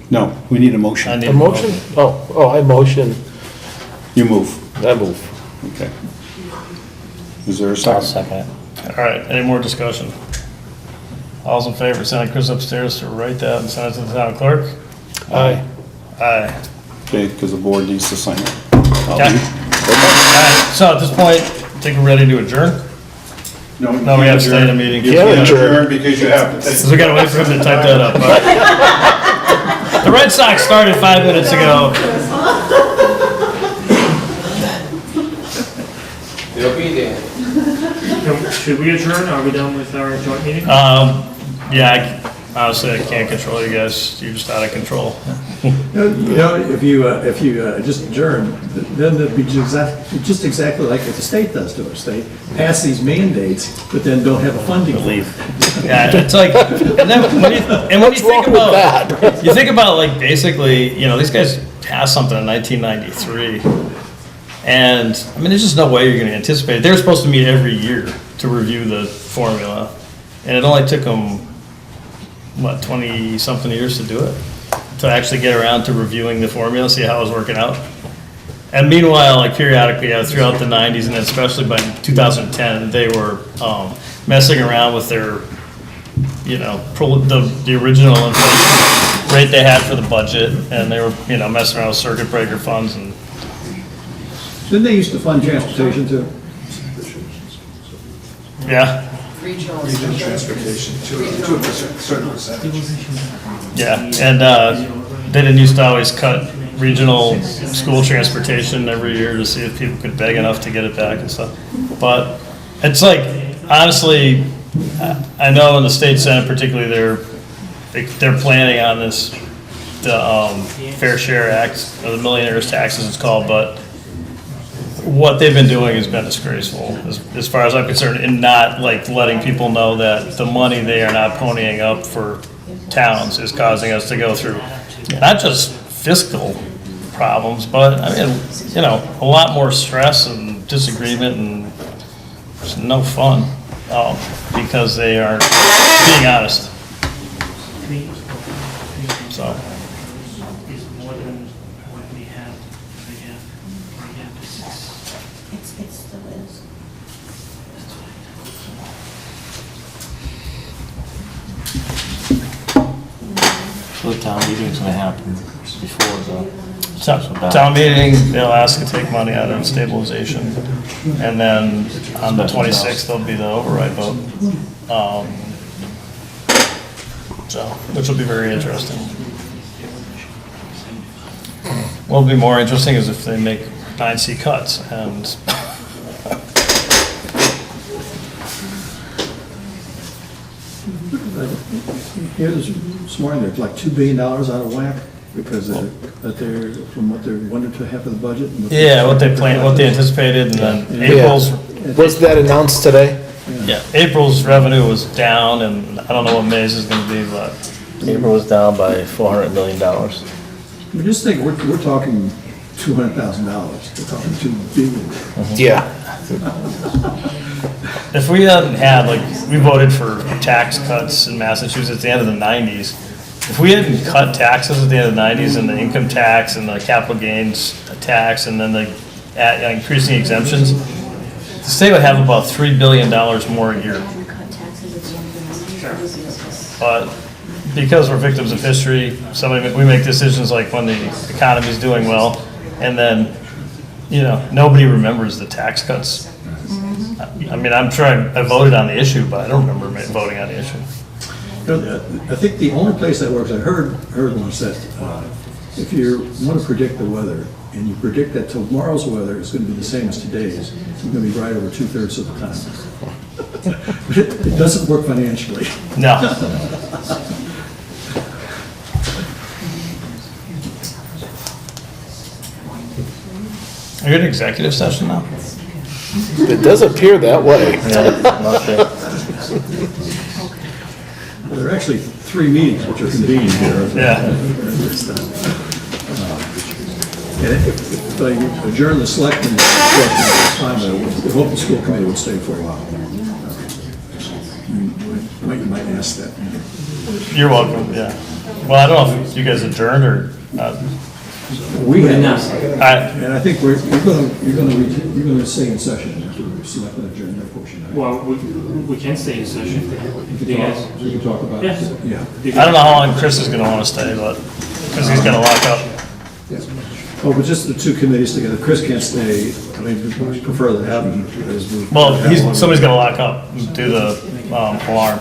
No, we need a motion. I need A motion? Oh, I motion. You move. I move. Okay. Is there a I'll second? second it. All right, any more discussion? All's in favor, sending Chris upstairs to write that and send it to the town clerk? Aye. Aye. Okay, because the board needs to sign it. Okay. All right, so at this point, I think we're ready to adjourn? No, we have to stay in a meeting. You can't adjourn because you have to take. So we gotta wait for him to type that up. All right. The Red Sox started 5 minutes ago. They'll be there. Should we adjourn? Are we done with our joint meeting? Yeah, honestly, I can't control you guys. You're just out of control. If you just adjourn, then it'd be just exactly like what the state does to us. They pass these mandates, but then don't have a funding. Yeah, it's like, and then when you think about like basically, these guys passed something in 1993, and I mean, there's just no way you're going to anticipate it. They're supposed to meet every year to review the formula, and it only took them, what, 20-something years to do it, to actually get around to reviewing the formula, see how it was working out. And meanwhile, like periodically, throughout the 90s, and especially by 2010, they were messing around with their, the original inflation rate they had for the budget, and they were, messing around with circuit breaker funds. And Didn't they used to fund transportation too? yeah. regional. Regional transportation to a certain percentage. Yeah, and they didn't used to always cut regional school transportation every year to see if people could beg enough to get it back and stuff. But it's like, honestly, I know in the state senate particularly, they're planning on this, the Fair Share Act, or the millionaire's taxes it's called, but what they've been doing has been disgraceful, as far as I'm concerned, in not like letting people know that the money they are not ponying up for towns is causing us to go through not just fiscal problems, but I mean, you know, a lot more stress and disagreement and just no fun, because they are being honest. So. It still is. So the town meeting's gonna happen before the. Town meeting, they'll ask to take money out of stabilization, and then on the 26th, there'll be the override vote. So, which will be very interesting. What'll be more interesting is if they make 9C cuts, and Here's this morning, they're like $2 billion out of whack because they're from what they wanted to have for the budget. And yeah, what they planned, what they anticipated, and then April's. Was that announced today? Yeah, April's revenue was down, and I don't know what May's is gonna be, but. April was down by $400 million. I mean, just think, we're talking $200,000. We're talking $2 billion. Yeah. If we hadn't had, like, we voted for tax cuts in Massachusetts at the end of the 90s. If we hadn't cut taxes at the end of the 90s, and the income tax and the capital gains tax, and then the increasing exemptions, the state would have about $3 billion more a year. But because we're victims of history, we make decisions like when the economy's doing well, and then, you know, nobody remembers the tax cuts. I mean, I'm sure I voted on the issue, but I don't remember voting on the issue. I think the only place that works, I heard once that if you want to predict the weather, and you predict that tomorrow's weather is going to be the same as today's, you're going to be right over 2/3 of the time. But it doesn't work financially. No. Are you in executive session now? It does appear that way. Well, there are actually 3 meetings which are convened here. Yeah. And if I adjourn the selectmen time, I hope the school committee would stay for a while. You might ask that. You're welcome, yeah. Well, I don't know if you guys adjourned or not. We have, and I think you're going to stay in session after the selectmen adjourn their portion. Well, we can stay in session. We can talk about it. Yeah. I don't know how long Chris is gonna wanna stay, but, because he's gonna lock up. Oh, but just the 2 committees together. Chris can't stay. I mean, we prefer to have him. Well, somebody's gonna lock up and do the alarm.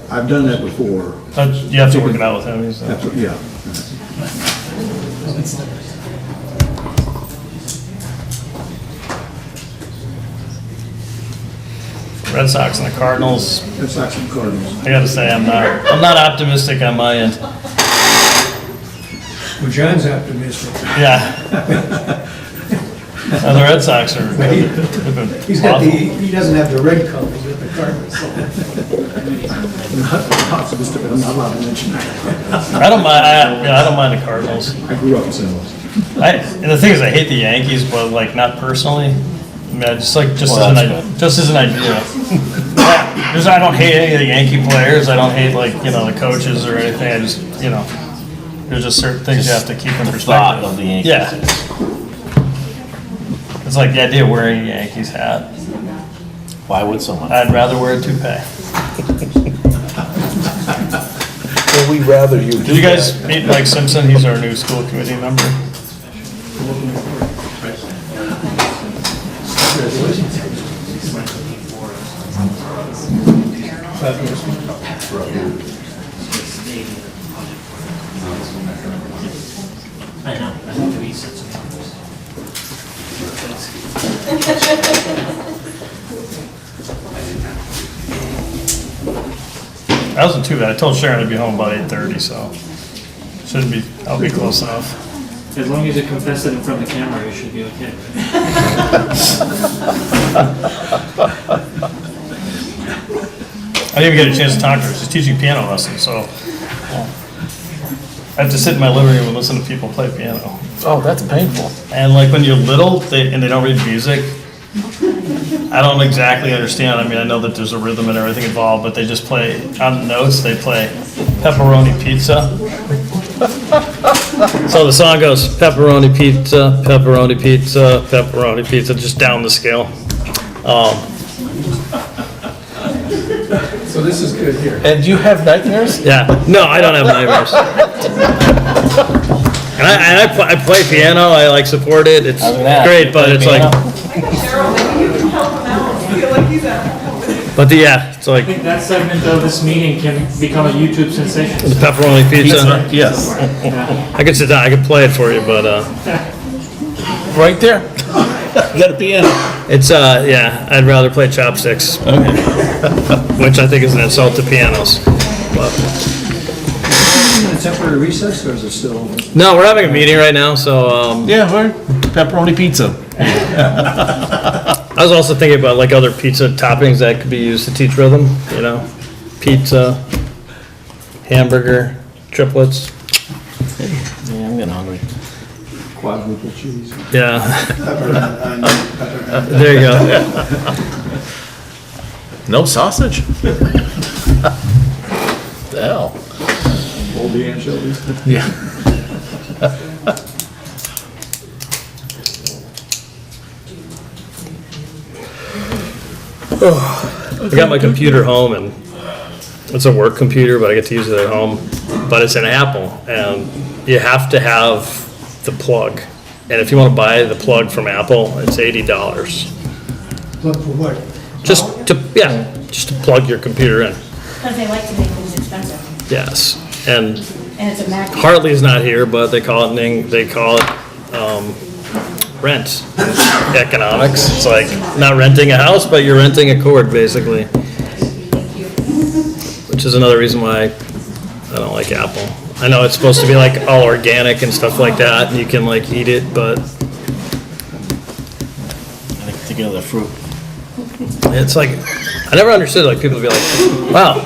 I've done that before. You have to work it out with him. Yeah. Red Sox and the Cardinals. Red Sox and Cardinals. I gotta say, I'm not optimistic on my end. Well, John's optimistic. Yeah. The Red Sox are. He's got he doesn't have the red colors with the Cardinals. I'm not optimistic, but I'm not allowed to mention that. I don't mind the Cardinals. I grew up in St. Louis. And the thing is, I hate the Yankees, but like not personally. I mean, I just as an idea. Because I don't hate any of the Yankee players. I don't hate the coaches or anything. I just there's just certain things you have to keep in perspective. Thought of the Yankees. Yeah. It's like the idea of wearing a Yankees hat. Why would someone? I'd rather wear a toupee. Well, we'd rather you do. Did you guys meet Mike Simpson? He's our new school committee member. I know, I have 3 sets of numbers. That wasn't too bad. I told Sharon I'd be home about 8:30, so shouldn't be, I'll be close enough. As long as you confess it in front of the camera, you should be okay. I didn't even get a chance to talk to her. She's teaching piano lessons, so I have to sit in my living room and listen to people play piano. Oh, that's painful. And like when you're little, and they don't read music, I don't exactly understand. I mean, I know that there's a rhythm and everything involved, but they just play, on the notes, they play pepperoni pizza. So the song goes, pepperoni pizza, pepperoni pizza, pepperoni pizza, just down the scale. So this is good here. And do you have nightmares? Yeah, no, I don't have nightmares. And I play piano, I like support it, it's great, but it's like, Cheryl, maybe you can help him out. I feel like he's at. but yeah, it's I like think that segment of this meeting can become a YouTube sensation. the pepperoni pizza. Yes. I could sit down, I could play it for you, but, Right there. You got a piano. it's, yeah, I'd rather play chopsticks. Which I think is an insult to pianos. But, In a temporary recess, or is it still? no, we're having a meeting right now, so, Yeah, we're pepperoni pizza. I was also thinking about like other pizza toppings that could be used to teach rhythm, you know? Pizza, hamburger, triplets. Yeah, I'm getting hungry. Quadruple cheese. Yeah, Pepper and onion, pepper and- there you go. No sausage? The hell? Old anchovies. Yeah. I got my computer home and it's a work computer, but I get to use it at home. But it's an Apple and you have to have the plug. And if you want to buy the plug from Apple, it's $80. Plug for what? Just to plug your computer in. Because they like to make things expensive. Yes. And And it's a Mac. Hartley's not here, but they call it rent economics. It's like not renting a house, but you're renting a cord, basically. Which is another reason why I don't like Apple. I know it's supposed to be like all organic and stuff like that, and you can like eat it, but I like to get the fruit. it's like, I never understood, like, people be like, wow,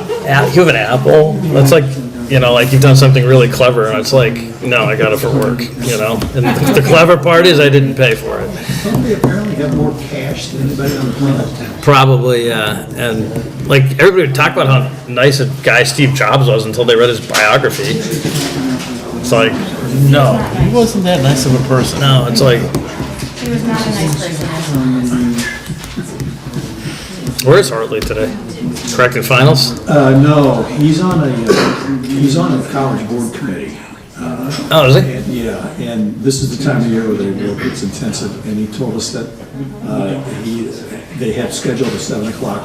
you have an Apple? That's like, you know, like you've done something really clever, and it's like, no, I got it for work, you know? And the clever part is I didn't pay for it. Don't they apparently have more cash than anybody on the planet? Probably, yeah. And like everybody would talk about how nice a guy Steve Jobs was until they read his biography. It's like, no. He wasn't that nice of a person. No, it's like, He was not a nice person. where's Hartley today? Correcting finals? No, he's on a college board committee. Oh, is he? And, yeah, and this is the time of year where they work, it's intensive, and he told us that they have scheduled a 7 o'clock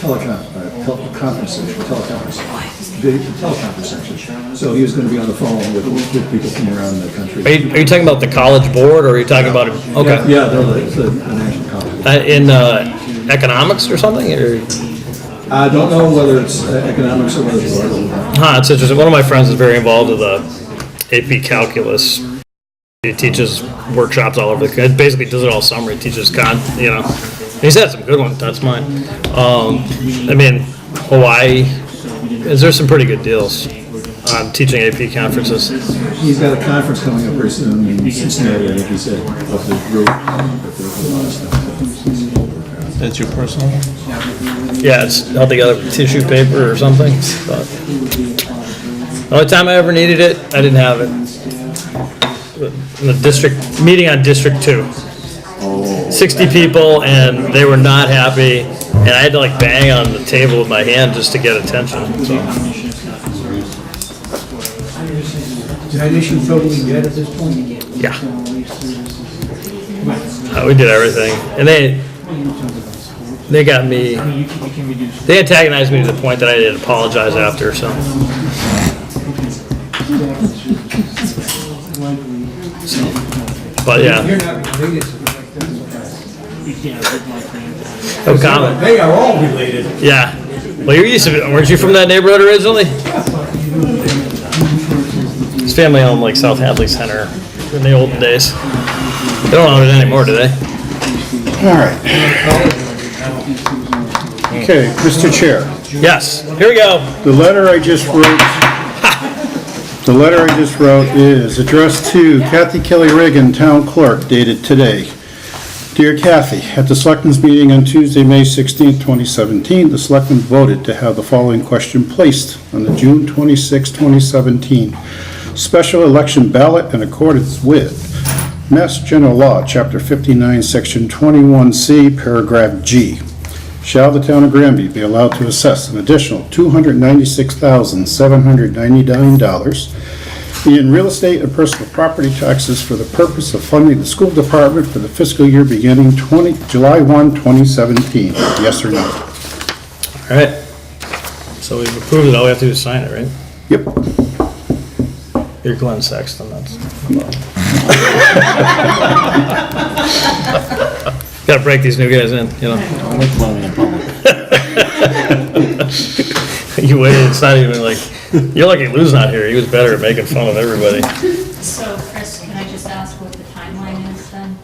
teleconference session. So he was gonna be on the phone with people from around the country. Are you talking about the college board, or are you talking about, okay. Yeah, the national college. In economics or something, or? I don't know whether it's economics or whether it's It's interesting. One of my friends is very involved with the AP Calculus. He teaches workshops all over the country. Basically does it all summer. He teaches you know. He's had some good ones. That's mine. I mean, Hawaii, there's some pretty good deals on teaching AP conferences. He's got a conference coming up pretty soon in Cincinnati, I think he said, of the group. But there's a lot of stuff. That's your personal one? Yeah, it's held together with tissue paper or something. But the only time I ever needed it, I didn't have it. In the district, meeting on District 2. 60 people, and they were not happy, and I had to like bang on the table with my hand just to get attention, so. Is that issue totally dead at this point? Yeah. We did everything, and They got me, they antagonized me to the point that I did apologize after, so. But yeah. You're not related to No comment. They are all related. Yeah. Well, you used to, weren't you from that neighborhood originally? His family owned like South Hadley Center in the olden days. They don't own it anymore, do they? All right. Okay, Mr. Chair. Yes, here we go. The letter I just wrote is addressed to Kathy Kelly Reagan, Town Clerk, dated today. Dear Kathy, at the Selectmen's meeting on Tuesday, May 16, 2017, the Selectmen voted to have the following question placed on the June 26, 2017 special election ballot in accordance with Mass General Law, Chapter 59, Section 21C, Paragraph G. Shall the town of Granby be allowed to assess an additional $296,799 in real estate and personal property taxes for the purpose of funding the school department for the fiscal year beginning July 1, 2017? Yes or no? All right. So we've approved it, all we have to do is sign it, right? Yep. You're Glenn Sexton, that's. Gotta break these new guys in, you know. Don't make money in public. You waited, it's not even like, you're lucky Lou's not here, he was better at making fun of everybody. So Chris, can I just ask what the timeline is then?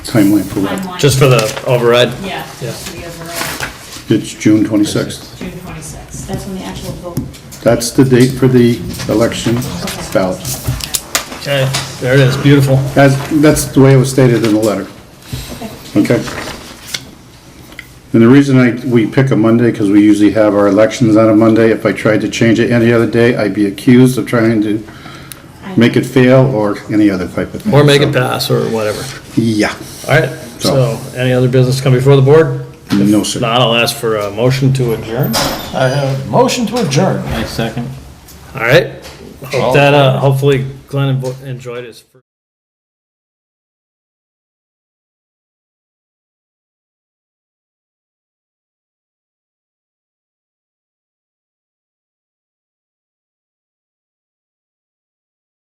Timeline for what? Timeline. Just for the override? Yeah, Yeah. just for the override, It's June 26th. June 26th. That's when the actual vote. That's the date for the election ballot. Okay, there it is, beautiful. That's the way it was stated in the letter. Okay? And the reason we pick a Monday, because we usually have our elections on a Monday. If I tried to change it any other day, I'd be accused of trying to make it fail or any other type of thing. Or make it pass, or whatever. Yeah. All right, so any other business come before the board? No, sir. If not, I'll ask for a motion to adjourn. I have a motion to adjourn. I second. All right, hope that, hopefully Glenn enjoyed his.